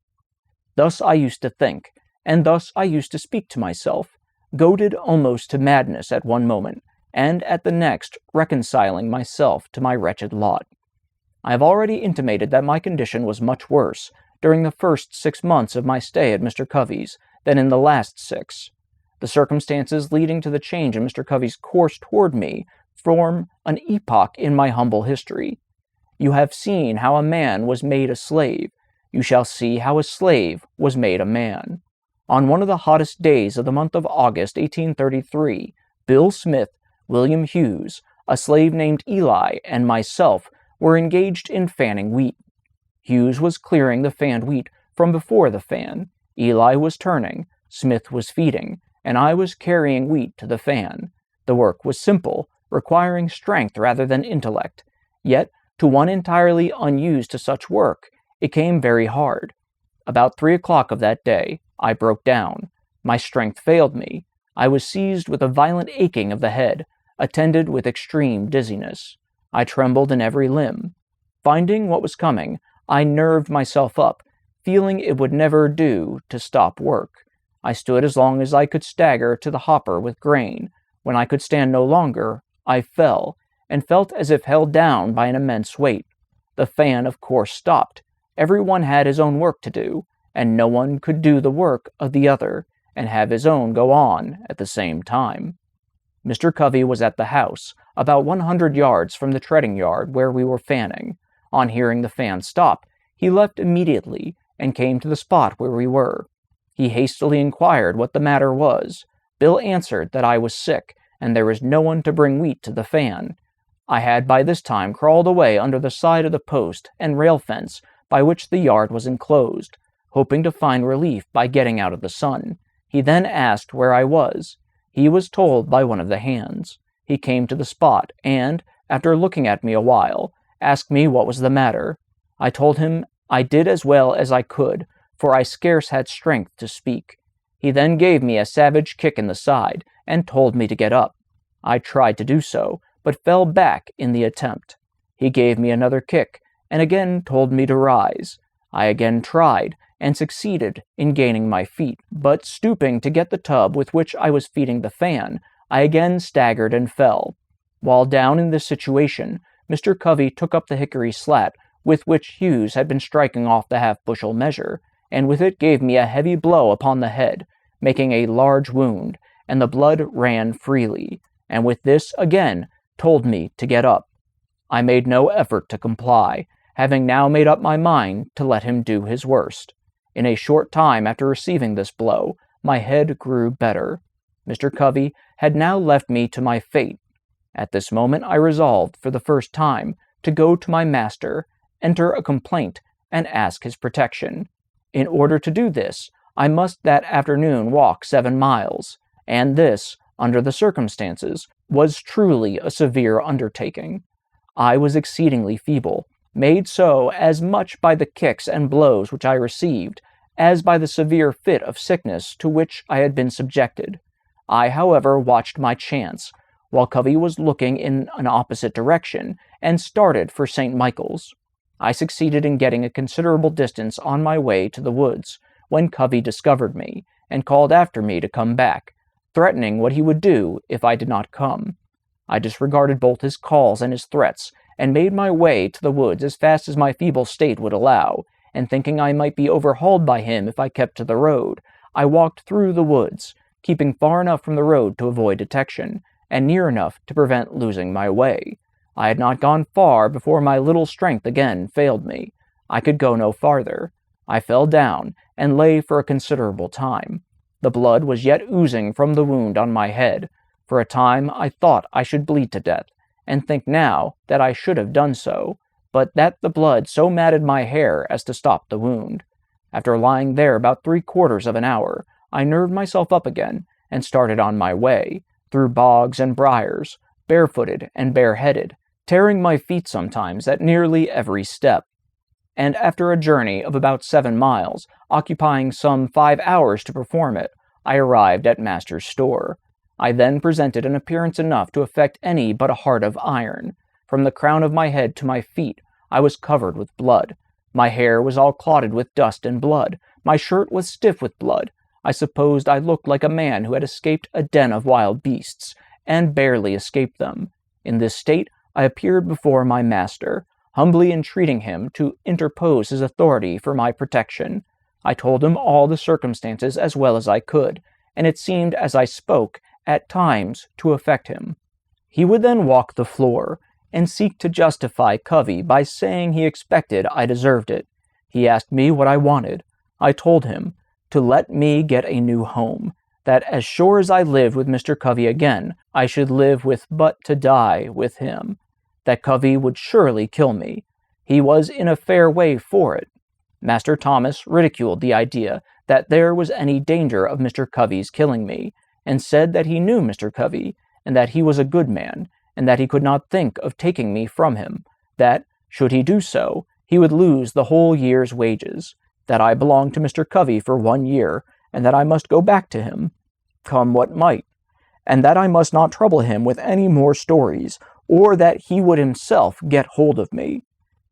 Thus I used to think, and thus I used to speak to myself, goaded almost to madness at one moment, and at the next reconciling myself to my wretched lot. I have already intimated that my condition was much worse during the first 6 months of my stay at Mr. Covey's than in the last 6. The circumstances leading to the change in Mr. Covey's course toward me form an epoch in my humble history. You have seen how a man was made a slave. You shall see how a slave was made a man. On one of the hottest days of the month of August, 1833, Bill Smith, William Hughes, a slave named Eli, and myself were engaged in fanning wheat. Hughes was clearing the fanned wheat from before the fan, Eli was turning, Smith was feeding, and I was carrying wheat to the fan. The work was simple, requiring strength rather than intellect. Yet, to one entirely unused to such work, it came very hard. About 3 o'clock of that day, I broke down. My strength failed me. I was seized with a violent aching of the head, attended with extreme dizziness. I trembled in every limb. Finding what was coming, I nerved myself up, feeling it would never do to stop work. I stood as long as I could stagger to the hopper with grain. When I could stand no longer, I fell, and felt as if held down by an immense weight. The fan, of course, stopped. Everyone had his own work to do, and no one could do the work of the other, and have his own go on at the same time. Mr. Covey was at the house, about 100 yards from the treading yard where we were fanning. On hearing the fan stop, he left immediately, and came to the spot where we were. He hastily inquired what the matter was. Bill answered that I was sick, and there was no one to bring wheat to the fan. I had by this time crawled away under the side of the post and rail fence by which the yard was enclosed, hoping to find relief by getting out of the sun. He then asked where I was. He was told by one of the hands. He came to the spot, and, after looking at me a while, asked me what was the matter. I told him I did as well as I could, for I scarce had strength to speak. He then gave me a savage kick in the side, and told me to get up. I tried to do so, but fell back in the attempt. He gave me another kick, and again told me to rise. I again tried, and succeeded in gaining my feet, but stooping to get the tub with which I was feeding the fan, I again staggered and fell. While down in this situation, Mr. Covey took up the hickory slat with which Hughes had been striking off the half-bushel measure, and with it gave me a heavy blow upon the head, making a large wound, and the blood ran freely, and with this again told me to get up. I made no effort to comply, having now made up my mind to let him do his worst. In a short time after receiving this blow, my head grew better. Mr. Covey had now left me to my fate. At this moment I resolved, for the first time, to go to my master, enter a complaint, and ask his protection. In order to do this, I must that afternoon walk 7 miles, and this, under the circumstances, was truly a severe undertaking. I was exceedingly feeble, made so as much by the kicks and blows which I received, as by the severe fit of sickness to which I had been subjected. I, however, watched my chance, while Covey was looking in an opposite direction, and started for St. Michael's. I succeeded in getting a considerable distance on my way to the woods, when Covey discovered me, and called after me to come back, threatening what he would do if I did not come. I disregarded both his calls and his threats, and made my way to the woods as fast as my feeble state would allow, and thinking I might be overhauled by him if I kept to the road, I walked through the woods, keeping far enough from the road to avoid detection, and near enough to prevent losing my way. I had not gone far before my little strength again failed me. I could go no farther. I fell down, and lay for a considerable time. The blood was yet oozing from the wound on my head. For a time I thought I should bleed to death, and think now that I should have done so, but that the blood so matted my hair as to stop the wound. After lying there about 3/4 of an hour, I nerved myself up again, and started on my way, through bogs and briars, barefooted and bareheaded, tearing my feet sometimes at nearly every step. And after a journey of about 7 miles, occupying some 5 hours to perform it, I arrived at master's store. I then presented an appearance enough to affect any but a heart of iron. From the crown of my head to my feet, I was covered with blood. My hair was all clotted with dust and blood. My shirt was stiff with blood. I supposed I looked like a man who had escaped a den of wild beasts, and barely escaped them. In this state, I appeared before my master, humbly entreating him to interpose his authority for my protection. I told him all the circumstances as well as I could, and it seemed as I spoke, at times, to affect him. He would then walk the floor, and seek to justify Covey by saying he expected I deserved it. He asked me what I wanted. I told him to let me get a new home, that as sure as I lived with Mr. Covey again, I should live with but to die with him, that Covey would surely kill me. He was in a fair way for it. Master Thomas ridiculed the idea that there was any danger of Mr. Covey's killing me, and said that he knew Mr. Covey, and that he was a good man, and that he could not think of taking me from him, that, should he do so, he would lose the whole year's wages, that I belonged to Mr. Covey for 1 year, and that I must go back to him, come what might, and that I must not trouble him with any more stories, or that he would himself get hold of me.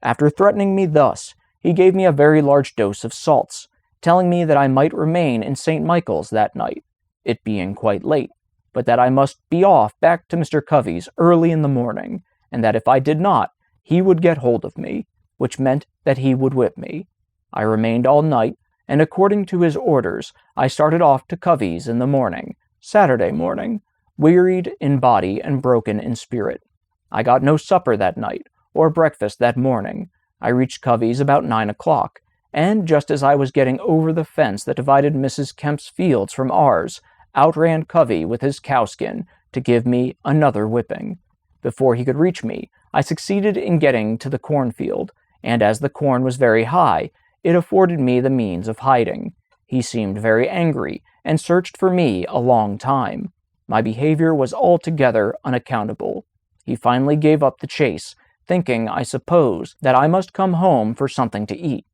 After threatening me thus, he gave me a very large dose of salts, telling me that I might remain in St. Michael's that night, it being quite late, but that I must be off back to Mr. Covey's early in the morning, and that if I did not, he would get hold of me, which meant that he would whip me. I remained all night, and according to his orders, I started off to Covey's in the morning, Saturday morning, wearied in body and broken in spirit. I got no supper that night, or breakfast that morning. I reached Covey's about 9 o'clock, and just as I was getting over the fence that divided Mrs. Kemp's fields from ours, outran Covey with his cowskin to give me another whipping. Before he could reach me, I succeeded in getting to the cornfield, and as the corn was very high, it afforded me the means of hiding. He seemed very angry, and searched for me a long time. My behavior was altogether unaccountable. He finally gave up the chase, thinking, I suppose, that I must come home for something to eat.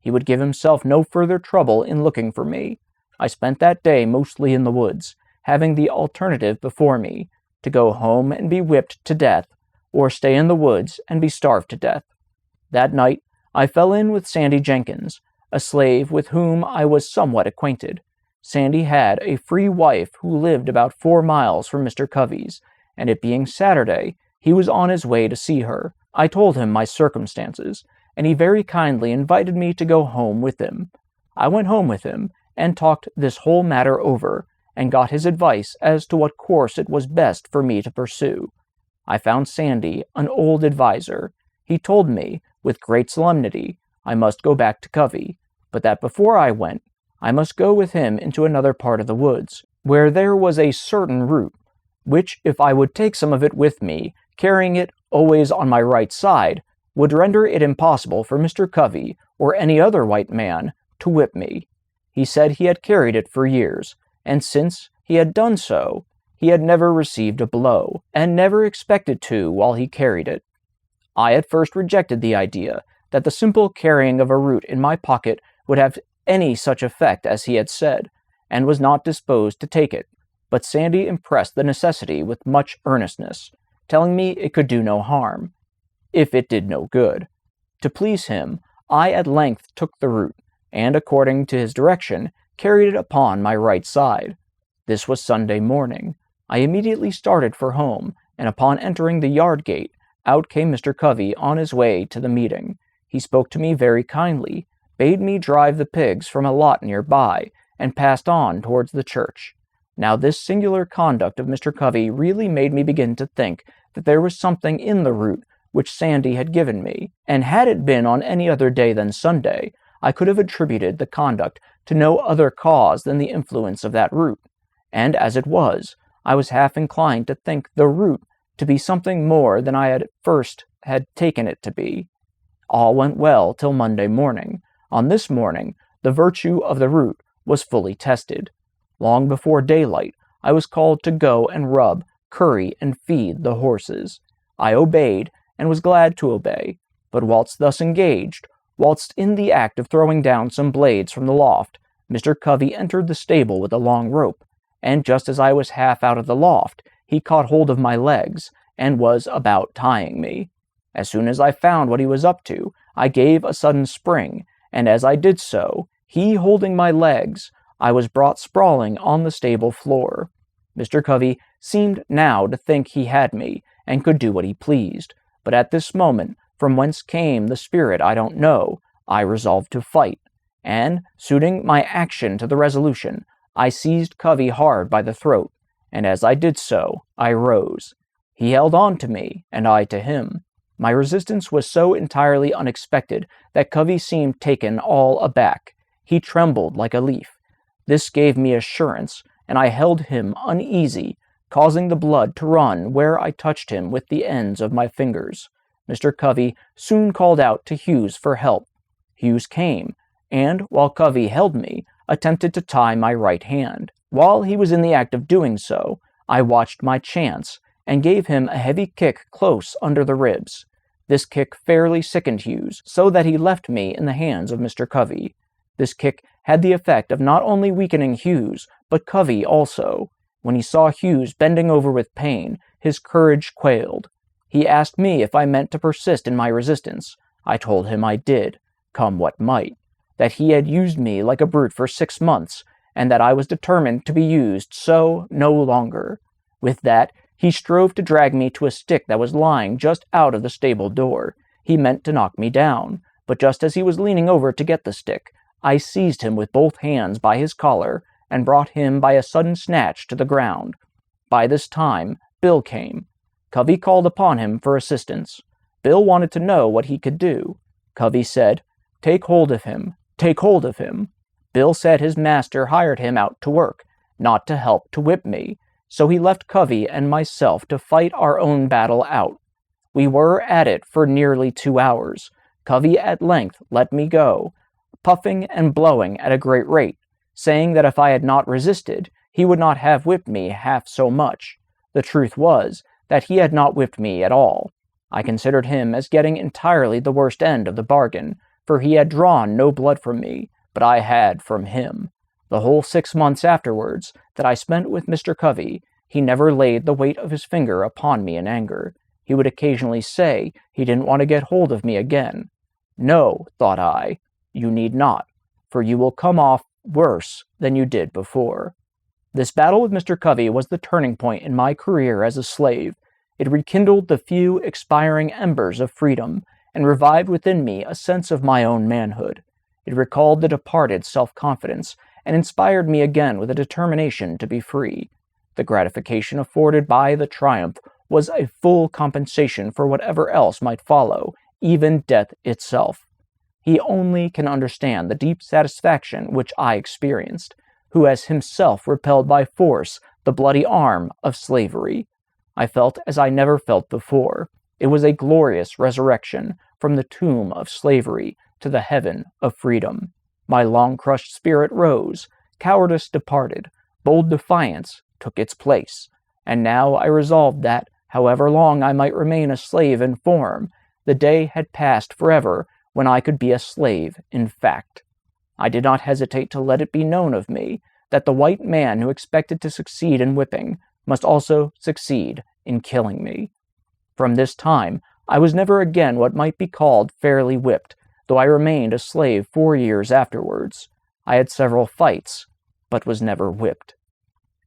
He would give himself no further trouble in looking for me. I spent that day mostly in the woods, having the alternative before me, to go home and be whipped to death, or stay in the woods and be starved to death. That night, I fell in with Sandy Jenkins, a slave with whom I was somewhat acquainted. Sandy had a free wife who lived about 4 miles from Mr. Covey's, and it being Saturday, he was on his way to see her. I told him my circumstances, and he very kindly invited me to go home with him. I went home with him, and talked this whole matter over, and got his advice as to what course it was best for me to pursue. I found Sandy an old adviser. He told me, with great solemnity, I must go back to Covey, but that before I went, I must go with him into another part of the woods, where there was a certain root, which, if I would take some of it with me, carrying it always on my right side, would render it impossible for Mr. Covey, or any other white man, to whip me. He said he had carried it for years, and since he had done so, he had never received a blow, and never expected to while he carried it. I at first rejected the idea that the simple carrying of a root in my pocket would have any such effect as he had said, and was not disposed to take it, but Sandy impressed the necessity with much earnestness, telling me it could do no harm, if it did no good. To please him, I at length took the root, and according to his direction, carried it upon my right side. This was Sunday morning. I immediately started for home, and upon entering the yard gate, out came Mr. Covey on his way to the meeting. He spoke to me very kindly, bade me drive the pigs from a lot near by, and passed on towards the church. Now this singular conduct of Mr. Covey really made me begin to think that there was something in the root which Sandy had given me, and had it been on any other day than Sunday, I could have attributed the conduct to no other cause than the influence of that root, and as it was, I was half inclined to think the root to be something more than I at first had taken it to be. All went well till Monday morning. On this morning, the virtue of the root was fully tested. Long before daylight, I was called to go and rub, curry, and feed the horses. I obeyed, and was glad to obey, but whilst thus engaged, whilst in the act of throwing down some blades from the loft, Mr. Covey entered the stable with a long rope, and just as I was half out of the loft, he caught hold of my legs and was about tying me. As soon as I found what he was up to, I gave a sudden spring, and as I did so, he holding my legs, I was brought sprawling on the stable floor. Mr. Covey seemed now to think he had me, and could do what he pleased, but at this moment, from whence came the spirit I don't know, I resolved to fight, and, suiting my action to the resolution, I seized Covey hard by the throat, and as I did so, I rose. He held on to me, and I to him. My resistance was so entirely unexpected that Covey seemed taken all aback. He trembled like a leaf. This gave me assurance, and I held him uneasy, causing the blood to run where I touched him with the ends of my fingers. Mr. Covey soon called out to Hughes for help. Hughes came, and, while Covey held me, attempted to tie my right hand. While he was in the act of doing so, I watched my chance, and gave him a heavy kick close under the ribs. This kick fairly sickened Hughes, so that he left me in the hands of Mr. Covey. This kick had the effect of not only weakening Hughes, but Covey also. When he saw Hughes bending over with pain, his courage quailed. He asked me if I meant to persist in my resistance. I told him I did, come what might, that he had used me like a brute for 6 months, and that I was determined to be used so no longer. With that, he strove to drag me to a stick that was lying just out of the stable door. He meant to knock me down, but just as he was leaning over to get the stick, I seized him with both hands by his collar, and brought him by a sudden snatch to the ground. By this time, Bill came. Covey called upon him for assistance. Bill wanted to know what he could do. Covey said, "Take hold of him, take hold of him." Bill said his master hired him out to work, not to help to whip me, so he left Covey and myself to fight our own battle out. We were at it for nearly 2 hours. Covey at length let me go, puffing and blowing at a great rate, saying that if I had not resisted, he would not have whipped me half so much. The truth was that he had not whipped me at all. I considered him as getting entirely the worst end of the bargain, for he had drawn no blood from me, but I had from him. The whole 6 months afterwards that I spent with Mr. Covey, he never laid the weight of his finger upon me in anger. He would occasionally say he didn't want to get hold of me again. No, thought I, you need not, for you will come off worse than you did before. This battle with Mr. Covey was the turning point in my career as a slave. It rekindled the few expiring embers of freedom, and revived within me a sense of my own manhood. It recalled the departed self-confidence, and inspired me again with a determination to be free. The gratification afforded by the triumph was a full compensation for whatever else might follow, even death itself. He only can understand the deep satisfaction which I experienced, who has himself repelled by force the bloody arm of slavery. I felt as I never felt before. It was a glorious resurrection from the tomb of slavery to the heaven of freedom. My long-crushed spirit rose, cowardice departed, bold defiance took its place, and now I resolved that, however long I might remain a slave in form, the day had passed forever when I could be a slave in fact. I did not hesitate to let it be known of me that the white man who expected to succeed in whipping must also succeed in killing me. From this time, I was never again what might be called fairly whipped, though I remained a slave 4 years afterwards. I had several fights, but was never whipped.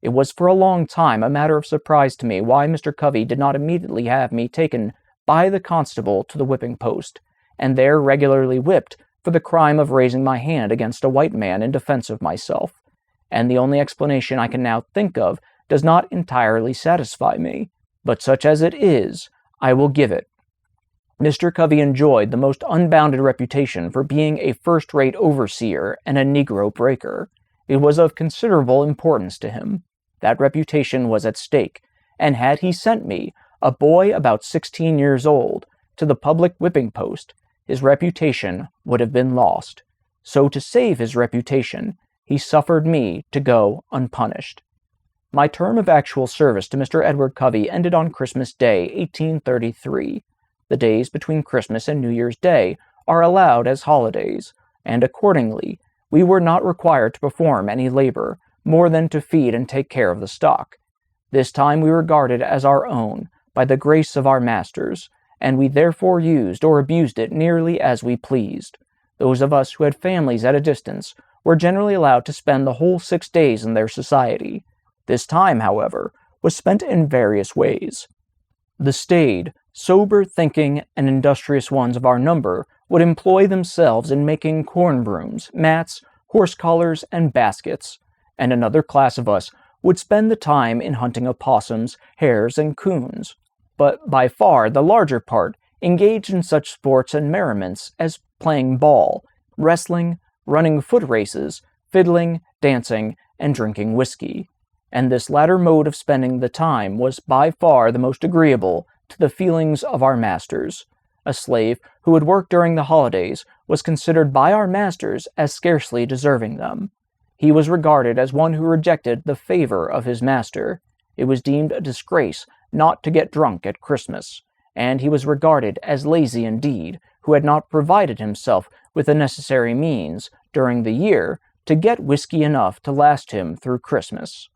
It was for a long time a matter of surprise to me why Mr. Covey did not immediately have me taken by the constable to the whipping post, and there regularly whipped for the crime of raising my hand against a white man in defense of myself, and the only explanation I can now think of does not entirely satisfy me, but such as it is, I will give it. Mr. Covey enjoyed the most unbounded reputation for being a first-rate overseer and a Negro breaker. It was of considerable importance to him. That reputation was at stake, and had he sent me, a boy about 16 years old, to the public whipping post, his reputation would have been lost. So to save his reputation, he suffered me to go unpunished. My term of actual service to Mr. Edward Covey ended on Christmas Day, 1833. The days between Christmas and New Year's Day are allowed as holidays, and accordingly, We were not required to perform any labor, more than to feed and take care of the stock. This time we regarded as our own, by the grace of our masters, and we therefore used or abused it nearly as we pleased. Those of us who had families at a distance were generally allowed to spend the whole 6 days in their society. This time, however, was spent in various ways. The staid, sober thinking, and industrious ones of our number would employ themselves in making corn brooms, mats, horse collars, and baskets, and another class of us would spend the time in hunting opossums, hares, and coons. But by far the larger part engaged in such sports and merriments as playing ball, wrestling, running foot races, fiddling, dancing, and drinking whiskey. And this latter mode of spending the time was by far the most agreeable to the feelings of our masters. A slave who would work during the holidays was considered by our masters as scarcely deserving them. He was regarded as one who rejected the favor of his master. It was deemed a disgrace not to get drunk at Christmas, and he was regarded as lazy indeed who had not provided himself with the necessary means during the year to get whiskey enough to last him through Christmas.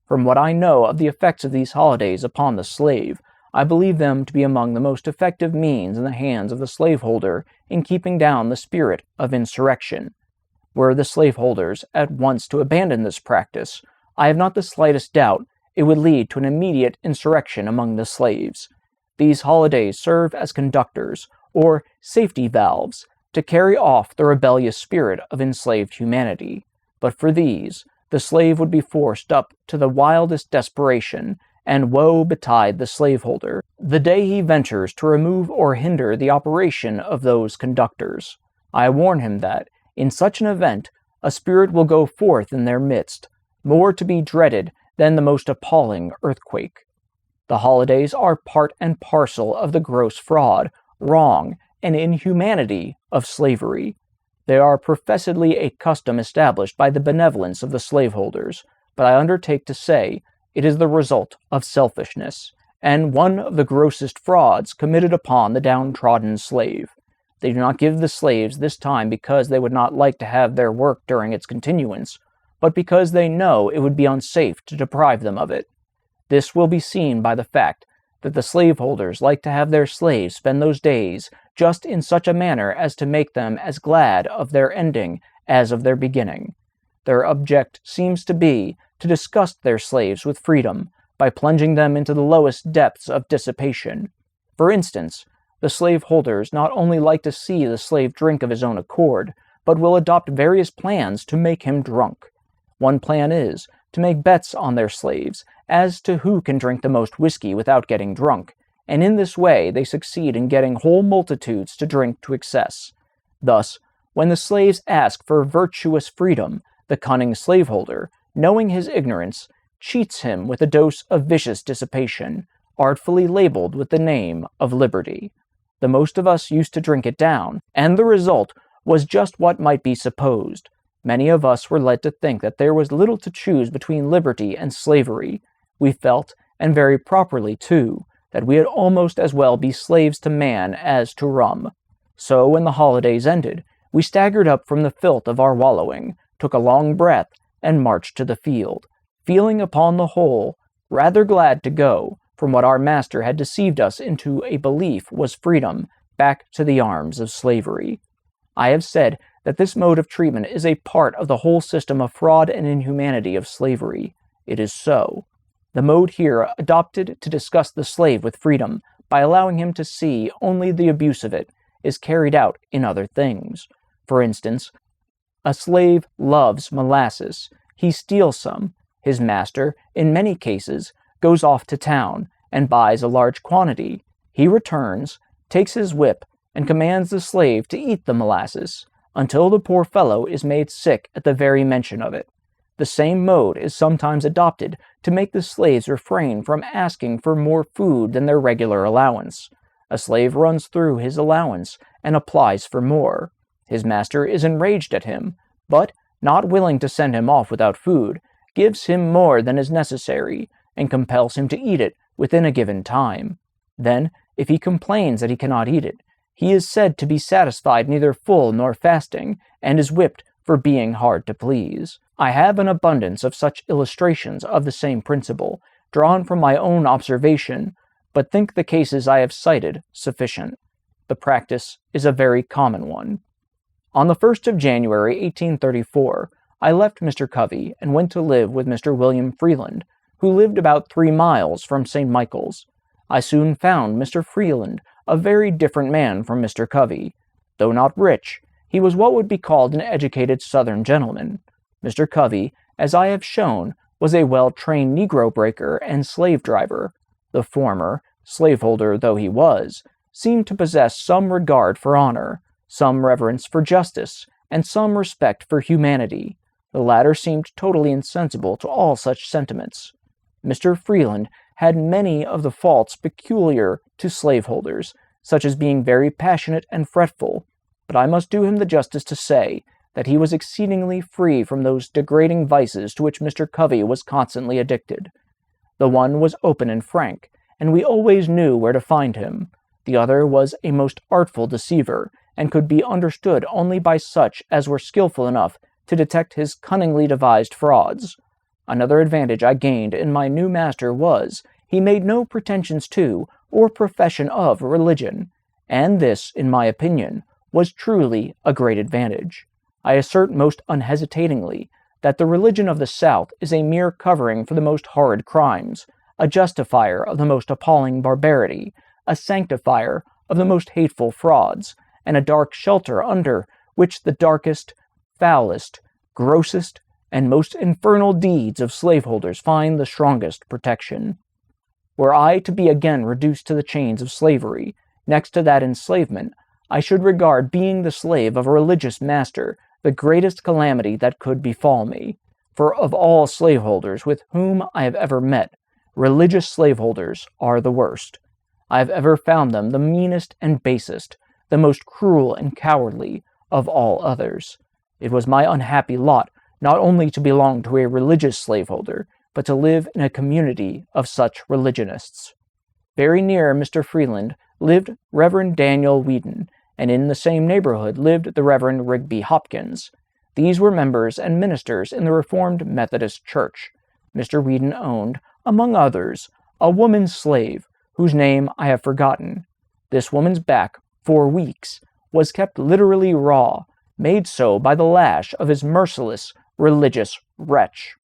From what I know of the effects of these holidays upon the slave, I believe them to be among the most effective means in the hands of the slaveholder in keeping down the spirit of insurrection. Were the slaveholders at once to abandon this practice, I have not the slightest doubt it would lead to an immediate insurrection among the slaves. These holidays serve as conductors, or safety valves, to carry off the rebellious spirit of enslaved humanity. But for these, the slave would be forced up to the wildest desperation, and woe betide the slaveholder the day he ventures to remove or hinder the operation of those conductors. I warn him that, in such an event, a spirit will go forth in their midst, more to be dreaded than the most appalling earthquake. The holidays are part and parcel of the gross fraud, wrong, and inhumanity of slavery. They are professedly a custom established by the benevolence of the slaveholders, but I undertake to say it is the result of selfishness, and one of the grossest frauds committed upon the downtrodden slave. They do not give the slaves this time because they would not like to have their work during its continuance, but because they know it would be unsafe to deprive them of it. This will be seen by the fact that the slaveholders like to have their slaves spend those days just in such a manner as to make them as glad of their ending as of their beginning. Their object seems to be to disgust their slaves with freedom by plunging them into the lowest depths of dissipation. For instance, the slaveholders not only like to see the slave drink of his own accord, but will adopt various plans to make him drunk. One plan is to make bets on their slaves as to who can drink the most whiskey without getting drunk, and in this way they succeed in getting whole multitudes to drink to excess. Thus, when the slaves ask for virtuous freedom, the cunning slaveholder, knowing his ignorance, cheats him with a dose of vicious dissipation, artfully labeled with the name of liberty. The most of us used to drink it down, and the result was just what might be supposed. Many of us were led to think that there was little to choose between liberty and slavery. We felt, and very properly too, that we had almost as well be slaves to man as to rum. So when the holidays ended, we staggered up from the filth of our wallowing, took a long breath, and marched to the field, feeling upon the whole rather glad to go from what our master had deceived us into a belief was freedom, back to the arms of slavery. I have said that this mode of treatment is a part of the whole system of fraud and inhumanity of slavery. It is so. The mode here adopted to disgust the slave with freedom, by allowing him to see only the abuse of it, is carried out in other things. For instance, a slave loves molasses. He steals some. His master, in many cases, goes off to town and buys a large quantity. He returns, takes his whip, and commands the slave to eat the molasses, until the poor fellow is made sick at the very mention of it. The same mode is sometimes adopted to make the slaves refrain from asking for more food than their regular allowance. A slave runs through his allowance and applies for more. His master is enraged at him, but, not willing to send him off without food, gives him more than is necessary, and compels him to eat it within a given time. Then, if he complains that he cannot eat it, he is said to be satisfied neither full nor fasting, and is whipped for being hard to please. I have an abundance of such illustrations of the same principle, drawn from my own observation, but think the cases I have cited sufficient. The practice is a very common one. On the 1st of January, 1834, I left Mr. Covey and went to live with Mr. William Freeland, who lived about 3 miles from St. Michael's. I soon found Mr. Freeland a very different man from Mr. Covey. Though not rich, he was what would be called an educated Southern gentleman. Mr. Covey, as I have shown, was a well-trained Negro breaker and slave driver. The former, slaveholder though he was, seemed to possess some regard for honor, some reverence for justice, and some respect for humanity. The latter seemed totally insensible to all such sentiments. Mr. Freeland had many of the faults peculiar to slaveholders, such as being very passionate and fretful, but I must do him the justice to say that he was exceedingly free from those degrading vices to which Mr. Covey was constantly addicted. The one was open and frank, and we always knew where to find him. The other was a most artful deceiver, and could be understood only by such as were skillful enough to detect his cunningly devised frauds. Another advantage I gained in my new master was, he made no pretensions to, or profession of, religion, and this, in my opinion, was truly a great advantage. I assert most unhesitatingly that the religion of the South is a mere covering for the most horrid crimes, a justifier of the most appalling barbarity, a sanctifier of the most hateful frauds, and a dark shelter under which the darkest, foulest, grossest, and most infernal deeds of slaveholders find the strongest protection. Were I to be again reduced to the chains of slavery, next to that enslavement, I should regard being the slave of a religious master the greatest calamity that could befall me, for of all slaveholders with whom I have ever met, religious slaveholders are the worst. I have ever found them the meanest and basest, the most cruel and cowardly of all others. It was my unhappy lot not only to belong to a religious slaveholder, but to live in a community of such religionists. Very near Mr. Freeland lived Reverend Daniel Whedon, and in the same neighborhood lived the Reverend Rigby Hopkins. These were members and ministers in the Reformed Methodist Church. Mr. Whedon owned, among others, a woman slave, whose name I have forgotten. This woman's back, for weeks, was kept literally raw, made so by the lash of his merciless, religious wretch.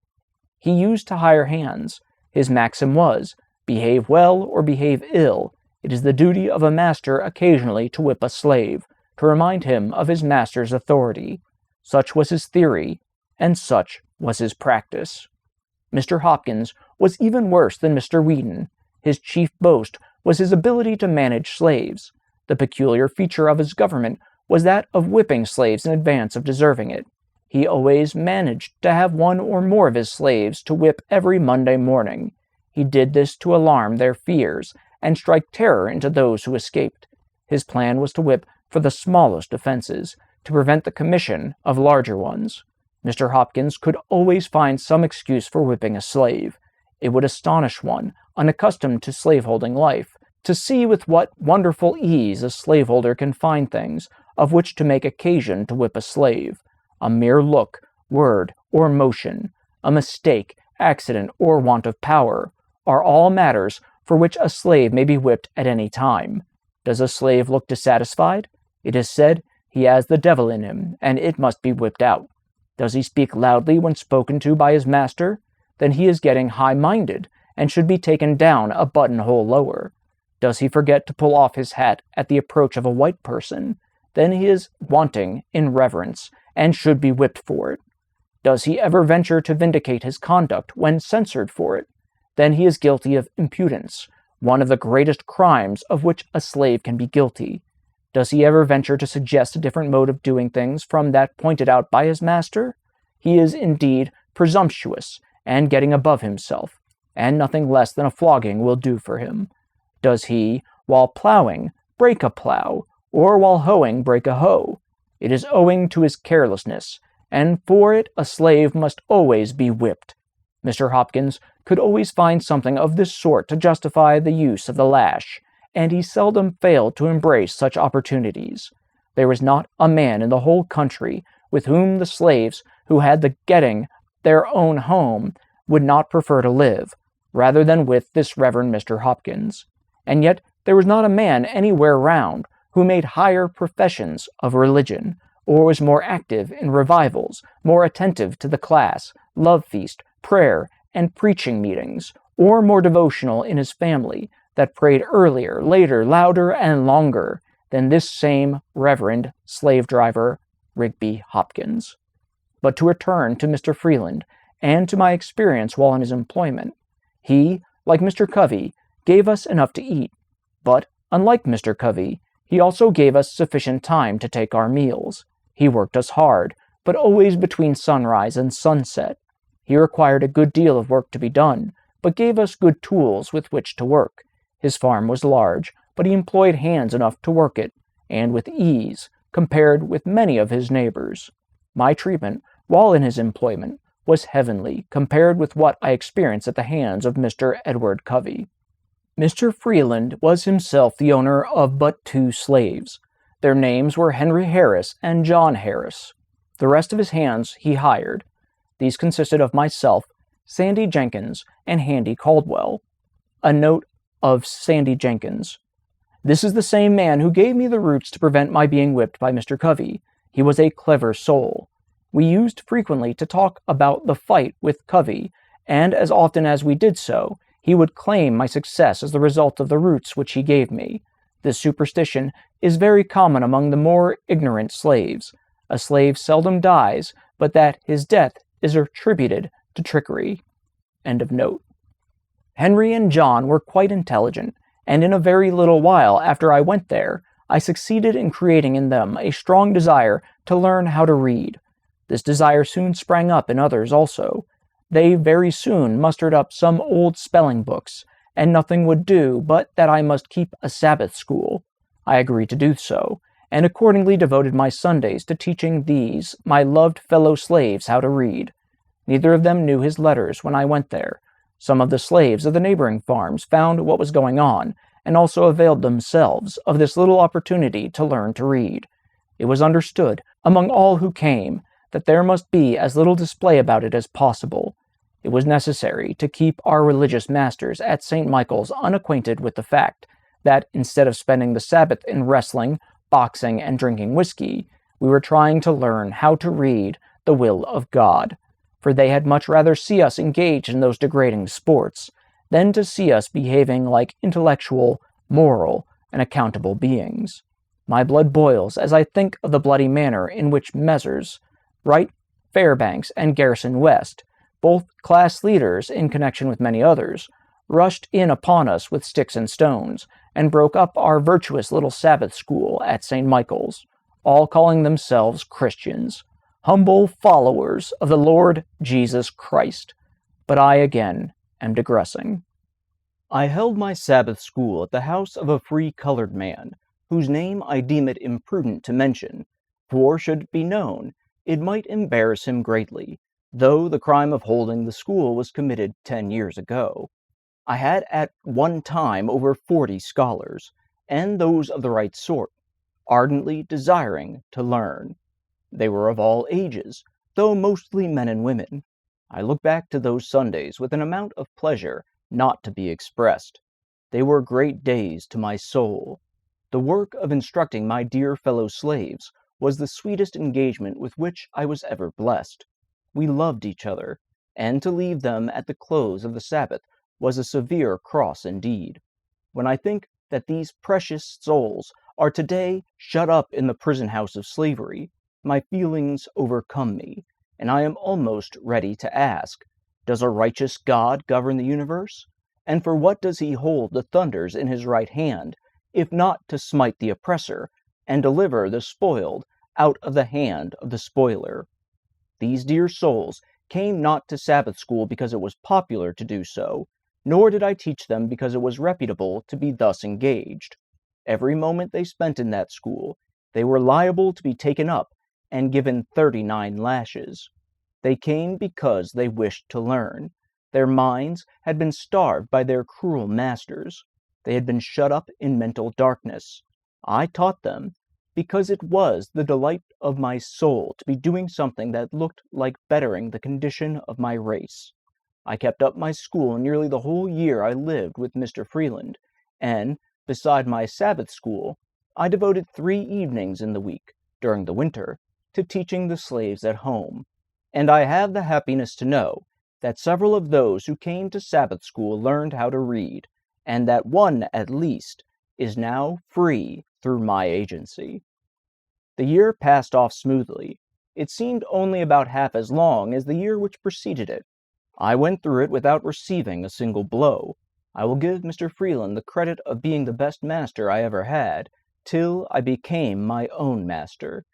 He used to hire hands. His maxim was, behave well or behave ill. It is the duty of a master occasionally to whip a slave, to remind him of his master's authority. Such was his theory, and such was his practice. Mr. Hopkins was even worse than Mr. Whedon. His chief boast was his ability to manage slaves. The peculiar feature of his government was that of whipping slaves in advance of deserving it. He always managed to have one or more of his slaves to whip every Monday morning. He did this to alarm their fears and strike terror into those who escaped. His plan was to whip for the smallest offenses, to prevent the commission of larger ones. Mr. Hopkins could always find some excuse for whipping a slave. It would astonish one, unaccustomed to slaveholding life, to see with what wonderful ease a slaveholder can find things of which to make occasion to whip a slave. A mere look, word, or motion, a mistake, accident, or want of power, are all matters for which a slave may be whipped at any time. Does a slave look dissatisfied? It is said he has the devil in him, and it must be whipped out. Does he speak loudly when spoken to by his master? Then he is getting high-minded, and should be taken down a buttonhole lower. Does he forget to pull off his hat at the approach of a white person? Then he is wanting in reverence, and should be whipped for it. Does he ever venture to vindicate his conduct when censured for it? Then he is guilty of impudence, one of the greatest crimes of which a slave can be guilty. Does he ever venture to suggest a different mode of doing things from that pointed out by his master? He is indeed presumptuous, and getting above himself, and nothing less than a flogging will do for him. Does he, while plowing, break a plow, or while hoeing break a hoe? It is owing to his carelessness, and for it a slave must always be whipped. Mr. Hopkins could always find something of this sort to justify the use of the lash, and he seldom failed to embrace such opportunities. There was not a man in the whole country with whom the slaves who had the getting their own home would not prefer to live, rather than with this Reverend Mr. Hopkins. And yet there was not a man anywhere round who made higher professions of religion, or was more active in revivals, more attentive to the class, love feast, prayer, and preaching meetings, or more devotional in his family, that prayed earlier, later, louder, and longer than this same Reverend slave driver Rigby Hopkins. But to return to Mr. Freeland, and to my experience while in his employment, he, like Mr. Covey, gave us enough to eat, but, unlike Mr. Covey, he also gave us sufficient time to take our meals. He worked us hard, but always between sunrise and sunset. He required a good deal of work to be done, but gave us good tools with which to work. His farm was large, but he employed hands enough to work it, and with ease, compared with many of his neighbors. My treatment, while in his employment, was heavenly, compared with what I experienced at the hands of Mr. Edward Covey. Mr. Freeland was himself the owner of but 2 slaves. Their names were Henry Harris and John Harris. The rest of his hands he hired. These consisted of myself, Sandy Jenkins, and Handy Caldwell. A note of Sandy Jenkins. This is the same man who gave me the roots to prevent my being whipped by Mr. Covey. He was a clever soul. We used frequently to talk about the fight with Covey, and as often as we did so, he would claim my success as the result of the roots which he gave me. This superstition is very common among the more ignorant slaves. A slave seldom dies, but that his death is attributed to trickery. End of note. Henry and John were quite intelligent, and in a very little while after I went there, I succeeded in creating in them a strong desire to learn how to read. This desire soon sprang up in others also. They very soon mustered up some old spelling books, and nothing would do but that I must keep a Sabbath school. I agreed to do so, and accordingly devoted my Sundays to teaching these, my loved fellow slaves, how to read. Neither of them knew his letters when I went there. Some of the slaves of the neighboring farms found what was going on, and also availed themselves of this little opportunity to learn to read. It was understood, among all who came, that there must be as little display about it as possible. It was necessary to keep our religious masters at St. Michael's unacquainted with the fact that, instead of spending the Sabbath in wrestling, boxing, and drinking whiskey, we were trying to learn how to read the will of God, for they had much rather see us engaged in those degrading sports than to see us behaving like intellectual, moral, and accountable beings. My blood boils as I think of the bloody manner in which Messrs. Wright, Fairbanks, and Garrison West, both class leaders in connection with many others, rushed in upon us with sticks and stones, and broke up our virtuous little Sabbath school at St. Michael's, all calling themselves Christians, humble followers of the Lord Jesus Christ. But I again am digressing. I held my Sabbath school at the house of a free colored man, whose name I deem it imprudent to mention, for should it be known, it might embarrass him greatly, though the crime of holding the school was committed 10 years ago. I had at one time over 40 scholars, and those of the right sort, ardently desiring to learn. They were of all ages, though mostly men and women. I look back to those Sundays with an amount of pleasure not to be expressed. They were great days to my soul. The work of instructing my dear fellow slaves was the sweetest engagement with which I was ever blessed. We loved each other, and to leave them at the close of the Sabbath was a severe cross indeed. When I think that these precious souls are today shut up in the prison house of slavery, my feelings overcome me, and I am almost ready to ask, does a righteous God govern the universe? And for what does he hold the thunders in his right hand, if not to smite the oppressor, and deliver the spoiled out of the hand of the spoiler? These dear souls came not to Sabbath school because it was popular to do so, nor did I teach them because it was reputable to be thus engaged. Every moment they spent in that school, they were liable to be taken up and given 39 lashes. They came because they wished to learn. Their minds had been starved by their cruel masters. They had been shut up in mental darkness. I taught them. because it was the delight of my soul to be doing something that looked like bettering the condition of my race. I kept up my school nearly the whole year I lived with Mr. Freeland, and, beside my Sabbath school, I devoted 3 evenings in the week, during the winter, to teaching the slaves at home. And I have the happiness to know that several of those who came to Sabbath school learned how to read, and that one, at least, is now free through my agency. The year passed off smoothly. It seemed only about half as long as the year which preceded it. I went through it without receiving a single blow. I will give Mr. Freeland the credit of being the best master I ever had, till I became my own master.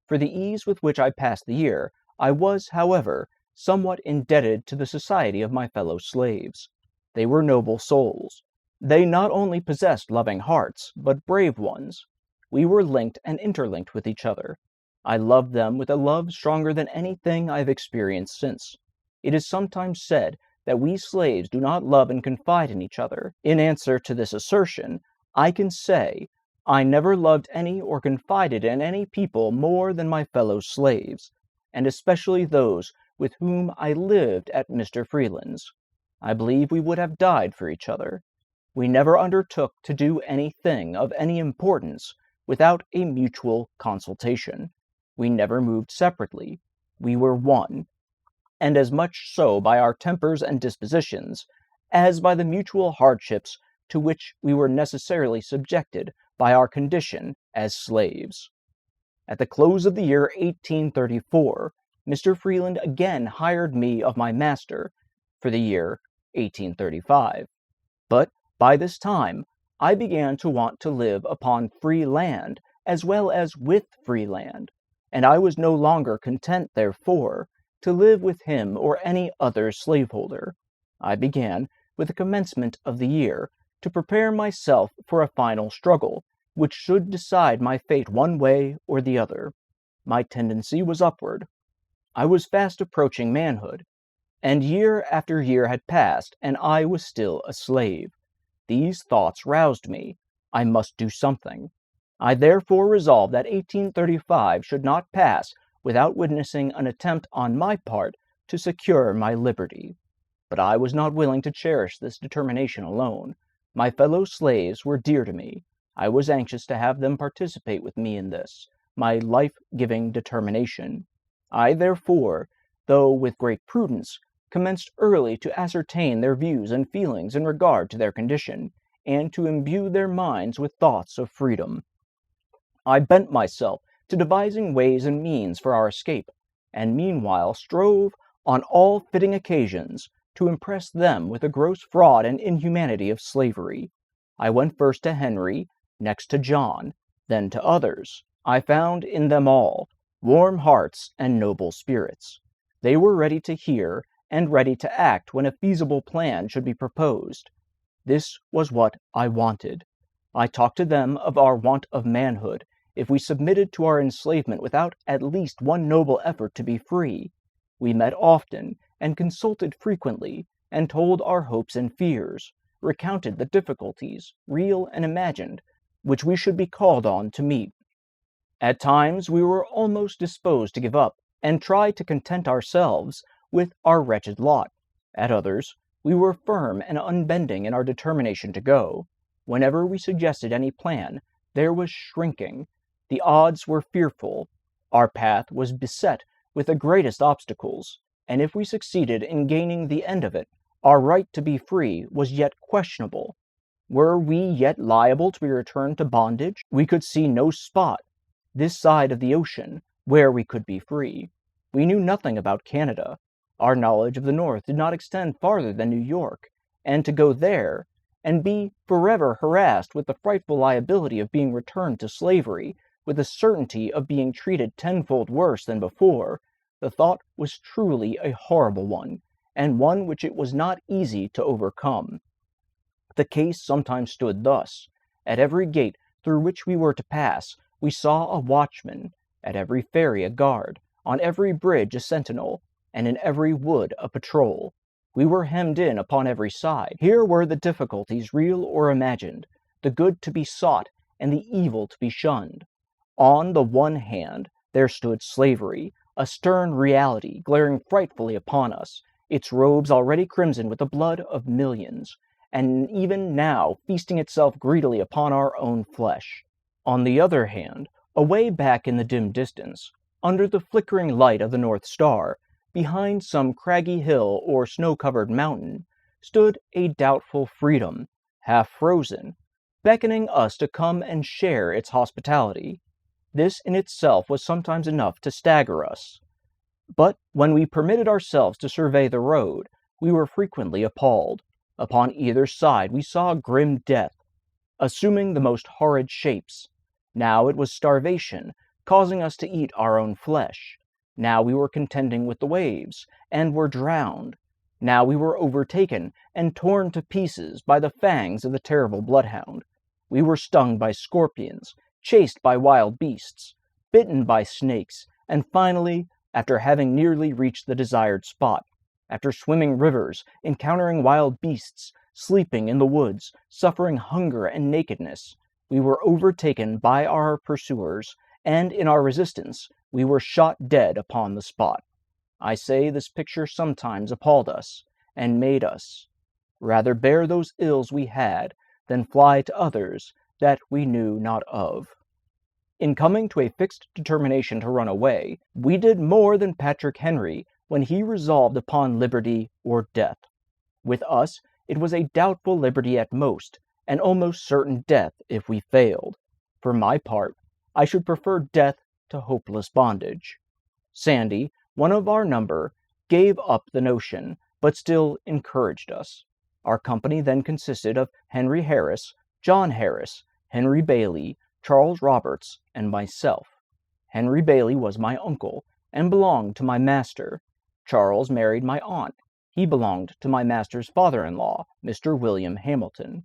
For the ease with which I passed the year, I was, however, somewhat indebted to the society of my fellow slaves. They were noble souls. They not only possessed loving hearts, but brave ones. We were linked and interlinked with each other. I loved them with a love stronger than anything I have experienced since. It is sometimes said that we slaves do not love and confide in each other. In answer to this assertion, I can say, I never loved any or confided in any people more than my fellow slaves, and especially those with whom I lived at Mr. Freeland's. I believe we would have died for each other. We never undertook to do anything of any importance without a mutual consultation. We never moved separately. We were one, and as much so by our tempers and dispositions, as by the mutual hardships to which we were necessarily subjected by our condition as slaves. At the close of the year 1834, Mr. Freeland again hired me of my master for the year 1835. But by this time, I began to want to live upon free land as well as with free land, and I was no longer content, therefore, to live with him or any other slaveholder. I began, with the commencement of the year, to prepare myself for a final struggle, which should decide my fate one way or the other. My tendency was upward. I was fast approaching manhood, and year after year had passed, and I was still a slave. These thoughts roused me. I must do something. I therefore resolved that 1835 should not pass without witnessing an attempt on my part to secure my liberty. But I was not willing to cherish this determination alone. My fellow slaves were dear to me. I was anxious to have them participate with me in this, my life-giving determination. I therefore, though with great prudence, commenced early to ascertain their views and feelings in regard to their condition, and to imbue their minds with thoughts of freedom. I bent myself to devising ways and means for our escape, and meanwhile strove, on all fitting occasions, to impress them with the gross fraud and inhumanity of slavery. I went first to Henry, next to John, then to others. I found in them all warm hearts and noble spirits. They were ready to hear and ready to act when a feasible plan should be proposed. This was what I wanted. I talked to them of our want of manhood, if we submitted to our enslavement without at least one noble effort to be free. We met often, and consulted frequently, and told our hopes and fears, recounted the difficulties, real and imagined, which we should be called on to meet. At times we were almost disposed to give up, and try to content ourselves with our wretched lot. At others, we were firm and unbending in our determination to go. Whenever we suggested any plan, there was shrinking. The odds were fearful. Our path was beset with the greatest obstacles, and if we succeeded in gaining the end of it, our right to be free was yet questionable. Were we yet liable to be returned to bondage? We could see no spot, this side of the ocean, where we could be free. We knew nothing about Canada. Our knowledge of the North did not extend farther than New York, and to go there, and be forever harassed with the frightful liability of being returned to slavery, with the certainty of being treated tenfold worse than before, the thought was truly a horrible one, and one which it was not easy to overcome. The case sometimes stood thus. At every gate through which we were to pass, we saw a watchman, at every ferry a guard, on every bridge a sentinel, and in every wood a patrol. We were hemmed in upon every side. Here were the difficulties real or imagined, the good to be sought, and the evil to be shunned. On the one hand, there stood slavery, a stern reality glaring frightfully upon us, its robes already crimson with the blood of millions, and even now feasting itself greedily upon our own flesh. On the other hand, away back in the dim distance, under the flickering light of the North Star, behind some craggy hill or snow-covered mountain, stood a doubtful freedom, half frozen, beckoning us to come and share its hospitality. This in itself was sometimes enough to stagger us. But when we permitted ourselves to survey the road, we were frequently appalled. Upon either side we saw grim death, assuming the most horrid shapes. Now it was starvation, causing us to eat our own flesh. Now we were contending with the waves, and were drowned. Now we were overtaken and torn to pieces by the fangs of the terrible bloodhound. We were stung by scorpions, chased by wild beasts, bitten by snakes, and finally, after having nearly reached the desired spot, after swimming rivers, encountering wild beasts, sleeping in the woods, suffering hunger and nakedness, we were overtaken by our pursuers, and in our resistance, we were shot dead upon the spot. I say this picture sometimes appalled us, and made us rather bear those ills we had than fly to others that we knew not of. In coming to a fixed determination to run away, we did more than Patrick Henry when he resolved upon liberty or death. With us, it was a doubtful liberty at most, and almost certain death if we failed. For my part, I should prefer death to hopeless bondage. Sandy, one of our number, gave up the notion, but still encouraged us. Our company then consisted of Henry Harris, John Harris, Henry Bailey, Charles Roberts, and myself. Henry Bailey was my uncle, and belonged to my master. Charles married my aunt. He belonged to my master's father-in-law, Mr. William Hamilton.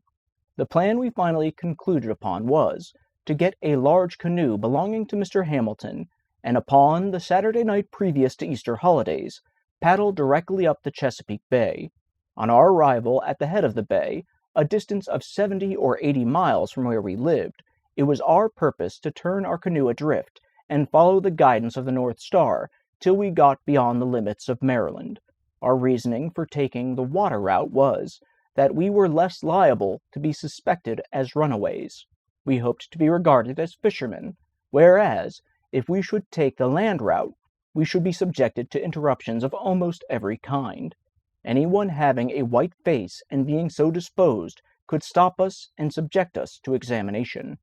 The plan we finally concluded upon was to get a large canoe belonging to Mr. Hamilton, and upon the Saturday night previous to Easter holidays, paddle directly up the Chesapeake Bay. On our arrival at the head of the bay, a distance of 70 or 80 miles from where we lived, it was our purpose to turn our canoe adrift and follow the guidance of the North Star till we got beyond the limits of Maryland. Our reasoning for taking the water route was that we were less liable to be suspected as runaways. We hoped to be regarded as fishermen, whereas, if we should take the land route, we should be subjected to interruptions of almost every kind. Anyone having a white face and being so disposed could stop us and subject us to examination.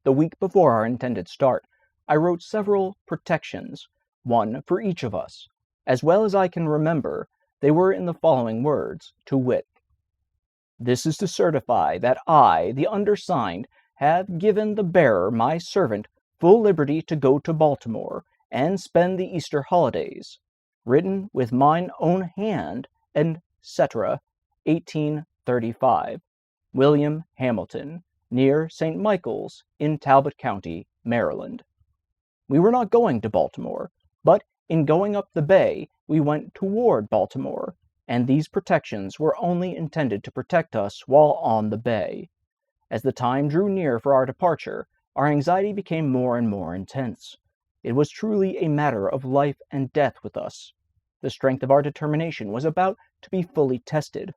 The week before our intended start, I wrote several protections, one for each of us. As well as I can remember, they were in the following words, to wit: "This is to certify that I, the undersigned, have given the bearer, my servant, full liberty to go to Baltimore, and spend the Easter holidays. Written with mine own hand, etc., 1835. William Hamilton, near St. Michael's, in Talbot County, Maryland." We were not going to Baltimore, but in going up the bay, we went toward Baltimore, and these protections were only intended to protect us while on the bay. As the time drew near for our departure, our anxiety became more and more intense. It was truly a matter of life and death with us. The strength of our determination was about to be fully tested.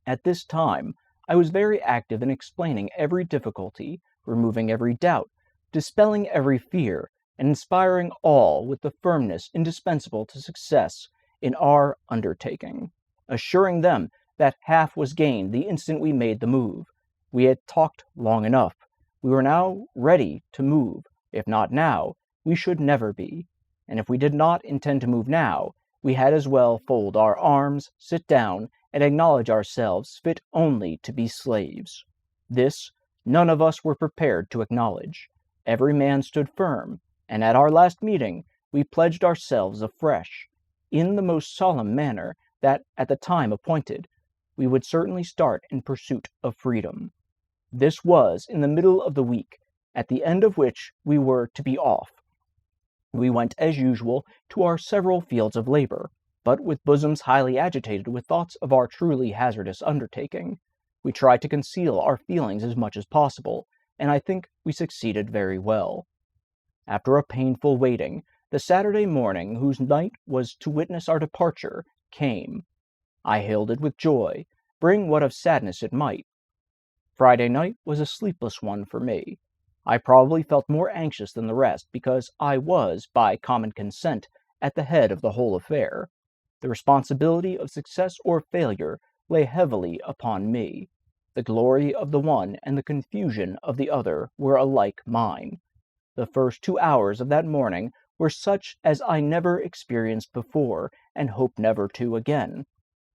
At this time, I was very active in explaining every difficulty, removing every doubt, dispelling every fear, and inspiring all with the firmness indispensable to success in our undertaking, assuring them that half was gained the instant we made the move. We had talked long enough. We were now ready to move. If not now, we should never be. And if we did not intend to move now, we had as well fold our arms, sit down, and acknowledge ourselves fit only to be slaves. This none of us were prepared to acknowledge. Every man stood firm, and at our last meeting we pledged ourselves afresh, in the most solemn manner, that at the time appointed, we would certainly start in pursuit of freedom. This was in the middle of the week, at the end of which we were to be off. We went as usual to our several fields of labor, but with bosoms highly agitated with thoughts of our truly hazardous undertaking. We tried to conceal our feelings as much as possible, and I think we succeeded very well. After a painful waiting, the Saturday morning, whose night was to witness our departure, came. I hailed it with joy, bring what of sadness it might. Friday night was a sleepless one for me. I probably felt more anxious than the rest, because I was, by common consent, at the head of the whole affair. The responsibility of success or failure lay heavily upon me. The glory of the one and the confusion of the other were alike mine. The first 2 hours of that morning were such as I never experienced before, and hope never to again.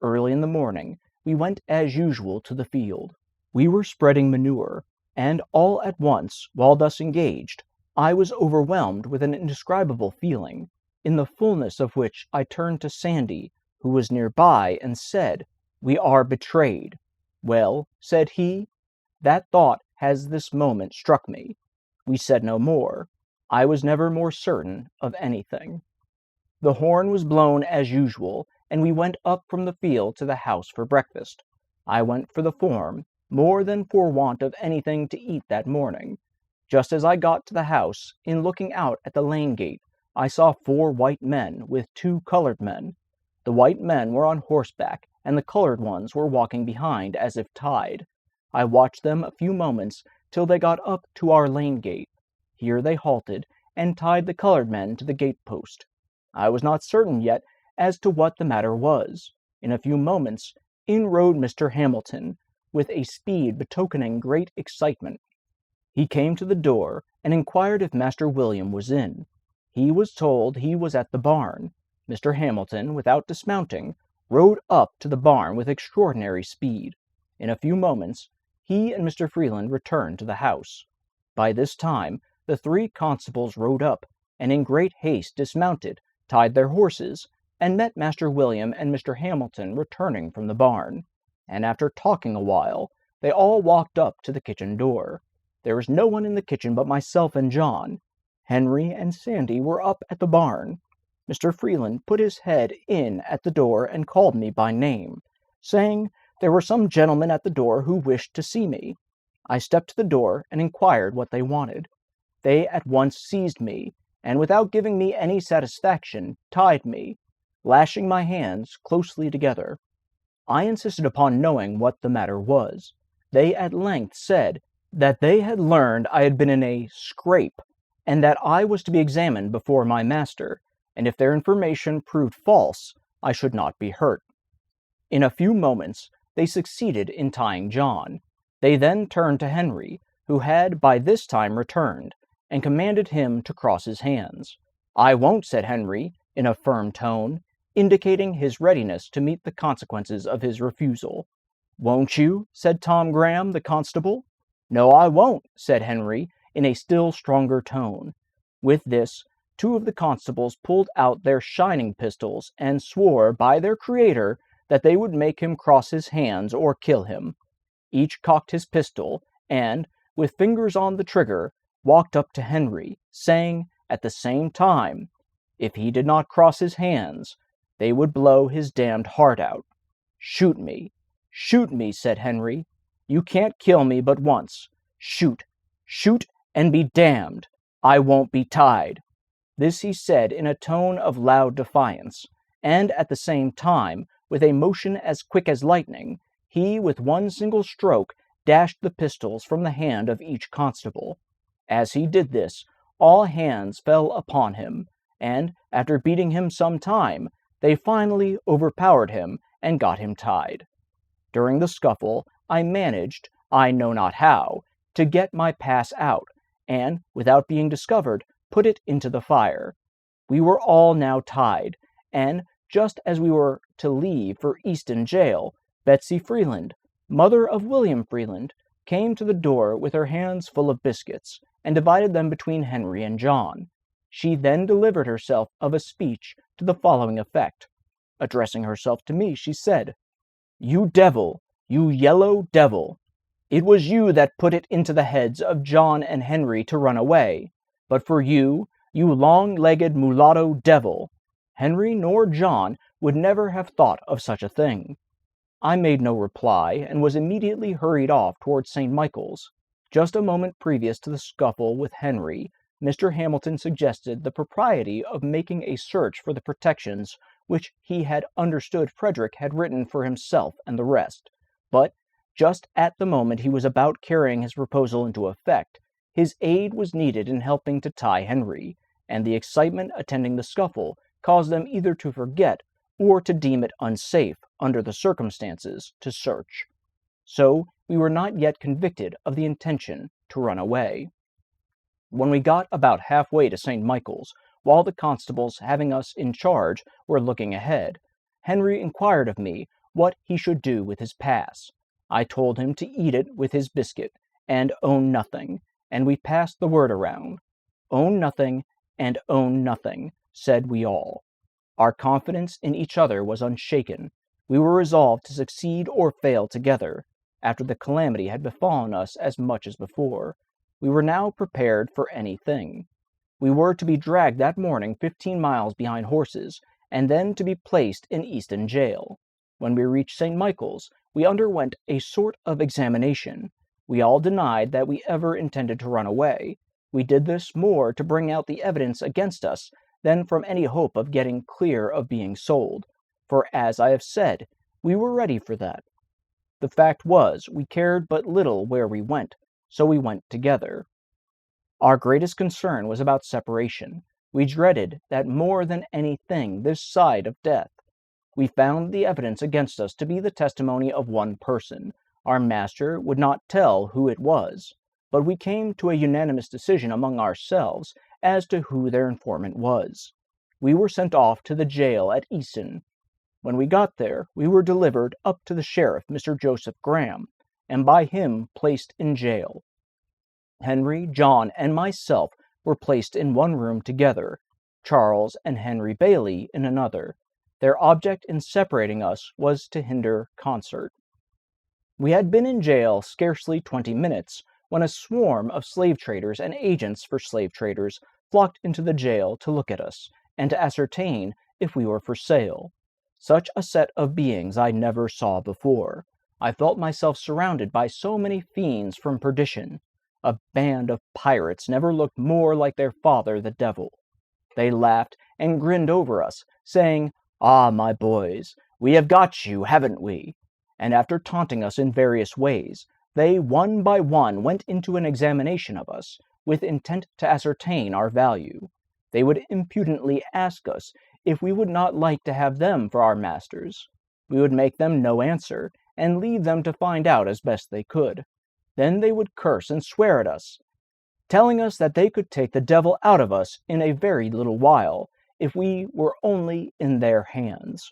Early in the morning, we went as usual to the field. We were spreading manure, and all at once, while thus engaged, I was overwhelmed with an indescribable feeling, in the fullness of which I turned to Sandy, who was near by, and said, "We are betrayed." "Well," said he, "that thought has this moment struck me." We said no more. I was never more certain of anything. The horn was blown as usual, and we went up from the field to the house for breakfast. I went for the form, more than for want of anything to eat that morning. Just as I got to the house, in looking out at the lane gate, I saw 4 white men with 2 colored men. The white men were on horseback, and the colored ones were walking behind as if tied. I watched them a few moments till they got up to our lane gate. Here they halted, and tied the colored men to the gate-post. I was not certain yet as to what the matter was. In a few moments, in rode Mr. Hamilton, with a speed betokening great excitement. He came to the door, and inquired if Master William was in. He was told he was at the barn. Mr. Hamilton, without dismounting, rode up to the barn with extraordinary speed. In a few moments, he and Mr. Freeland returned to the house. By this time, the 3 constables rode up, and in great haste dismounted, tied their horses, and met Master William and Mr. Hamilton returning from the barn. And after talking a while, they all walked up to the kitchen door. There was no one in the kitchen but myself and John. Henry and Sandy were up at the barn. Mr. Freeland put his head in at the door and called me by name, saying there were some gentlemen at the door who wished to see me. I stepped to the door and inquired what they wanted. They at once seized me, and without giving me any satisfaction, tied me, lashing my hands closely together. I insisted upon knowing what the matter was. They at length said that they had learned I had been in a scrape, and that I was to be examined before my master, and if their information proved false, I should not be hurt. In a few moments, they succeeded in tying John. They then turned to Henry, who had by this time returned, and commanded him to cross his hands. "I won't," said Henry, in a firm tone, indicating his readiness to meet the consequences of his refusal. "Won't you?" said Tom Graham, the constable. "No, I won't," said Henry, in a still stronger tone. With this, 2 of the constables pulled out their shining pistols, and swore by their Creator that they would make him cross his hands or kill him. Each cocked his pistol, and, with fingers on the trigger, walked up to Henry, saying, at the same time, if he did not cross his hands, they would blow his damned heart out. "Shoot me, said Henry. "You can't kill me but once. Shoot, and be damned. I won't be tied." This he said in a tone of loud defiance, and at the same time, with a motion as quick as lightning, he with one single stroke dashed the pistols from the hand of each constable. As he did this, all hands fell upon him, and, after beating him some time, they finally overpowered him and got him tied. During the scuffle, I managed, I know not how, to get my pass out, and, without being discovered, put it into the fire. We were all now tied, and, just as we were to leave for Easton jail, Betsy Freeland, mother of William Freeland, came to the door with her hands full of biscuits, and divided them between Henry and John. She then delivered herself of a speech to the following effect. Addressing herself to me, she said, "You devil, you yellow devil, it was you that put it into the heads of John and Henry to run away. But for you, you long-legged mulatto devil, Henry nor John would never have thought of such a thing." I made no reply, and was immediately hurried off towards St. Michael's. Just a moment previous to the scuffle with Henry, Mr. Hamilton suggested the propriety of making a search for the protections which he had understood Frederick had written for himself and the rest, but just at the moment he was about carrying his proposal into effect, his aid was needed in helping to tie Henry, and the excitement attending the scuffle caused them either to forget or to deem it unsafe, under the circumstances, to search. So we were not yet convicted of the intention to run away. When we got about halfway to St. Michael's, while the constables having us in charge were looking ahead, Henry inquired of me what he should do with his pass. I told him to eat it with his biscuit, and own nothing, and we passed the word around. Own nothing, and own nothing, said we all. Our confidence in each other was unshaken. We were resolved to succeed or fail together. After the calamity had befallen us as much as before, we were now prepared for anything. We were to be dragged that morning 15 miles behind horses, and then to be placed in Easton jail. When we reached St. Michael's, we underwent a sort of examination. We all denied that we ever intended to run away. We did this more to bring out the evidence against us than from any hope of getting clear of being sold, for, as I have said, we were ready for that. The fact was, we cared but little where we went, so we went together. Our greatest concern was about separation. We dreaded that more than anything this side of death. We found the evidence against us to be the testimony of one person. Our master would not tell who it was, but we came to a unanimous decision among ourselves as to who their informant was. We were sent off to the jail at Easton. When we got there, we were delivered up to the sheriff, Mr. Joseph Graham, and by him placed in jail. Henry, John, and myself were placed in one room together, Charles and Henry Bailey in another. Their object in separating us was to hinder concert. We had been in jail scarcely 20 minutes when a swarm of slave traders and agents for slave traders flocked into the jail to look at us, and to ascertain if we were for sale. Such a set of beings I never saw before. I felt myself surrounded by so many fiends from perdition. A band of pirates never looked more like their father, the devil. They laughed and grinned over us, saying, "Ah, my boys, we have got you, haven't we?" And after taunting us in various ways, they one by one went into an examination of us, with intent to ascertain our value. They would impudently ask us if we would not like to have them for our masters. We would make them no answer, and leave them to find out as best they could. Then they would curse and swear at us, telling us that they could take the devil out of us in a very little while, if we were only in their hands.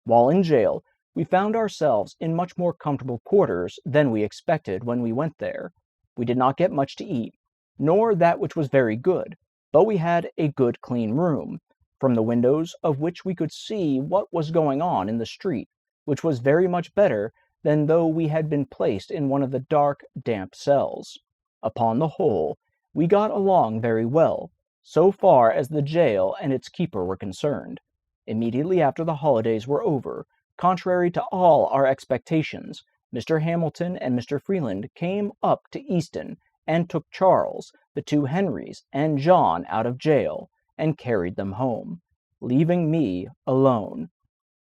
While in jail, we found ourselves in much more comfortable quarters than we expected when we went there. We did not get much to eat, nor that which was very good, but we had a good clean room, from the windows of which we could see what was going on in the street, which was very much better than though we had been placed in one of the dark, damp cells. Upon the whole, we got along very well, so far as the jail and its keeper were concerned. Immediately after the holidays were over, contrary to all our expectations, Mr. Hamilton and Mr. Freeland came up to Easton and took Charles, the two Henrys, and John out of jail, and carried them home, leaving me alone.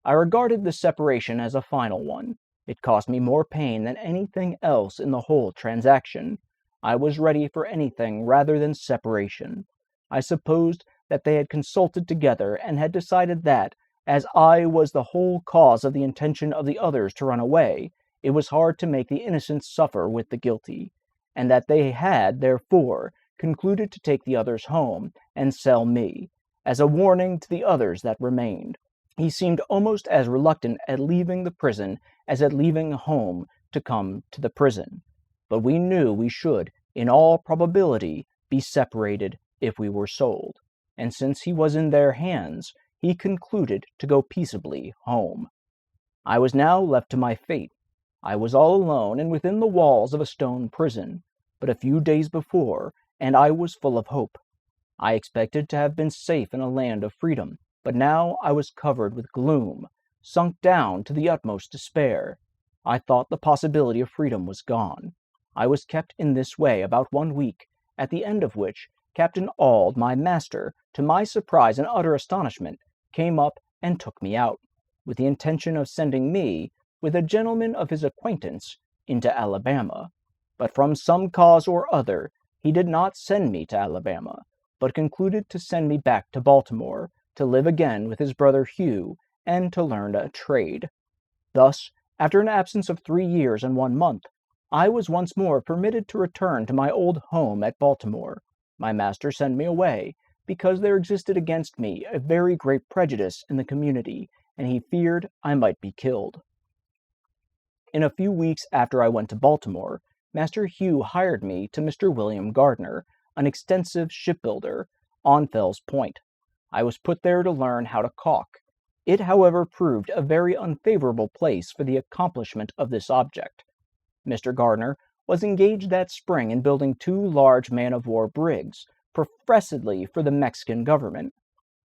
I regarded this separation as a final one. It cost me more pain than anything else in the whole transaction. I was ready for anything rather than separation. I supposed that they had consulted together and had decided that, as I was the whole cause of the intention of the others to run away, it was hard to make the innocent suffer with the guilty, and that they had, therefore, concluded to take the others home and sell me, as a warning to the others that remained. He seemed almost as reluctant at leaving the prison as at leaving home to come to the prison. But we knew we should, in all probability, be separated if we were sold, and since he was in their hands, he concluded to go peaceably home. I was now left to my fate. I was all alone and within the walls of a stone prison, but a few days before, and I was full of hope. I expected to have been safe in a land of freedom, but now I was covered with gloom, sunk down to the utmost despair. I thought the possibility of freedom was gone. I was kept in this way about 1 week, at the end of which Captain Auld, my master, to my surprise and utter astonishment, came up and took me out, with the intention of sending me, with a gentleman of his acquaintance, into Alabama. But from some cause or other, he did not send me to Alabama, but concluded to send me back to Baltimore, to live again with his brother Hugh, and to learn a trade. Thus, after an absence of 3 years and 1 month, I was once more permitted to return to my old home at Baltimore. My master sent me away, because there existed against me a very great prejudice in the community, and he feared I might be killed. In a few weeks after I went to Baltimore, Master Hugh hired me to Mr. William Gardner, an extensive shipbuilder, on Fell's Point. I was put there to learn how to caulk. It, however, proved a very unfavorable place for the accomplishment of this object. Mr. Gardner was engaged that spring in building 2 large man-of-war brigs, professedly for the Mexican government.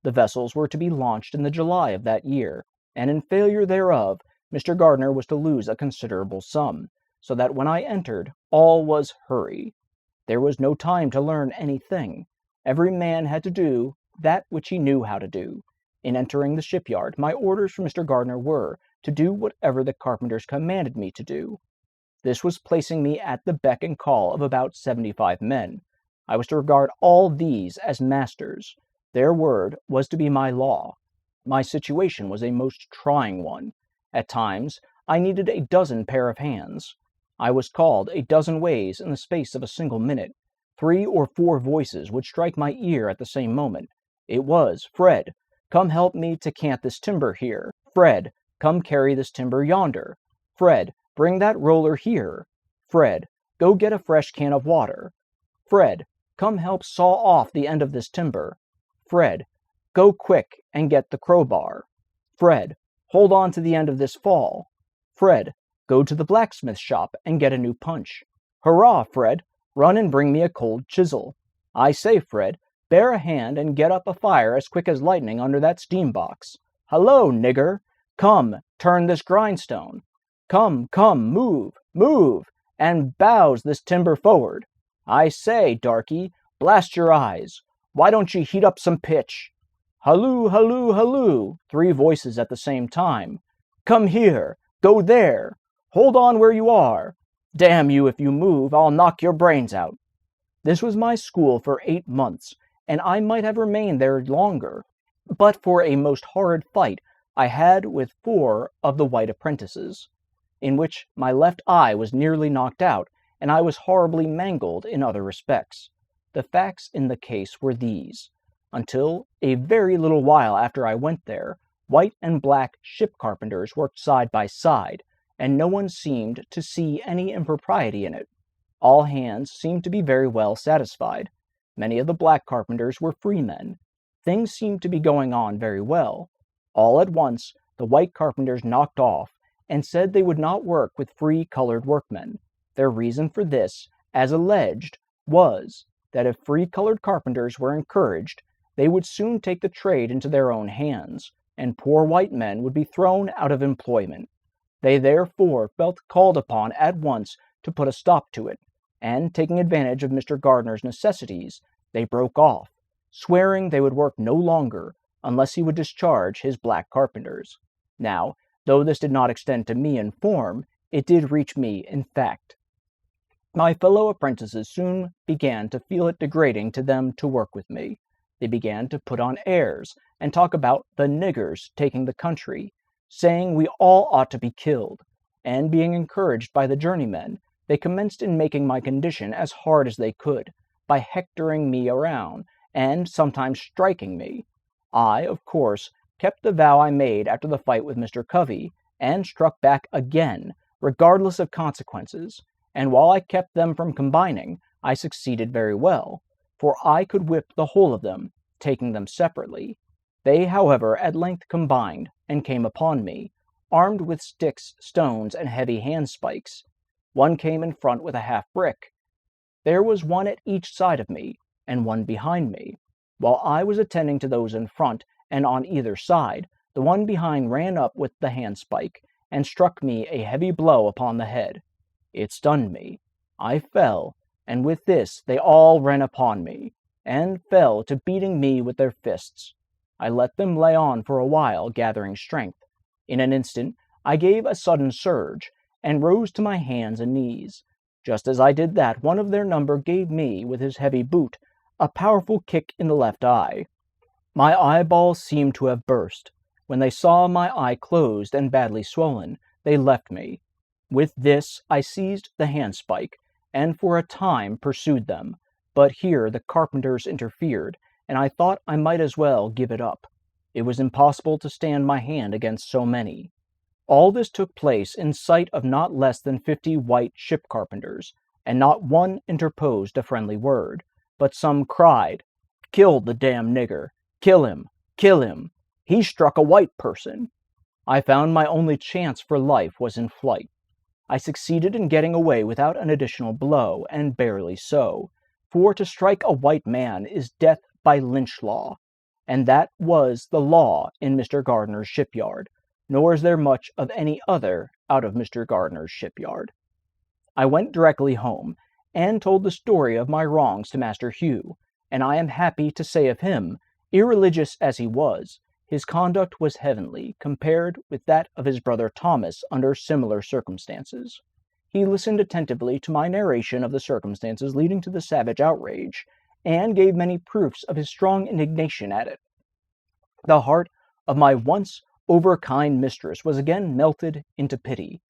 The vessels were to be launched in the July of that year, and in failure thereof, Mr. Gardner was to lose a considerable sum, so that when I entered, all was hurry. There was no time to learn anything. Every man had to do that which he knew how to do. In entering the shipyard, my orders from Mr. Gardner were to do whatever the carpenters commanded me to do. This was placing me at the beck and call of about 75 men. I was to regard all these as masters. Their word was to be my law. My situation was a most trying one. At times, I needed a dozen pair of hands. I was called a dozen ways in the space of a single minute. 3 or 4 voices would strike my ear at the same moment. It was, "Fred, come help me to cant this timber here. Fred, come carry this timber yonder. Fred, bring that roller here. Fred, go get a fresh can of water. Fred, come help saw off the end of this timber. Fred, go quick and get the crowbar. Fred, hold on to the end of this fall. Fred, go to the blacksmith shop and get a new punch. Hurrah, Fred, run and bring me a cold chisel. I say, Fred, bear a hand and get up a fire as quick as lightning under that steam box. Hallo, nigger, come, turn this grindstone. Come, move, and bows this timber forward. I say, darky, blast your eyes. Why don't you heat up some pitch? Halloo, halloo, halloo, 3 voices at the same time. Come here, go there, hold on where you are. Damn you, if you move, I'll knock your brains out. This was my school for 8 months, and I might have remained there longer, but for a most horrid fight I had with 4 of the white apprentices, in which my left eye was nearly knocked out, and I was horribly mangled in other respects. The facts in the case were these. Until a very little while after I went there, white and black ship carpenters worked side by side, and no one seemed to see any impropriety in it. All hands seemed to be very well satisfied. Many of the black carpenters were freemen. Things seemed to be going on very well. All at once, the white carpenters knocked off, and said they would not work with free colored workmen. Their reason for this, as alleged, was that if free colored carpenters were encouraged, they would soon take the trade into their own hands, and poor white men would be thrown out of employment. They therefore felt called upon at once to put a stop to it, and taking advantage of Mr. Gardner's necessities, they broke off, swearing they would work no longer unless he would discharge his black carpenters. Now, though this did not extend to me in form, it did reach me in fact. My fellow apprentices soon began to feel it degrading to them to work with me. They began to put on airs and talk about the niggers taking the country, saying we all ought to be killed, and being encouraged by the journeymen, they commenced in making my condition as hard as they could, by hectoring me around, and sometimes striking me. I, of course, kept the vow I made after the fight with Mr. Covey, and struck back again, regardless of consequences, and while I kept them from combining, I succeeded very well, for I could whip the whole of them, taking them separately. They, however, at length combined, and came upon me, armed with sticks, stones, and heavy handspikes. One came in front with a half-brick. There was one at each side of me, and one behind me. While I was attending to those in front and on either side, the one behind ran up with the handspike, and struck me a heavy blow upon the head. It stunned me. I fell, and with this they all ran upon me, and fell to beating me with their fists. I let them lay on for a while, gathering strength. In an instant I gave a sudden surge, and rose to my hands and knees. Just as I did that, one of their number gave me, with his heavy boot, a powerful kick in the left eye. My eyeballs seemed to have burst. When they saw my eye closed and badly swollen, they left me. With this I seized the handspike, and for a time pursued them. But here the carpenters interfered, and I thought I might as well give it up. It was impossible to stand my hand against so many. All this took place in sight of not less than 50 white ship carpenters, and not one interposed a friendly word, but some cried, "Kill the damn nigger! Kill him! Kill him! He struck a white person!" I found my only chance for life was in flight. I succeeded in getting away without an additional blow, and barely so, for to strike a white man is death by lynch law, and that was the law in Mr. Gardner's shipyard, nor is there much of any other out of Mr. Gardner's shipyard. I went directly home, and told the story of my wrongs to Master Hugh, and I am happy to say of him, irreligious as he was, his conduct was heavenly, compared with that of his brother Thomas under similar circumstances. He listened attentively to my narration of the circumstances leading to the savage outrage, and gave many proofs of his strong indignation at it. The heart of my once over-kind mistress was again melted into pity.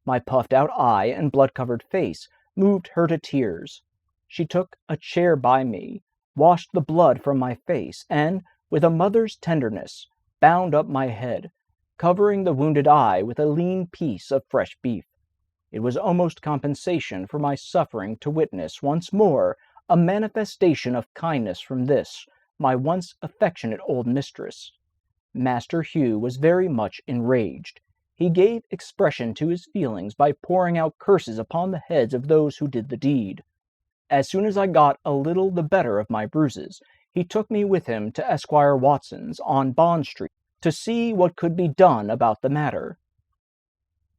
My puffed-out eye and blood-covered face moved her to tears. She took a chair by me, washed the blood from my face, and, with a mother's tenderness, bound up my head, covering the wounded eye with a lean piece of fresh beef. It was almost compensation for my suffering to witness once more a manifestation of kindness from this, my once affectionate old mistress. Master Hugh was very much enraged. He gave expression to his feelings by pouring out curses upon the heads of those who did the deed. As soon as I got a little the better of my bruises, he took me with him to Esquire Watson's on Bond Street to see what could be done about the matter.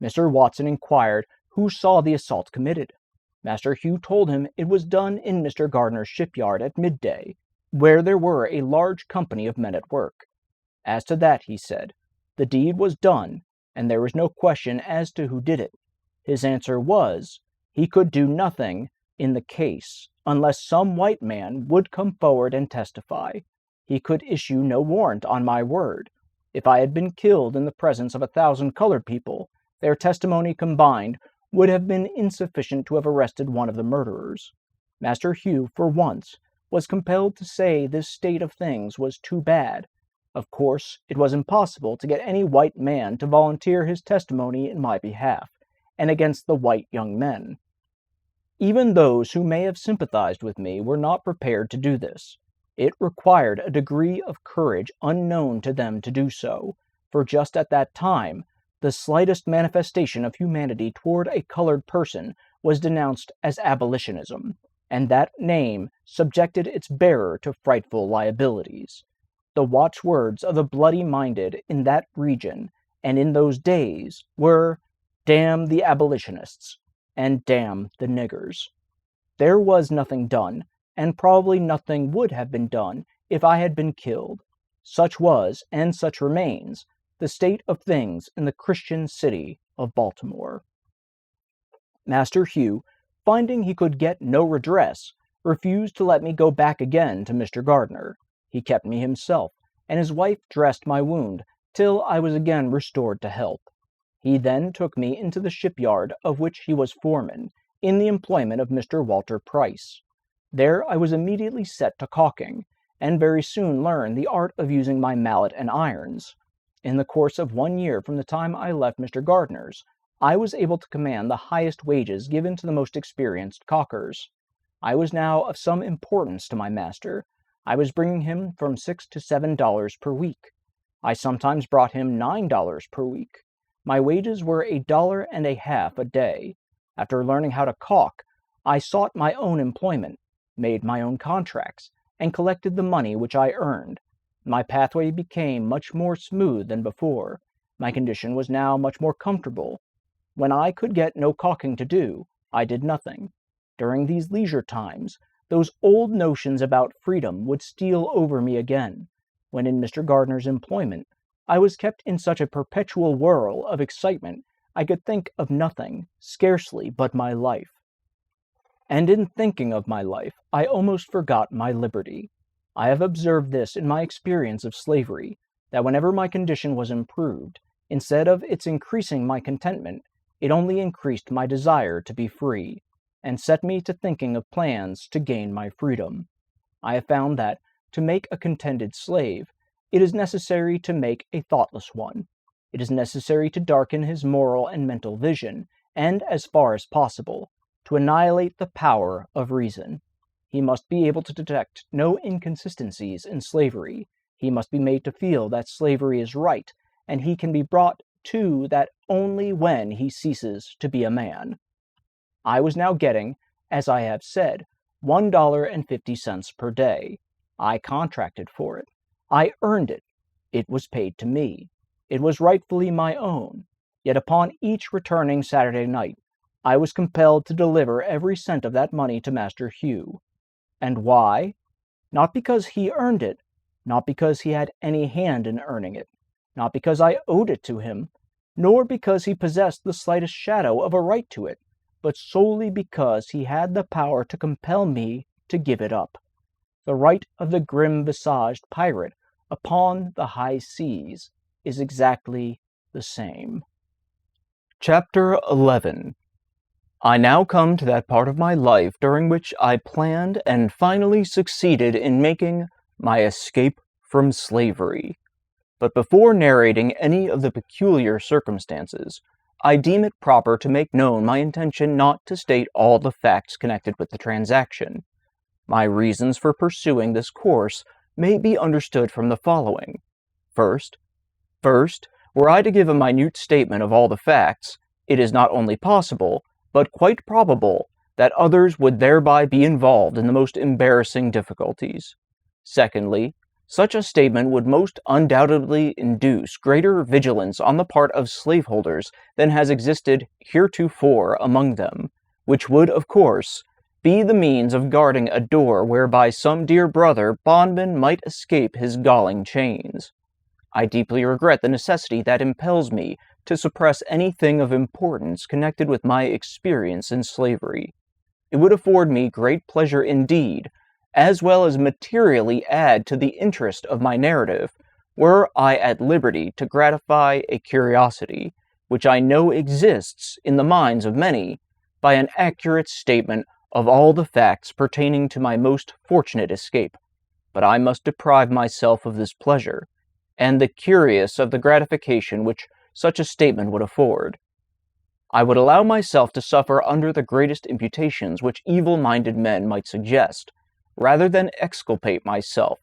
Mr. Watson inquired who saw the assault committed. Master Hugh told him it was done in Mr. Gardner's shipyard at midday, where there were a large company of men at work. As to that, he said, the deed was done, and there was no question as to who did it. His answer was, he could do nothing in the case, unless some white man would come forward and testify. He could issue no warrant on my word. If I had been killed in the presence of 1,000 colored people, their testimony combined would have been insufficient to have arrested one of the murderers. Master Hugh, for once, was compelled to say this state of things was too bad. Of course, it was impossible to get any white man to volunteer his testimony in my behalf, and against the white young men. Even those who may have sympathized with me were not prepared to do this. It required a degree of courage unknown to them to do so, for just at that time, the slightest manifestation of humanity toward a colored person was denounced as abolitionism, and that name subjected its bearer to frightful liabilities. The watchwords of the bloody-minded in that region and in those days were, "Damn the abolitionists," and "Damn the niggers." There was nothing done, and probably nothing would have been done if I had been killed. Such was, and such remains, the state of things in the Christian city of Baltimore. Master Hugh, finding he could get no redress, refused to let me go back again to Mr. Gardner. He kept me himself, and his wife dressed my wound till I was again restored to health. He then took me into the shipyard of which he was foreman, in the employment of Mr. Walter Price. There I was immediately set to caulking, and very soon learned the art of using my mallet and irons. In the course of 1 year from the time I left Mr. Gardner's, I was able to command the highest wages given to the most experienced caulkers. I was now of some importance to my master. I was bringing him from $6 to $7 per week. I sometimes brought him $9 per week. My wages were $1.50 a day. After learning how to caulk, I sought my own employment, made my own contracts, and collected the money which I earned. My pathway became much more smooth than before. My condition was now much more comfortable. When I could get no caulking to do, I did nothing. During these leisure times, those old notions about freedom would steal over me again. When in Mr. Gardner's employment, I was kept in such a perpetual whirl of excitement I could think of nothing, scarcely, but my life. And in thinking of my life, I almost forgot my liberty. I have observed this in my experience of slavery, that whenever my condition was improved, instead of its increasing my contentment, it only increased my desire to be free, and set me to thinking of plans to gain my freedom. I have found that, to make a contented slave, it is necessary to make a thoughtless one. It is necessary to darken his moral and mental vision, and, as far as possible, to annihilate the power of reason. He must be able to detect no inconsistencies in slavery. He must be made to feel that slavery is right, and he can be brought to that only when he ceases to be a man. I was now getting, as I have said, $1.50 per day. I contracted for it. I earned it. It was paid to me. It was rightfully my own. Yet upon each returning Saturday night, I was compelled to deliver every cent of that money to Master Hugh. And why? Not because he earned it, not because he had any hand in earning it, not because I owed it to him, nor because he possessed the slightest shadow of a right to it, but solely because he had the power to compel me to give it up. The right of the grim-visaged pirate upon the high seas is exactly the same. Chapter 11. I now come to that part of my life during which I planned and finally succeeded in making my escape from slavery. But before narrating any of the peculiar circumstances, I deem it proper to make known my intention not to state all the facts connected with the transaction. My reasons for pursuing this course may be understood from the following. First, were I to give a minute statement of all the facts, it is not only possible, but quite probable, that others would thereby be involved in the most embarrassing difficulties. Secondly, such a statement would most undoubtedly induce greater vigilance on the part of slaveholders than has existed heretofore among them, which would, of course, be the means of guarding a door whereby some dear brother bondman might escape his galling chains. I deeply regret the necessity that impels me to suppress anything of importance connected with my experience in slavery. It would afford me great pleasure indeed, as well as materially add to the interest of my narrative, were I at liberty to gratify a curiosity, which I know exists in the minds of many, by an accurate statement of all the facts pertaining to my most fortunate escape. But I must deprive myself of this pleasure, and the curious of the gratification which such a statement would afford. I would allow myself to suffer under the greatest imputations which evil-minded men might suggest, rather than exculpate myself,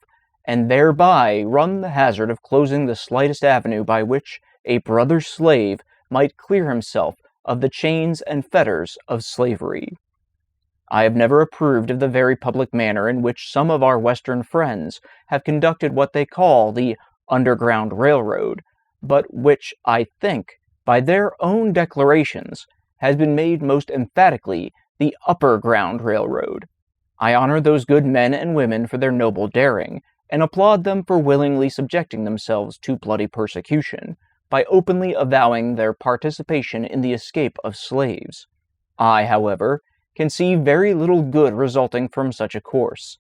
and thereby run the hazard of closing the slightest avenue by which a brother slave might clear himself of the chains and fetters of slavery. I have never approved of the very public manner in which some of our Western friends have conducted what they call the Underground Railroad, but which, I think, by their own declarations, has been made most emphatically the Upper Ground Railroad. I honor those good men and women for their noble daring, and applaud them for willingly subjecting themselves to bloody persecution, by openly avowing their participation in the escape of slaves. I, however, can see very little good resulting from such a course,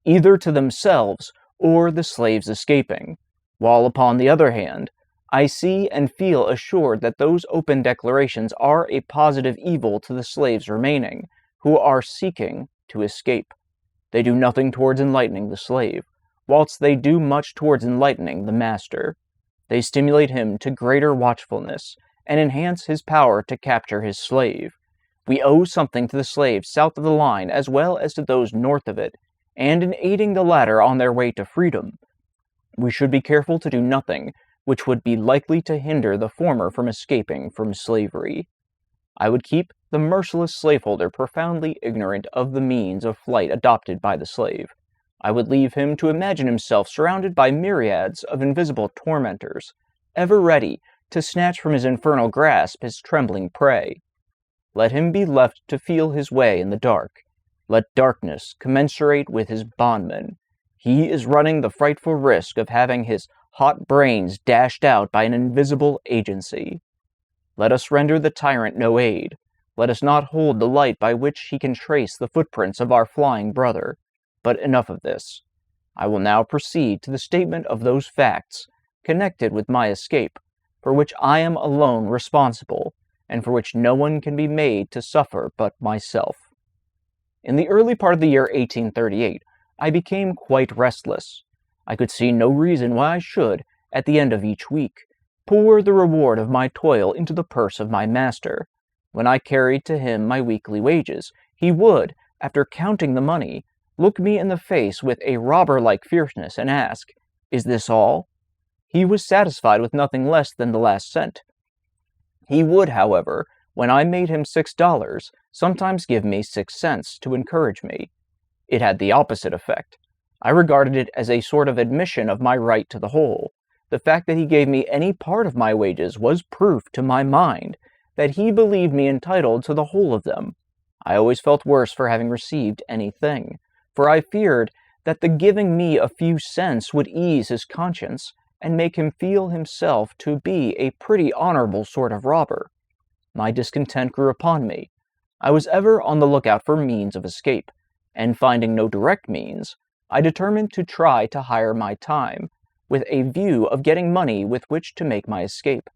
either to themselves or the slaves escaping, while, upon the other hand, I see and feel assured that those open declarations are a positive evil to the slaves remaining, who are seeking to escape. They do nothing towards enlightening the slave, whilst they do much towards enlightening the master. They stimulate him to greater watchfulness, and enhance his power to capture his slave. We owe something to the slaves south of the line as well as to those north of it, and in aiding the latter on their way to freedom, we should be careful to do nothing which would be likely to hinder the former from escaping from slavery. I would keep the merciless slaveholder profoundly ignorant of the means of flight adopted by the slave. I would leave him to imagine himself surrounded by myriads of invisible tormentors, ever ready to snatch from his infernal grasp his trembling prey. Let him be left to feel his way in the dark. Let darkness commensurate with his bondman. He is running the frightful risk of having his hot brains dashed out by an invisible agency. Let us render the tyrant no aid. Let us not hold the light by which he can trace the footprints of our flying brother. But enough of this. I will now proceed to the statement of those facts connected with my escape, for which I am alone responsible, and for which no one can be made to suffer but myself. In the early part of the year 1838, I became quite restless. I could see no reason why I should, at the end of each week, pour the reward of my toil into the purse of my master. When I carried to him my weekly wages, he would, after counting the money, look me in the face with a robber-like fierceness and ask, "Is this all?" He was satisfied with nothing less than the last cent. He would, however, when I made him $6, sometimes give me 6 cents to encourage me. It had the opposite effect. I regarded it as a sort of admission of my right to the whole. The fact that he gave me any part of my wages was proof to my mind that he believed me entitled to the whole of them. I always felt worse for having received anything, for I feared that the giving me a few cents would ease his conscience and make him feel himself to be a pretty honorable sort of robber. My discontent grew upon me. I was ever on the lookout for means of escape, and finding no direct means, I determined to try to hire my time, with a view of getting money with which to make my escape.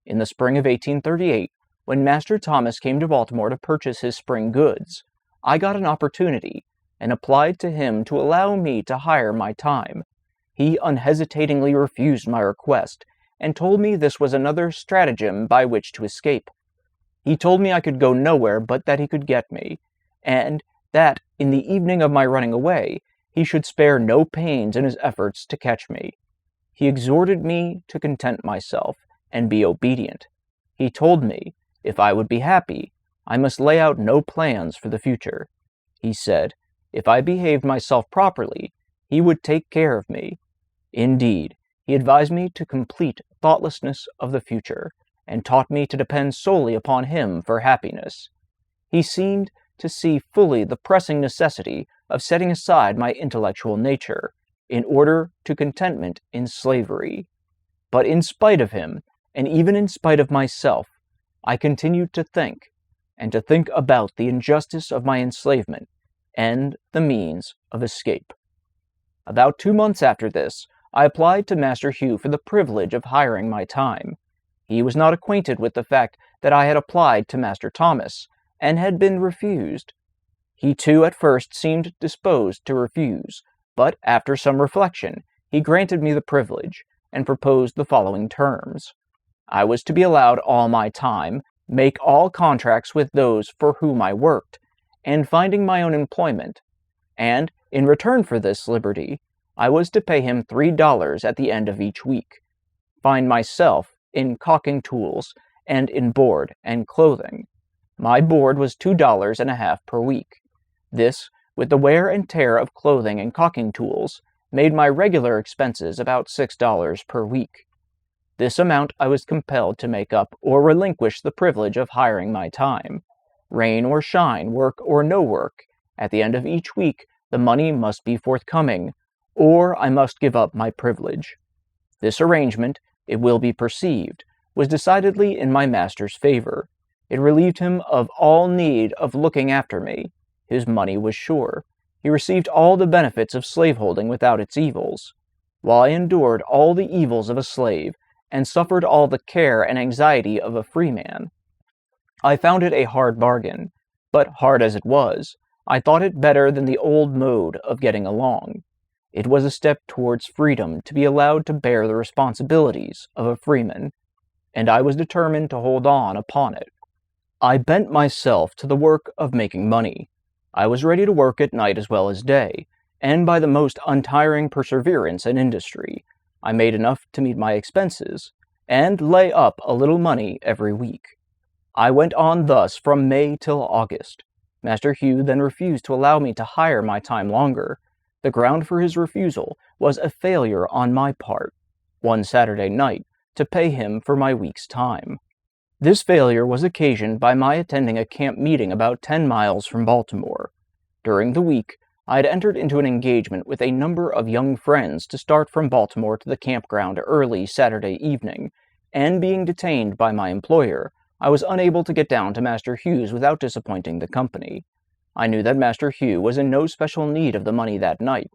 In the spring of 1838, when Master Thomas came to Baltimore to purchase his spring goods, I got an opportunity, and applied to him to allow me to hire my time. He unhesitatingly refused my request, and told me this was another stratagem by which to escape. He told me I could go nowhere but that he could get me, and that, in the evening of my running away, he should spare no pains in his efforts to catch me. He exhorted me to content myself, and be obedient. He told me, if I would be happy, I must lay out no plans for the future. He said, if I behaved myself properly, he would take care of me. Indeed, he advised me to complete thoughtlessness of the future, and taught me to depend solely upon him for happiness. He seemed to see fully the pressing necessity of setting aside my intellectual nature, in order to contentment in slavery. But in spite of him, and even in spite of myself, I continued to think, and to think about the injustice of my enslavement, and the means of escape. About 2 months after this, I applied to Master Hugh for the privilege of hiring my time. He was not acquainted with the fact that I had applied to Master Thomas, and had been refused. He too at first seemed disposed to refuse, but after some reflection, he granted me the privilege, and proposed the following terms. I was to be allowed all my time, make all contracts with those for whom I worked, and finding my own employment, and, in return for this liberty, I was to pay him $3 at the end of each week, find myself in caulking tools, and in board and clothing. My board was $2.50 per week. This, with the wear and tear of clothing and caulking tools, made my regular expenses about $6 per week. This amount I was compelled to make up or relinquish the privilege of hiring my time. Rain or shine, work or no work, at the end of each week the money must be forthcoming, or I must give up my privilege. This arrangement, it will be perceived, was decidedly in my master's favor. It relieved him of all need of looking after me. His money was sure. He received all the benefits of slaveholding without its evils, while I endured all the evils of a slave, and suffered all the care and anxiety of a freeman. I found it a hard bargain, but hard as it was, I thought it better than the old mode of getting along. It was a step towards freedom to be allowed to bear the responsibilities of a freeman, and I was determined to hold on upon it. I bent myself to the work of making money. I was ready to work at night as well as day, and by the most untiring perseverance and industry, I made enough to meet my expenses, and lay up a little money every week. I went on thus from May till August. Master Hugh then refused to allow me to hire my time longer. The ground for his refusal was a failure on my part, one Saturday night, to pay him for my week's time. This failure was occasioned by my attending a camp meeting about 10 miles from Baltimore. During the week, I had entered into an engagement with a number of young friends to start from Baltimore to the campground early Saturday evening, and being detained by my employer, I was unable to get down to Master Hugh's without disappointing the company. I knew that Master Hugh was in no special need of the money that night.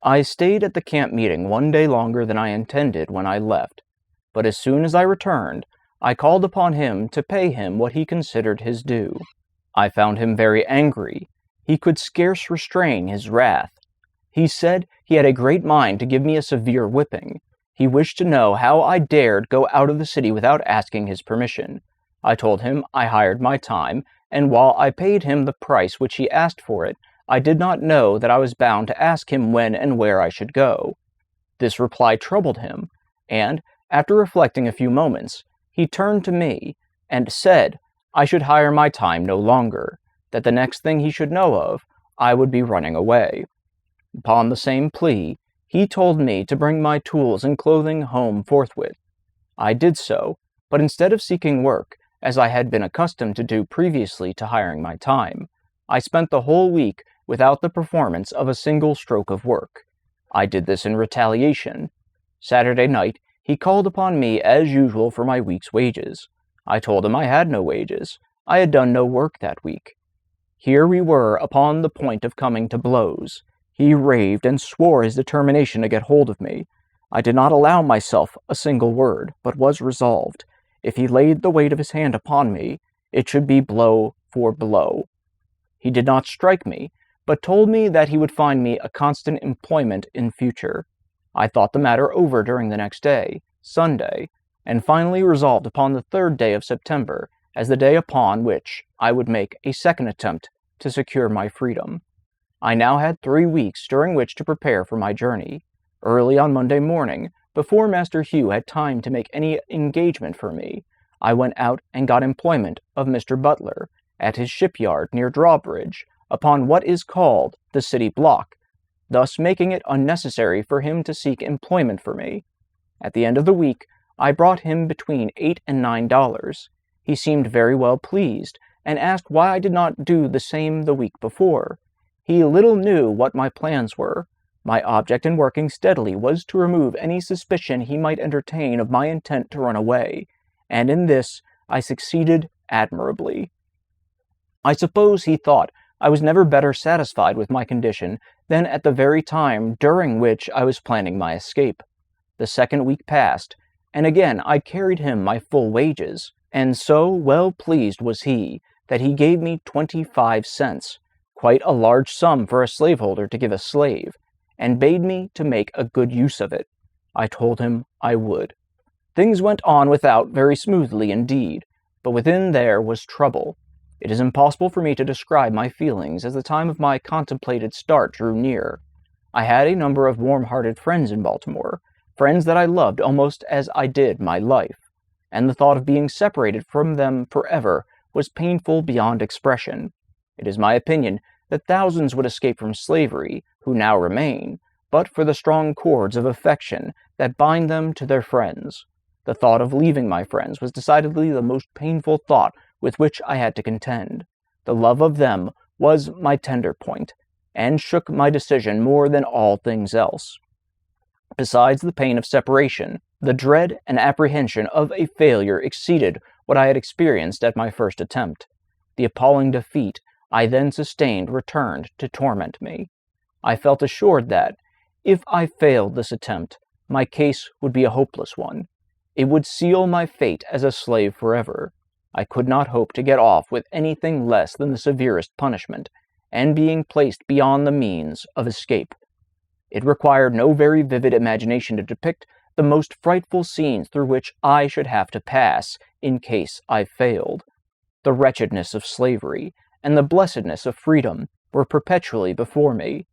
I stayed at the camp meeting one day longer than I intended when I left, but as soon as I returned, I called upon him to pay him what he considered his due. I found him very angry. He could scarce restrain his wrath. He said he had a great mind to give me a severe whipping. He wished to know how I dared go out of the city without asking his permission. I told him I hired my time, and while I paid him the price which he asked for it, I did not know that I was bound to ask him when and where I should go. This reply troubled him, and, after reflecting a few moments, he turned to me and said I should hire my time no longer, that the next thing he should know of, I would be running away. Upon the same plea, he told me to bring my tools and clothing home forthwith. I did so, but instead of seeking work, as I had been accustomed to do previously to hiring my time, I spent the whole week without the performance of a single stroke of work. I did this in retaliation. Saturday night, he called upon me as usual for my week's wages. I told him I had no wages. I had done no work that week. Here we were upon the point of coming to blows. He raved and swore his determination to get hold of me. I did not allow myself a single word, but was resolved. If he laid the weight of his hand upon me, it should be blow for blow. He did not strike me, but told me that he would find me a constant employment in future. I thought the matter over during the next day, Sunday, and finally resolved upon the 3rd day of September as the day upon which I would make a second attempt to secure my freedom. I now had 3 weeks during which to prepare for my journey. Early on Monday morning, before Master Hugh had time to make any engagement for me, I went out and got employment of Mr. Butler at his shipyard near Drawbridge, upon what is called the City Block, thus making it unnecessary for him to seek employment for me. At the end of the week, I brought him between $8 and $9. He seemed very well pleased, and asked why I did not do the same the week before. He little knew what my plans were. My object in working steadily was to remove any suspicion he might entertain of my intent to run away, and in this I succeeded admirably. I suppose he thought I was never better satisfied with my condition than at the very time during which I was planning my escape. The 2nd week passed, and again I carried him my full wages, and so well pleased was he that he gave me 25 cents, quite a large sum for a slaveholder to give a slave, and bade me to make a good use of it. I told him I would. Things went on without very smoothly indeed, but within there was trouble. It is impossible for me to describe my feelings as the time of my contemplated start drew near. I had a number of warm-hearted friends in Baltimore, friends that I loved almost as I did my life, and the thought of being separated from them forever was painful beyond expression. It is my opinion that thousands would escape from slavery, who now remain, but for the strong cords of affection that bind them to their friends. The thought of leaving my friends was decidedly the most painful thought with which I had to contend. The love of them was my tender point, and shook my decision more than all things else. Besides the pain of separation, the dread and apprehension of a failure exceeded what I had experienced at my first attempt. The appalling defeat I then sustained returned to torment me. I felt assured that, if I failed this attempt, my case would be a hopeless one. It would seal my fate as a slave forever. I could not hope to get off with anything less than the severest punishment, and being placed beyond the means of escape. It required no very vivid imagination to depict the most frightful scenes through which I should have to pass in case I failed. The wretchedness of slavery and the blessedness of freedom were perpetually before me.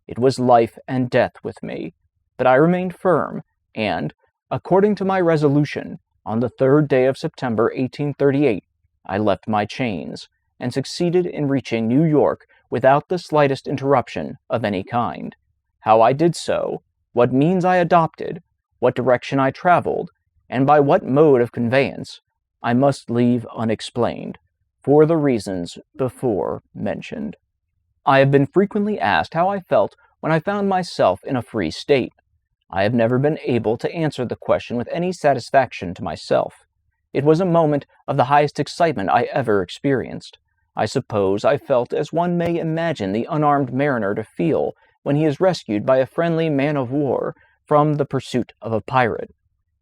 It was life and death with me, but I remained firm, and, according to my resolution, on the 3rd day of September 1838, I left my chains, and succeeded in reaching New York without the slightest interruption of any kind. How I did so, what means I adopted, what direction I traveled, and by what mode of conveyance, I must leave unexplained, for the reasons before mentioned. I have been frequently asked how I felt when I found myself in a free state. I have never been able to answer the question with any satisfaction to myself. It was a moment of the highest excitement I ever experienced. I suppose I felt as one may imagine the unarmed mariner to feel when he is rescued by a friendly man-of-war from the pursuit of a pirate.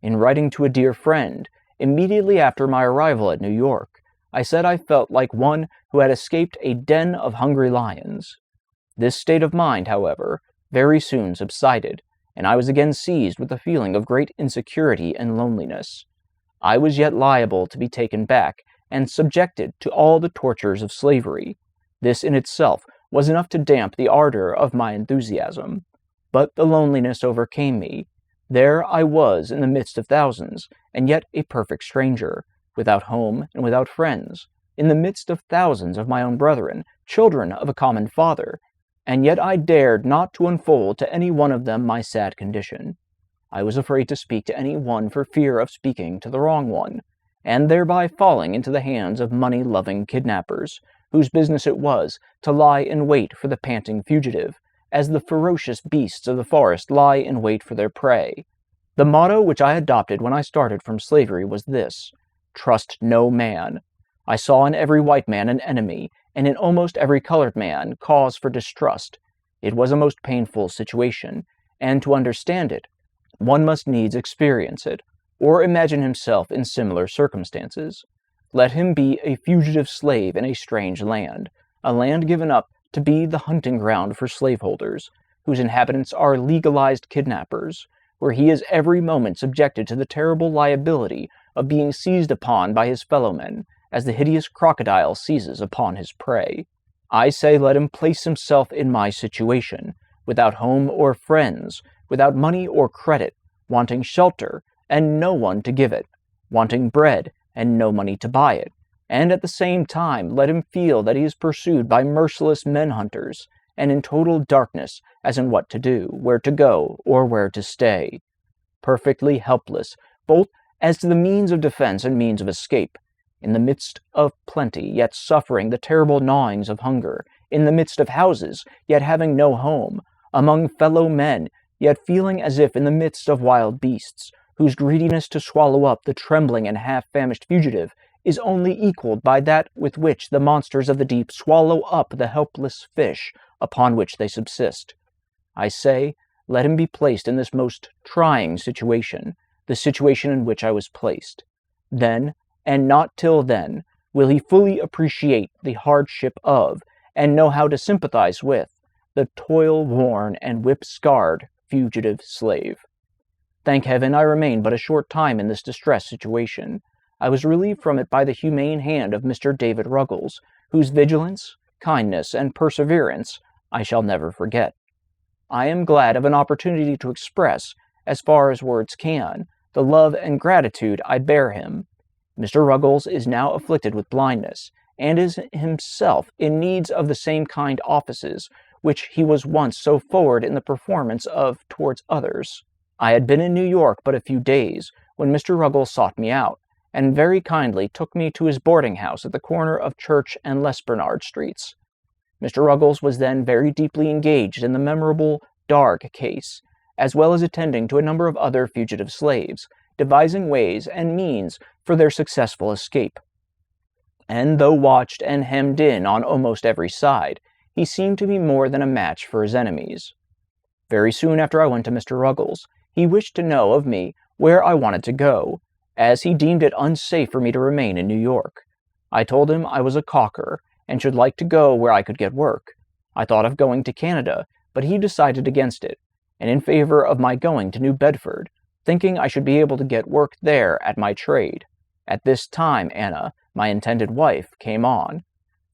In writing to a dear friend, immediately after my arrival at New York, I said I felt like one who had escaped a den of hungry lions. This state of mind, however, very soon subsided, and I was again seized with a feeling of great insecurity and loneliness. I was yet liable to be taken back and subjected to all the tortures of slavery. This in itself was enough to damp the ardor of my enthusiasm. But the loneliness overcame me. There I was in the midst of thousands, and yet a perfect stranger, without home and without friends, in the midst of thousands of my own brethren, children of a common father, and yet I dared not to unfold to any one of them my sad condition. I was afraid to speak to any one for fear of speaking to the wrong one, and thereby falling into the hands of money-loving kidnappers, whose business it was to lie in wait for the panting fugitive, as the ferocious beasts of the forest lie in wait for their prey. The motto which I adopted when I started from slavery was this: trust no man. I saw in every white man an enemy, and in almost every colored man cause for distrust. It was a most painful situation, and to understand it, one must needs experience it, or imagine himself in similar circumstances. Let him be a fugitive slave in a strange land, a land given up to be the hunting ground for slaveholders, whose inhabitants are legalized kidnappers, where he is every moment subjected to the terrible liability of being seized upon by his fellowmen, as the hideous crocodile seizes upon his prey. I say let him place himself in my situation, without home or friends, without money or credit, wanting shelter, and no one to give it, wanting bread, and no money to buy it, and at the same time let him feel that he is pursued by merciless men-hunters, and in total darkness as in what to do, where to go, or where to stay. Perfectly helpless, both as to the means of defense and means of escape, in the midst of plenty, yet suffering the terrible gnawings of hunger, in the midst of houses, yet having no home, among fellow men, yet feeling as if in the midst of wild beasts, whose greediness to swallow up the trembling and half-famished fugitive is only equaled by that with which the monsters of the deep swallow up the helpless fish upon which they subsist. I say, let him be placed in this most trying situation, the situation in which I was placed. Then, and not till then, will he fully appreciate the hardship of, and know how to sympathize with, the toil-worn and whip-scarred fugitive slave. Thank heaven I remained but a short time in this distressed situation. I was relieved from it by the humane hand of Mr. David Ruggles, whose vigilance, kindness, and perseverance I shall never forget. I am glad of an opportunity to express, as far as words can, the love and gratitude I bear him. Mr. Ruggles is now afflicted with blindness, and is himself in needs of the same kind offices which he was once so forward in the performance of towards others. I had been in New York but a few days when Mr. Ruggles sought me out, and very kindly took me to his boarding-house at the corner of Church and Lesbernard Streets. Mr. Ruggles was then very deeply engaged in the memorable Darg case, as well as attending to a number of other fugitive slaves, devising ways and means for their successful escape. And though watched and hemmed in on almost every side, he seemed to be more than a match for his enemies. Very soon after I went to Mr. Ruggles, he wished to know of me where I wanted to go, as he deemed it unsafe for me to remain in New York. I told him I was a caulker, and should like to go where I could get work. I thought of going to Canada, but he decided against it, and in favor of my going to New Bedford, thinking I should be able to get work there at my trade. At this time Anna, my intended wife, came on,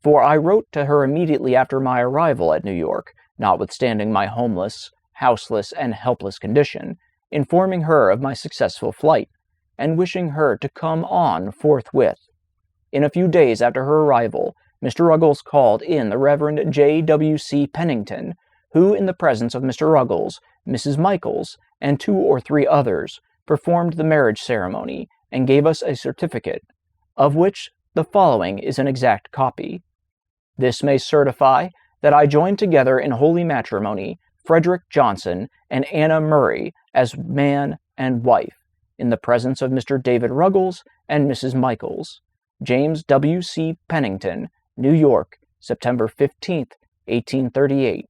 for I wrote to her immediately after my arrival at New York, notwithstanding my homeless, houseless, and helpless condition, informing her of my successful flight, and wishing her to come on forthwith. In a few days after her arrival, Mr. Ruggles called in the Reverend J.W.C. Pennington, who, in the presence of Mr. Ruggles, Mrs. Michaels, and 2 or 3 others, performed the marriage ceremony, and gave us a certificate. of which the following is an exact copy. This may certify that I joined together in holy matrimony Frederick Johnson and Anna Murray as man and wife, in the presence of Mr. David Ruggles and Mrs. Michaels. James W. C. Pennington, New York, September 15th, 1838.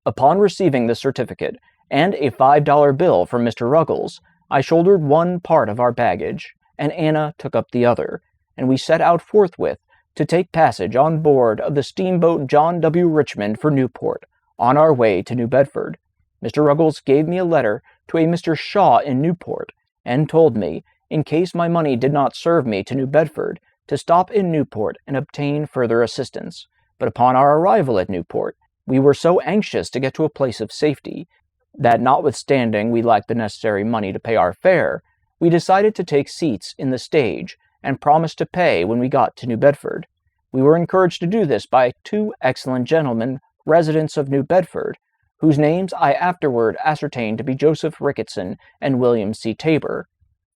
Upon receiving the certificate and a $5 bill from Mr. Ruggles, I shouldered one part of our baggage, and Anna took up the other, and we set out forthwith to take passage on board of the steamboat John W. Richmond for Newport, on our way to New Bedford. Mr. Ruggles gave me a letter to a Mr. Shaw in Newport, and told me, in case my money did not serve me to New Bedford, to stop in Newport and obtain further assistance. But upon our arrival at Newport, we were so anxious to get to a place of safety, that notwithstanding we lacked the necessary money to pay our fare, we decided to take seats in the stage, and promised to pay when we got to New Bedford. We were encouraged to do this by two excellent gentlemen, residents of New Bedford, whose names I afterward ascertained to be Joseph Ricketson and William C. Tabor.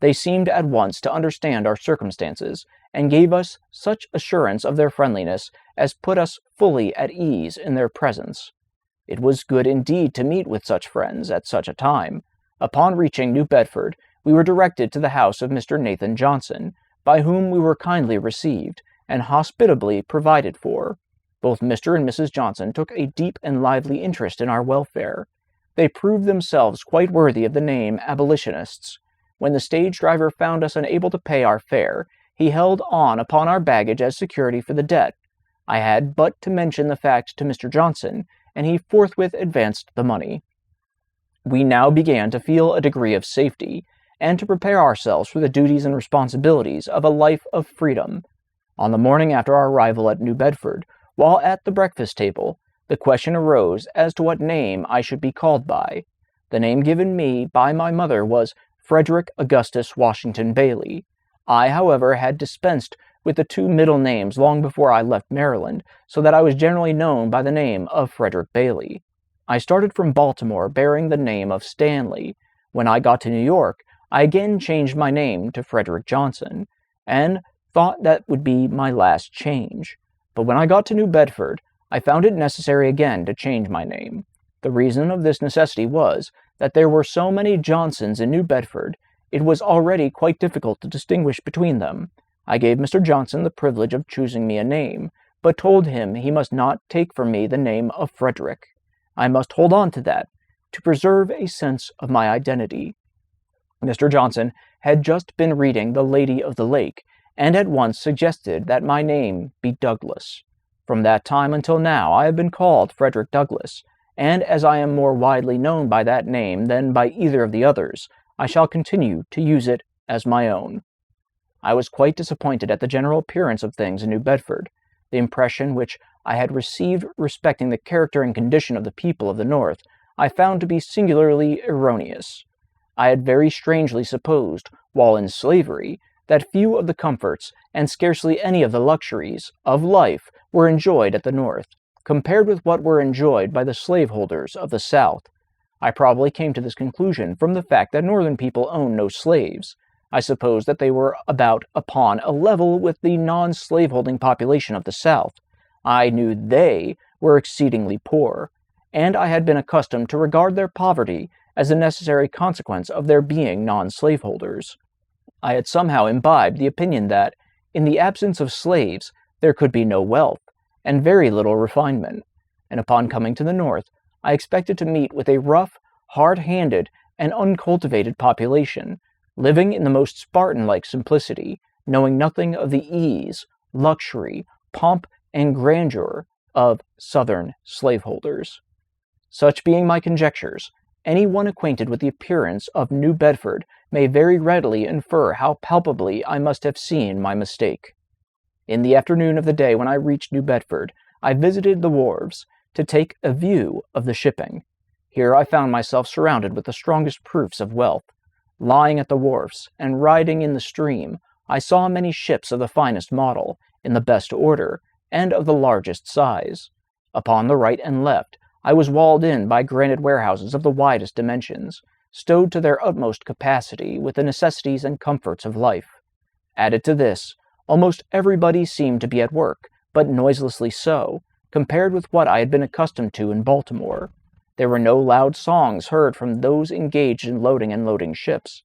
They seemed at once to understand our circumstances, and gave us such assurance of their friendliness as put us fully at ease in their presence. It was good indeed to meet with such friends at such a time. Upon reaching New Bedford, we were directed to the house of Mr. Nathan Johnson, by whom we were kindly received, and hospitably provided for. Both Mr. and Mrs. Johnson took a deep and lively interest in our welfare. They proved themselves quite worthy of the name abolitionists. When the stage driver found us unable to pay our fare, he held on upon our baggage as security for the debt. I had but to mention the fact to Mr. Johnson, and he forthwith advanced the money. We now began to feel a degree of safety, and to prepare ourselves for the duties and responsibilities of a life of freedom. On the morning after our arrival at New Bedford, while at the breakfast table, the question arose as to what name I should be called by. The name given me by my mother was Frederick Augustus Washington Bailey. I, however, had dispensed with the two middle names long before I left Maryland, so that I was generally known by the name of Frederick Bailey. I started from Baltimore bearing the name of Stanley. When I got to New York, I again changed my name to Frederick Johnson, and thought that would be my last change. But when I got to New Bedford, I found it necessary again to change my name. The reason of this necessity was that there were so many Johnsons in New Bedford, it was already quite difficult to distinguish between them. I gave Mr. Johnson the privilege of choosing me a name, but told him he must not take from me the name of Frederick. I must hold on to that, to preserve a sense of my identity. Mr. Johnson had just been reading The Lady of the Lake, and at once suggested that my name be Douglass. From that time until now I have been called Frederick Douglass, and as I am more widely known by that name than by either of the others, I shall continue to use it as my own. I was quite disappointed at the general appearance of things in New Bedford. The impression which I had received respecting the character and condition of the people of the North I found to be singularly erroneous. I had very strangely supposed, while in slavery, that few of the comforts, and scarcely any of the luxuries, of life were enjoyed at the North, compared with what were enjoyed by the slaveholders of the South. I probably came to this conclusion from the fact that Northern people owned no slaves. I supposed that they were about upon a level with the non-slaveholding population of the South. I knew they were exceedingly poor, and I had been accustomed to regard their poverty as a necessary consequence of their being non-slaveholders. I had somehow imbibed the opinion that, in the absence of slaves, there could be no wealth, and very little refinement, and upon coming to the North, I expected to meet with a rough, hard-handed, and uncultivated population, living in the most Spartan-like simplicity, knowing nothing of the ease, luxury, pomp, and grandeur of Southern slaveholders. Such being my conjectures, any one acquainted with the appearance of New Bedford may very readily infer how palpably I must have seen my mistake. In the afternoon of the day when I reached New Bedford, I visited the wharves to take a view of the shipping. Here I found myself surrounded with the strongest proofs of wealth. Lying at the wharfs and riding in the stream, I saw many ships of the finest model, in the best order, and of the largest size. Upon the right and left, I was walled in by granite warehouses of the widest dimensions, stowed to their utmost capacity with the necessities and comforts of life. Added to this, almost everybody seemed to be at work, but noiselessly so, compared with what I had been accustomed to in Baltimore. There were no loud songs heard from those engaged in loading and loading ships.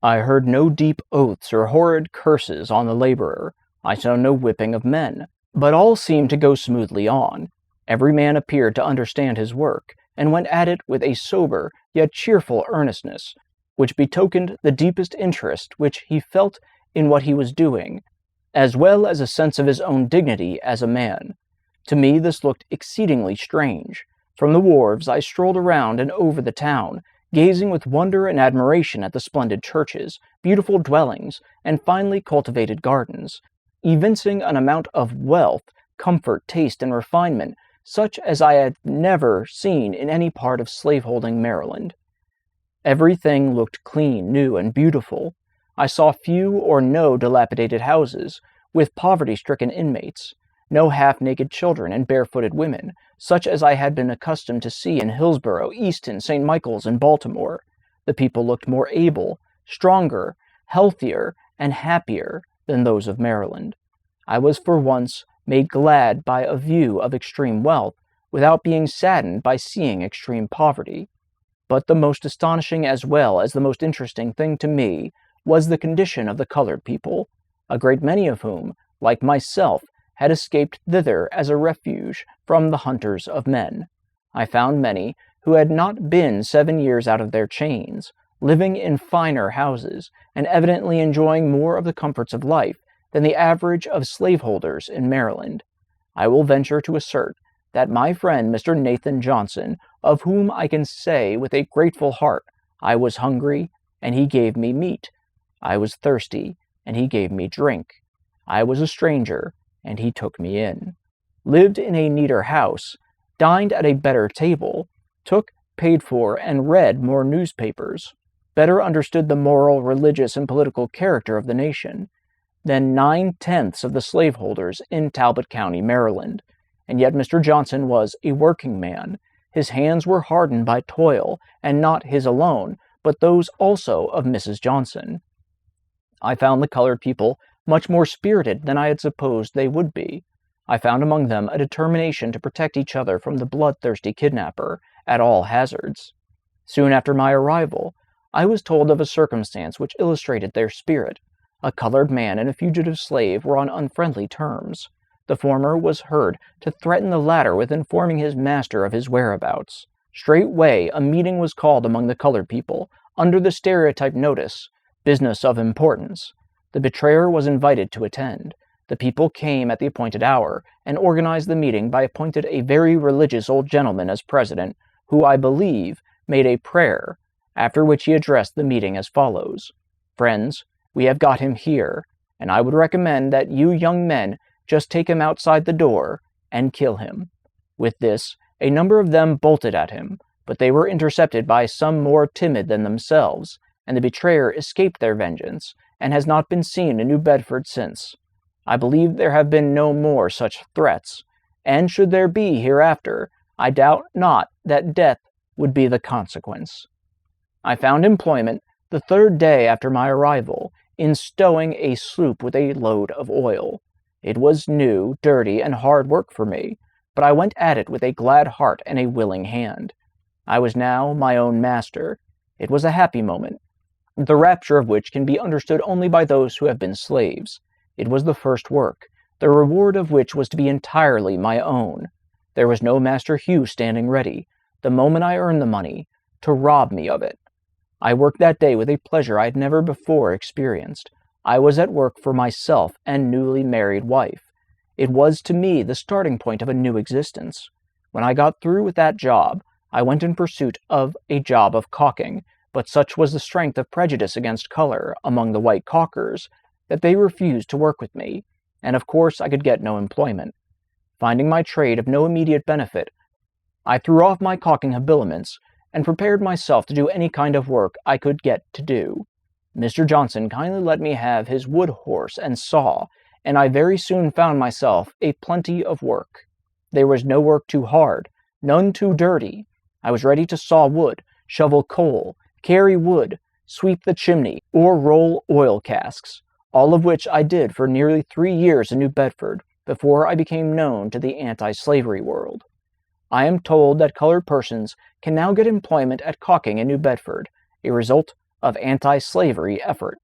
I heard no deep oaths or horrid curses on the laborer. I saw no whipping of men, but all seemed to go smoothly on. Every man appeared to understand his work, and went at it with a sober yet cheerful earnestness, which betokened the deepest interest which he felt in what he was doing, as well as a sense of his own dignity as a man. To me this looked exceedingly strange. From the wharves I strolled around and over the town, gazing with wonder and admiration at the splendid churches, beautiful dwellings, and finely cultivated gardens, evincing an amount of wealth, comfort, taste, and refinement such as I had never seen in any part of slaveholding Maryland. Everything looked clean, new, and beautiful. I saw few or no dilapidated houses, with poverty-stricken inmates, no half-naked children and barefooted women, such as I had been accustomed to see in Hillsborough, Easton, St. Michael's, and Baltimore. The people looked more able, stronger, healthier, and happier than those of Maryland. I was for once made glad by a view of extreme wealth, without being saddened by seeing extreme poverty. But the most astonishing as well as the most interesting thing to me was the condition of the colored people, a great many of whom, like myself, had escaped thither as a refuge from the hunters of men. I found many who had not been 7 years out of their chains, living in finer houses, and evidently enjoying more of the comforts of life than the average of slaveholders in Maryland. I will venture to assert that my friend Mr. Nathan Johnson, of whom I can say with a grateful heart, I was hungry, and he gave me meat. I was thirsty, and he gave me drink. I was a stranger, and he took me in. Lived in a neater house, dined at a better table, took, paid for, and read more newspapers, better understood the moral, religious, and political character of the nation than 9/10 of the slaveholders in Talbot County, Maryland. And yet Mr. Johnson was a working man. His hands were hardened by toil, and not his alone, but those also of Mrs. Johnson. I found the colored people much more spirited than I had supposed they would be. I found among them a determination to protect each other from the bloodthirsty kidnapper at all hazards. Soon after my arrival, I was told of a circumstance which illustrated their spirit. A colored man and a fugitive slave were on unfriendly terms. The former was heard to threaten the latter with informing his master of his whereabouts. Straightway a meeting was called among the colored people, under the stereotyped notice, "Business of importance." The betrayer was invited to attend. The people came at the appointed hour, and organized the meeting by appointing a very religious old gentleman as president, who, I believe, made a prayer, after which he addressed the meeting as follows: "Friends, we have got him here, and I would recommend that you young men just take him outside the door and kill him." With this, a number of them bolted at him, but they were intercepted by some more timid than themselves, and the betrayer escaped their vengeance, and has not been seen in New Bedford since. I believe there have been no more such threats, and should there be hereafter, I doubt not that death would be the consequence. I found employment, the 3rd day after my arrival, in stowing a sloop with a load of oil. It was new, dirty, and hard work for me, but I went at it with a glad heart and a willing hand. I was now my own master. It was a happy moment, the rapture of which can be understood only by those who have been slaves. It was the first work, the reward of which was to be entirely my own. There was no Master Hugh standing ready, the moment I earned the money, to rob me of it. I worked that day with a pleasure I had never before experienced. I was at work for myself and newly married wife. It was to me the starting point of a new existence. When I got through with that job, I went in pursuit of a job of caulking, but such was the strength of prejudice against color among the white caulkers that they refused to work with me, and of course I could get no employment. Finding my trade of no immediate benefit, I threw off my caulking habiliments and prepared myself to do any kind of work I could get to do. Mr. Johnson kindly let me have his wood horse and saw, and I very soon found myself a plenty of work. There was no work too hard, none too dirty. I was ready to saw wood, shovel coal, carry wood, sweep the chimney, or roll oil casks. all of which I did for nearly 3 years in New Bedford before I became known to the anti-slavery world. I am told that colored persons can now get employment at caulking in New Bedford, a result of anti-slavery effort.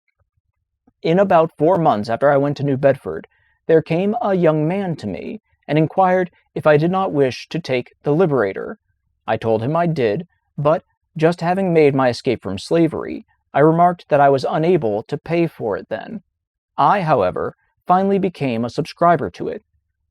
In about 4 months after I went to New Bedford, there came a young man to me and inquired if I did not wish to take the Liberator. I told him I did, but just having made my escape from slavery, I remarked that I was unable to pay for it then. I, however, finally became a subscriber to it.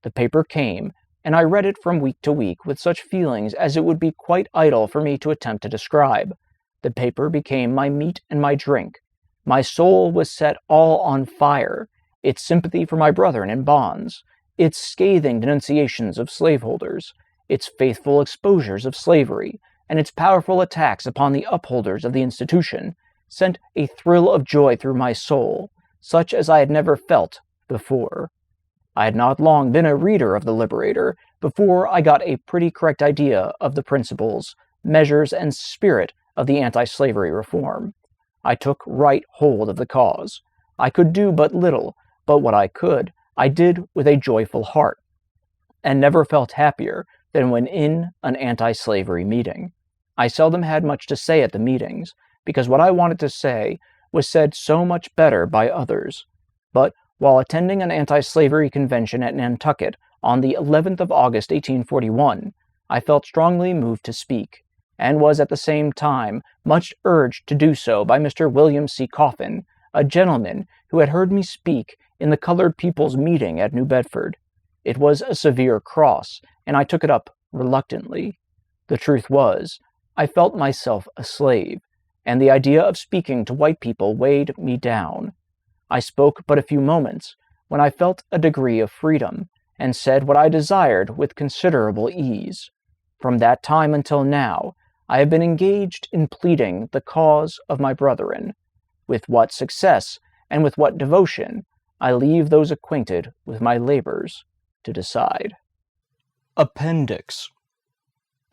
The paper came, and I read it from week to week with such feelings as it would be quite idle for me to attempt to describe. The paper became my meat and my drink. My soul was set all on fire, its sympathy for my brethren in bonds, its scathing denunciations of slaveholders, its faithful exposures of slavery, and its powerful attacks upon the upholders of the institution, sent a thrill of joy through my soul, such as I had never felt before. I had not long been a reader of the Liberator before I got a pretty correct idea of the principles, measures, and spirit of the anti-slavery reform. I took right hold of the cause. I could do but little, but what I could, I did with a joyful heart, and never felt happier than when in an anti-slavery meeting. I seldom had much to say at the meetings, because what I wanted to say was said so much better by others. But while attending an anti-slavery convention at Nantucket on the 11th of August, 1841, I felt strongly moved to speak, and was at the same time much urged to do so by Mr. William C. Coffin, a gentleman who had heard me speak in the colored people's meeting at New Bedford. It was a severe cross, and I took it up reluctantly. The truth was, I felt myself a slave, and the idea of speaking to white people weighed me down. I spoke but a few moments, when I felt a degree of freedom, and said what I desired with considerable ease. From that time until now, I have been engaged in pleading the cause of my brethren. With what success and with what devotion, I leave those acquainted with my labors to decide. Appendix.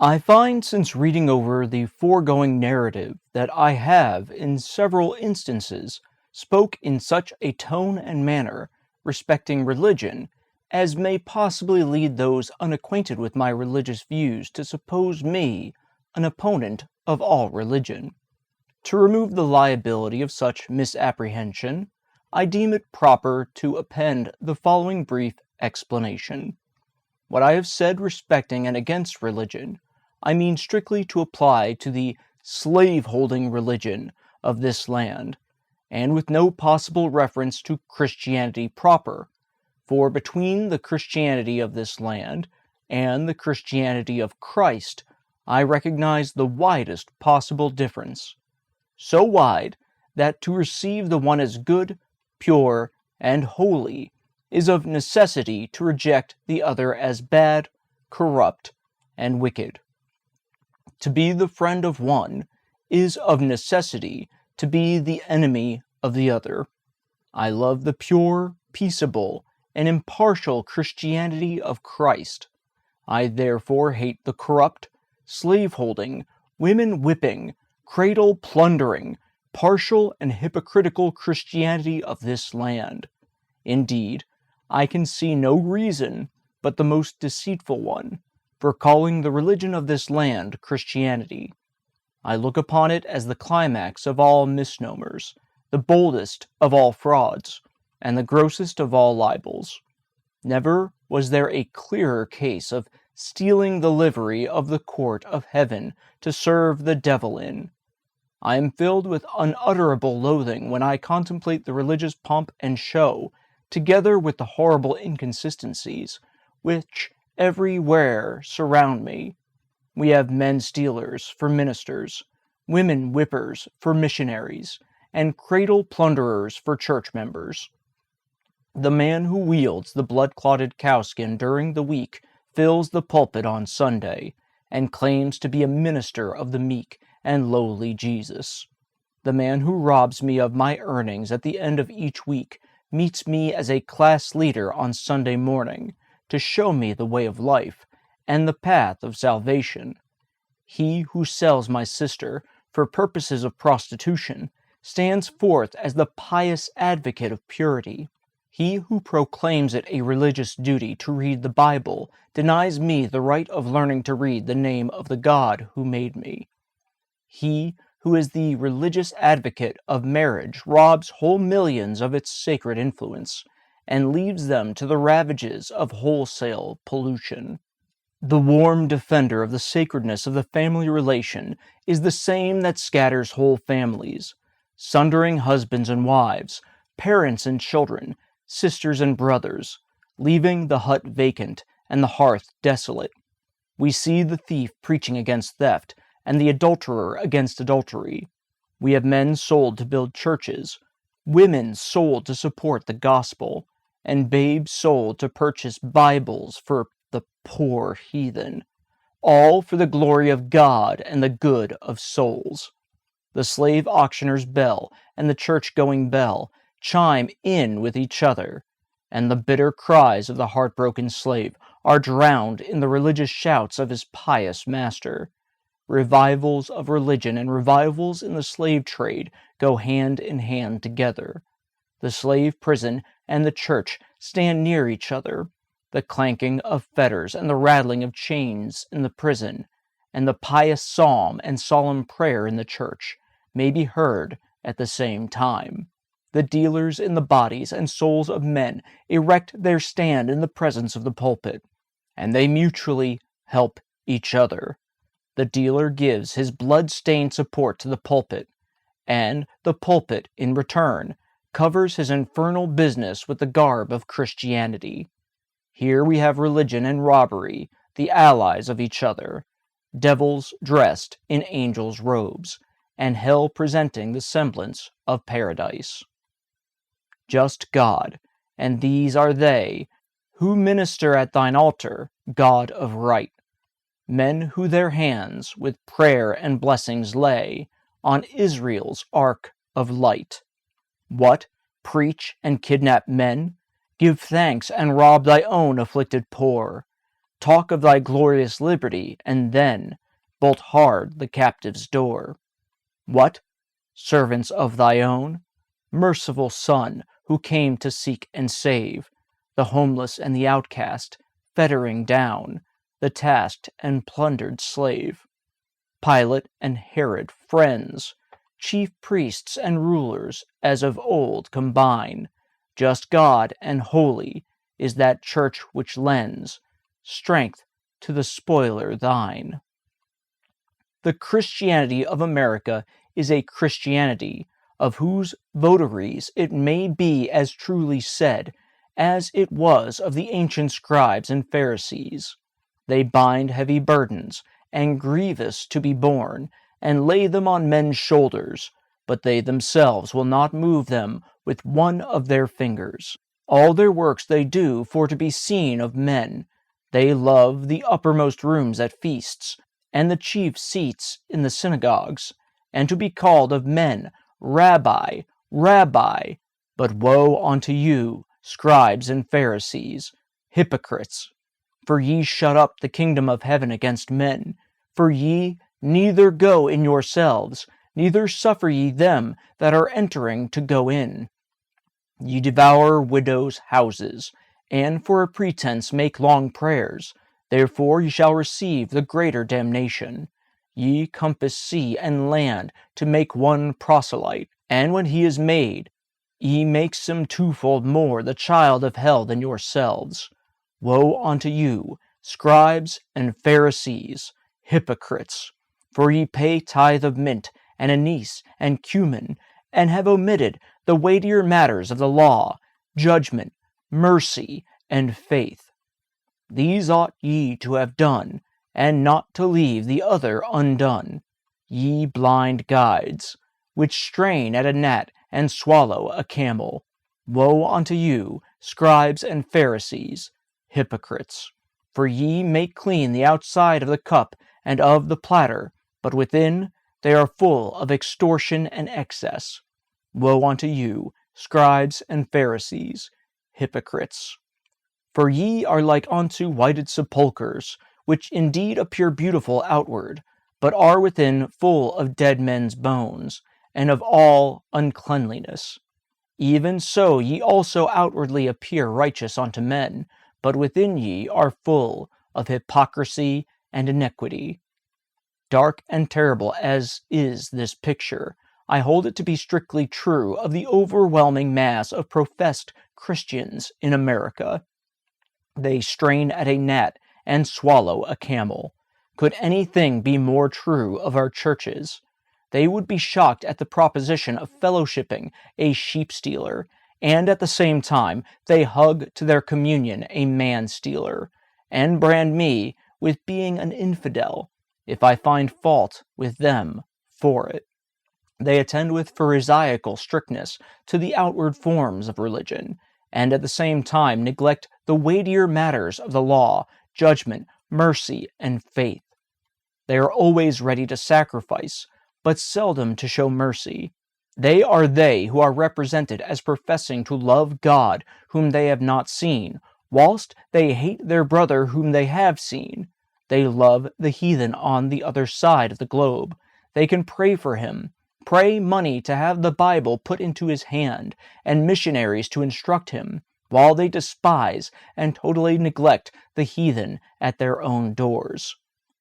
I find since reading over the foregoing narrative that I have, in several instances, spoke in such a tone and manner respecting religion as may possibly lead those unacquainted with my religious views to suppose me an opponent of all religion. To remove the liability of such misapprehension, I deem it proper to append the following brief explanation. What I have said respecting and against religion, I mean strictly to apply to the slave-holding religion of this land, and with no possible reference to Christianity proper, for between the Christianity of this land and the Christianity of Christ, I recognize the widest possible difference, so wide that to receive the one as good, pure, and holy is of necessity to reject the other as bad, corrupt, and wicked. To be the friend of one is of necessity to be the enemy of the other. I love the pure, peaceable, and impartial Christianity of Christ. I therefore hate the corrupt, slave-holding, women-whipping, cradle-plundering, partial and hypocritical Christianity of this land. Indeed, I can see no reason but the most deceitful one for calling the religion of this land Christianity. I look upon it as the climax of all misnomers, the boldest of all frauds, and the grossest of all libels. Never was there a clearer case of stealing the livery of the court of heaven to serve the devil in. I am filled with unutterable loathing when I contemplate the religious pomp and show, together with the horrible inconsistencies, which everywhere surround me. We have men stealers for ministers, women whippers for missionaries, and cradle plunderers for church members. The man who wields the blood-clotted cowskin during the week fills the pulpit on Sunday, and claims to be a minister of the meek and lowly Jesus. The man who robs me of my earnings at the end of each week meets me as a class leader on Sunday morning to show me the way of life and the path of salvation. He who sells my sister for purposes of prostitution stands forth as the pious advocate of purity. He who proclaims it a religious duty to read the Bible denies me the right of learning to read the name of the God who made me. He who is the religious advocate of marriage robs whole millions of its sacred influence, and leaves them to the ravages of wholesale pollution. The warm defender of the sacredness of the family relation is the same that scatters whole families, sundering husbands and wives, parents and children, sisters and brothers, leaving the hut vacant and the hearth desolate. We see the thief preaching against theft, and the adulterer against adultery. We have men sold to build churches, women sold to support the gospel, and babes sold to purchase Bibles for the poor heathen, all for the glory of God and the good of souls. The slave auctioneer's bell and the church-going bell chime in with each other, and the bitter cries of the heartbroken slave are drowned in the religious shouts of his pious master. Revivals of religion and revivals in the slave trade go hand in hand together. The slave prison and the church stand near each other. The clanking of fetters and the rattling of chains in the prison, and the pious psalm and solemn prayer in the church, may be heard at the same time. The dealers in the bodies and souls of men erect their stand in the presence of the pulpit, and they mutually help each other. The dealer gives his blood-stained support to the pulpit, and the pulpit, in return, covers his infernal business with the garb of Christianity. Here we have religion and robbery, the allies of each other, devils dressed in angels' robes, and hell presenting the semblance of paradise. Just God, and these are they who minister at thine altar, God of right, men who their hands with prayer and blessings lay on Israel's ark of light. What? Preach and kidnap men? Give thanks and rob thy own afflicted poor. Talk of thy glorious liberty, and then bolt hard the captive's door. What? Servants of thy own? Merciful Son, who came to seek and save the homeless and the outcast, fettering down the tasked and plundered slave. Pilate and Herod, friends, chief priests and rulers, as of old combine. Just God and holy is that church which lends strength to the spoiler thine. The Christianity of America is a Christianity of whose votaries it may be as truly said as it was of the ancient scribes and Pharisees. They bind heavy burdens and grievous to be borne, and lay them on men's shoulders, but they themselves will not move them with one of their fingers. All their works they do for to be seen of men. They love the uppermost rooms at feasts, and the chief seats in the synagogues, and to be called of men, Rabbi, Rabbi. But woe unto you, scribes and Pharisees, hypocrites! For ye shut up the kingdom of heaven against men. For ye neither go in yourselves, neither suffer ye them that are entering to go in. Ye devour widows' houses, and for a pretense make long prayers. Therefore ye shall receive the greater damnation. Ye compass sea and land to make one proselyte, and when he is made, ye makes him twofold more the child of hell than yourselves. Woe unto you, scribes and Pharisees, hypocrites! For ye pay tithe of mint, and anise, and cumin, and have omitted the weightier matters of the law, judgment, mercy, and faith. These ought ye to have done, and not to leave the other undone. Ye blind guides, which strain at a gnat and swallow a camel. Woe unto you, scribes and Pharisees, hypocrites! For ye make clean the outside of the cup and of the platter, but within they are full of extortion and excess. Woe unto you, scribes and Pharisees, hypocrites! For ye are like unto whited sepulchres, which indeed appear beautiful outward, but are within full of dead men's bones, and of all uncleanliness. Even so ye also outwardly appear righteous unto men, but within ye are full of hypocrisy and iniquity. Dark and terrible as is this picture, I hold it to be strictly true of the overwhelming mass of professed Christians in America. They strain at a gnat and swallow a camel. Could anything be more true of our churches? They would be shocked at the proposition of fellowshipping a sheep stealer, and at the same time they hug to their communion a man stealer, and brand me with being an infidel, if I find fault with them for it. They attend with pharisaical strictness to the outward forms of religion, and at the same time neglect the weightier matters of the law, judgment, mercy, and faith. They are always ready to sacrifice, but seldom to show mercy. They who are represented as professing to love God whom they have not seen, whilst they hate their brother whom they have seen. They love the heathen on the other side of the globe. They can pray for him, pray money to have the Bible put into his hand, and missionaries to instruct him, while they despise and totally neglect the heathen at their own doors.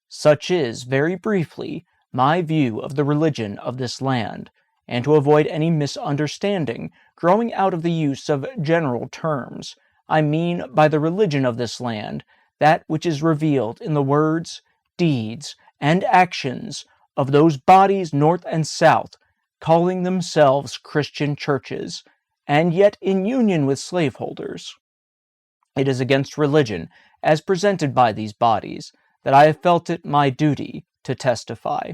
Such is, very briefly, my view of the religion of this land, and to avoid any misunderstanding growing out of the use of general terms, I mean by the religion of this land that which is revealed in the words, deeds, and actions of those bodies north and south, calling themselves Christian churches, and yet in union with slaveholders. It is against religion, as presented by these bodies, that I have felt it my duty to testify.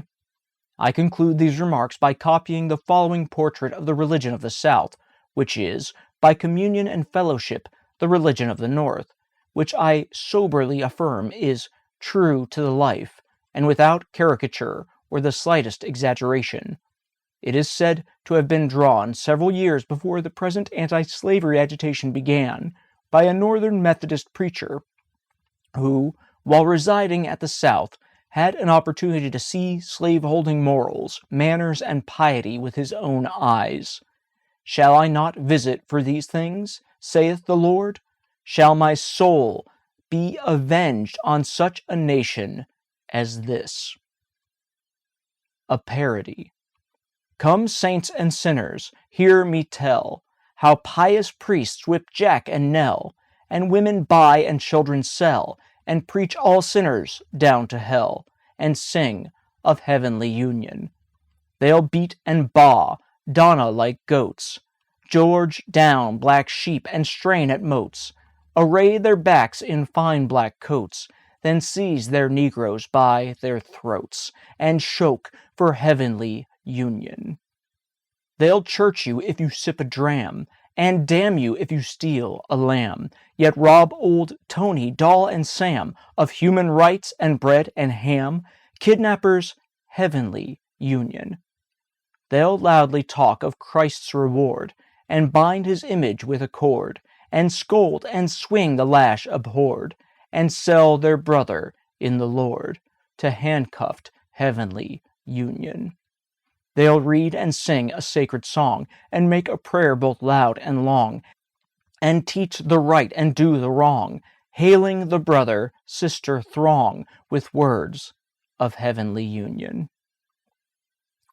I conclude these remarks by copying the following portrait of the religion of the South, which is, by communion and fellowship, the religion of the North, which I soberly affirm is true to the life, and without caricature or the slightest exaggeration. It is said to have been drawn several years before the present anti-slavery agitation began, by a Northern Methodist preacher, who, while residing at the South, had an opportunity to see slaveholding morals, manners, and piety with his own eyes. Shall I not visit for these things, saith the Lord? Shall my soul be avenged on such a nation as this? A parody. Come, saints and sinners, hear me tell how pious priests whip Jack and Nell, and women buy and children sell, and preach all sinners down to hell, and sing of heavenly union. They'll beat and baw Donna like goats, George down black sheep and strain at moats, array their backs in fine black coats, then seize their negroes by their throats, and choke for heavenly union. They'll church you if you sip a dram, and damn you if you steal a lamb, yet rob old Tony, Doll, and Sam of human rights and bread and ham, kidnappers' heavenly union. They'll loudly talk of Christ's reward, and bind his image with a cord, and scold and swing the lash abhorred, and sell their brother in the Lord to handcuffed heavenly union. They'll read and sing a sacred song, and make a prayer both loud and long, and teach the right and do the wrong, hailing the brother, sister throng with words of heavenly union.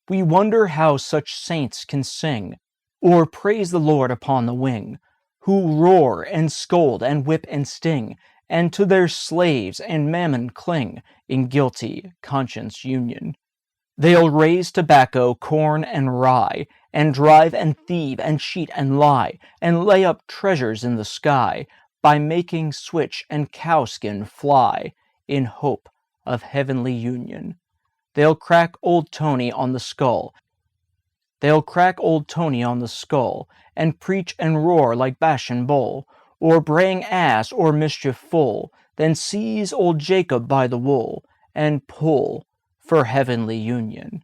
We wonder how such saints can sing, or praise the Lord upon the wing, who roar and scold and whip and sting, and to their slaves and mammon cling in guilty conscience union. They'll raise tobacco, corn, and rye, and drive and thieve and cheat and lie, and lay up treasures in the sky, by making switch and cowskin fly, in hope of heavenly union. They'll crack old Tony on the skull. They'll crack old Tony on the skull, and preach and roar like Bashan bull, or braying ass or mischief full, then seize old Jacob by the wool, and pull for heavenly union.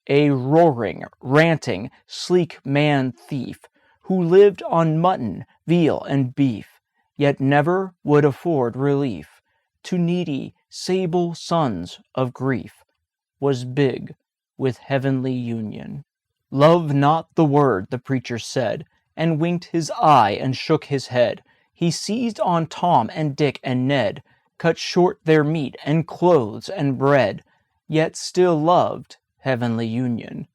A roaring, ranting, sleek man thief, who lived on mutton, veal, and beef, yet never would afford relief to needy, sable sons of grief, was big with heavenly union. Love not the word, the preacher said, and winked his eye and shook his head. He seized on Tom and Dick and Ned, cut short their meat and clothes and bread, yet still loved heavenly union.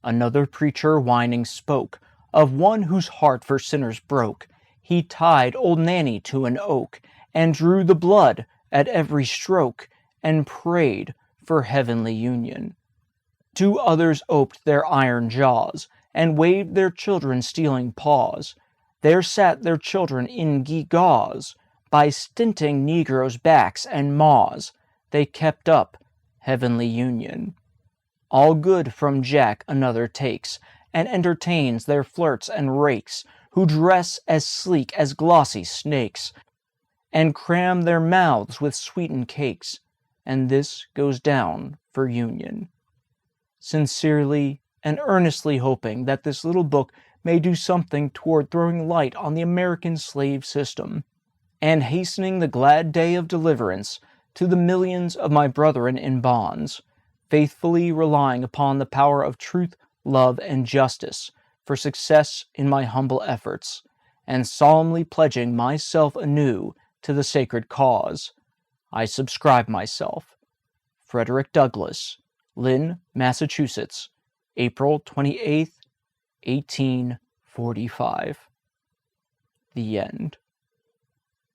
Another preacher whining spoke of one whose heart for sinners broke. He tied old Nanny to an oak, and drew the blood at every stroke, and prayed for heavenly union. Two others oped their iron jaws, and waved their children stealing paws. There sat their children in gewgaws, by stinting negroes' backs and maws. They kept up heavenly union. All good from Jack another takes, and entertains their flirts and rakes, who dress as sleek as glossy snakes, and cram their mouths with sweetened cakes, and this goes down for union. Sincerely and earnestly hoping that this little book may do something toward throwing light on the American slave system, and hastening the glad day of deliverance to the millions of my brethren in bonds, faithfully relying upon the power of truth, love, and justice for success in my humble efforts, and solemnly pledging myself anew to the sacred cause, I subscribe myself. Frederick Douglass, Lynn, Massachusetts, April 28th, 1845. The end.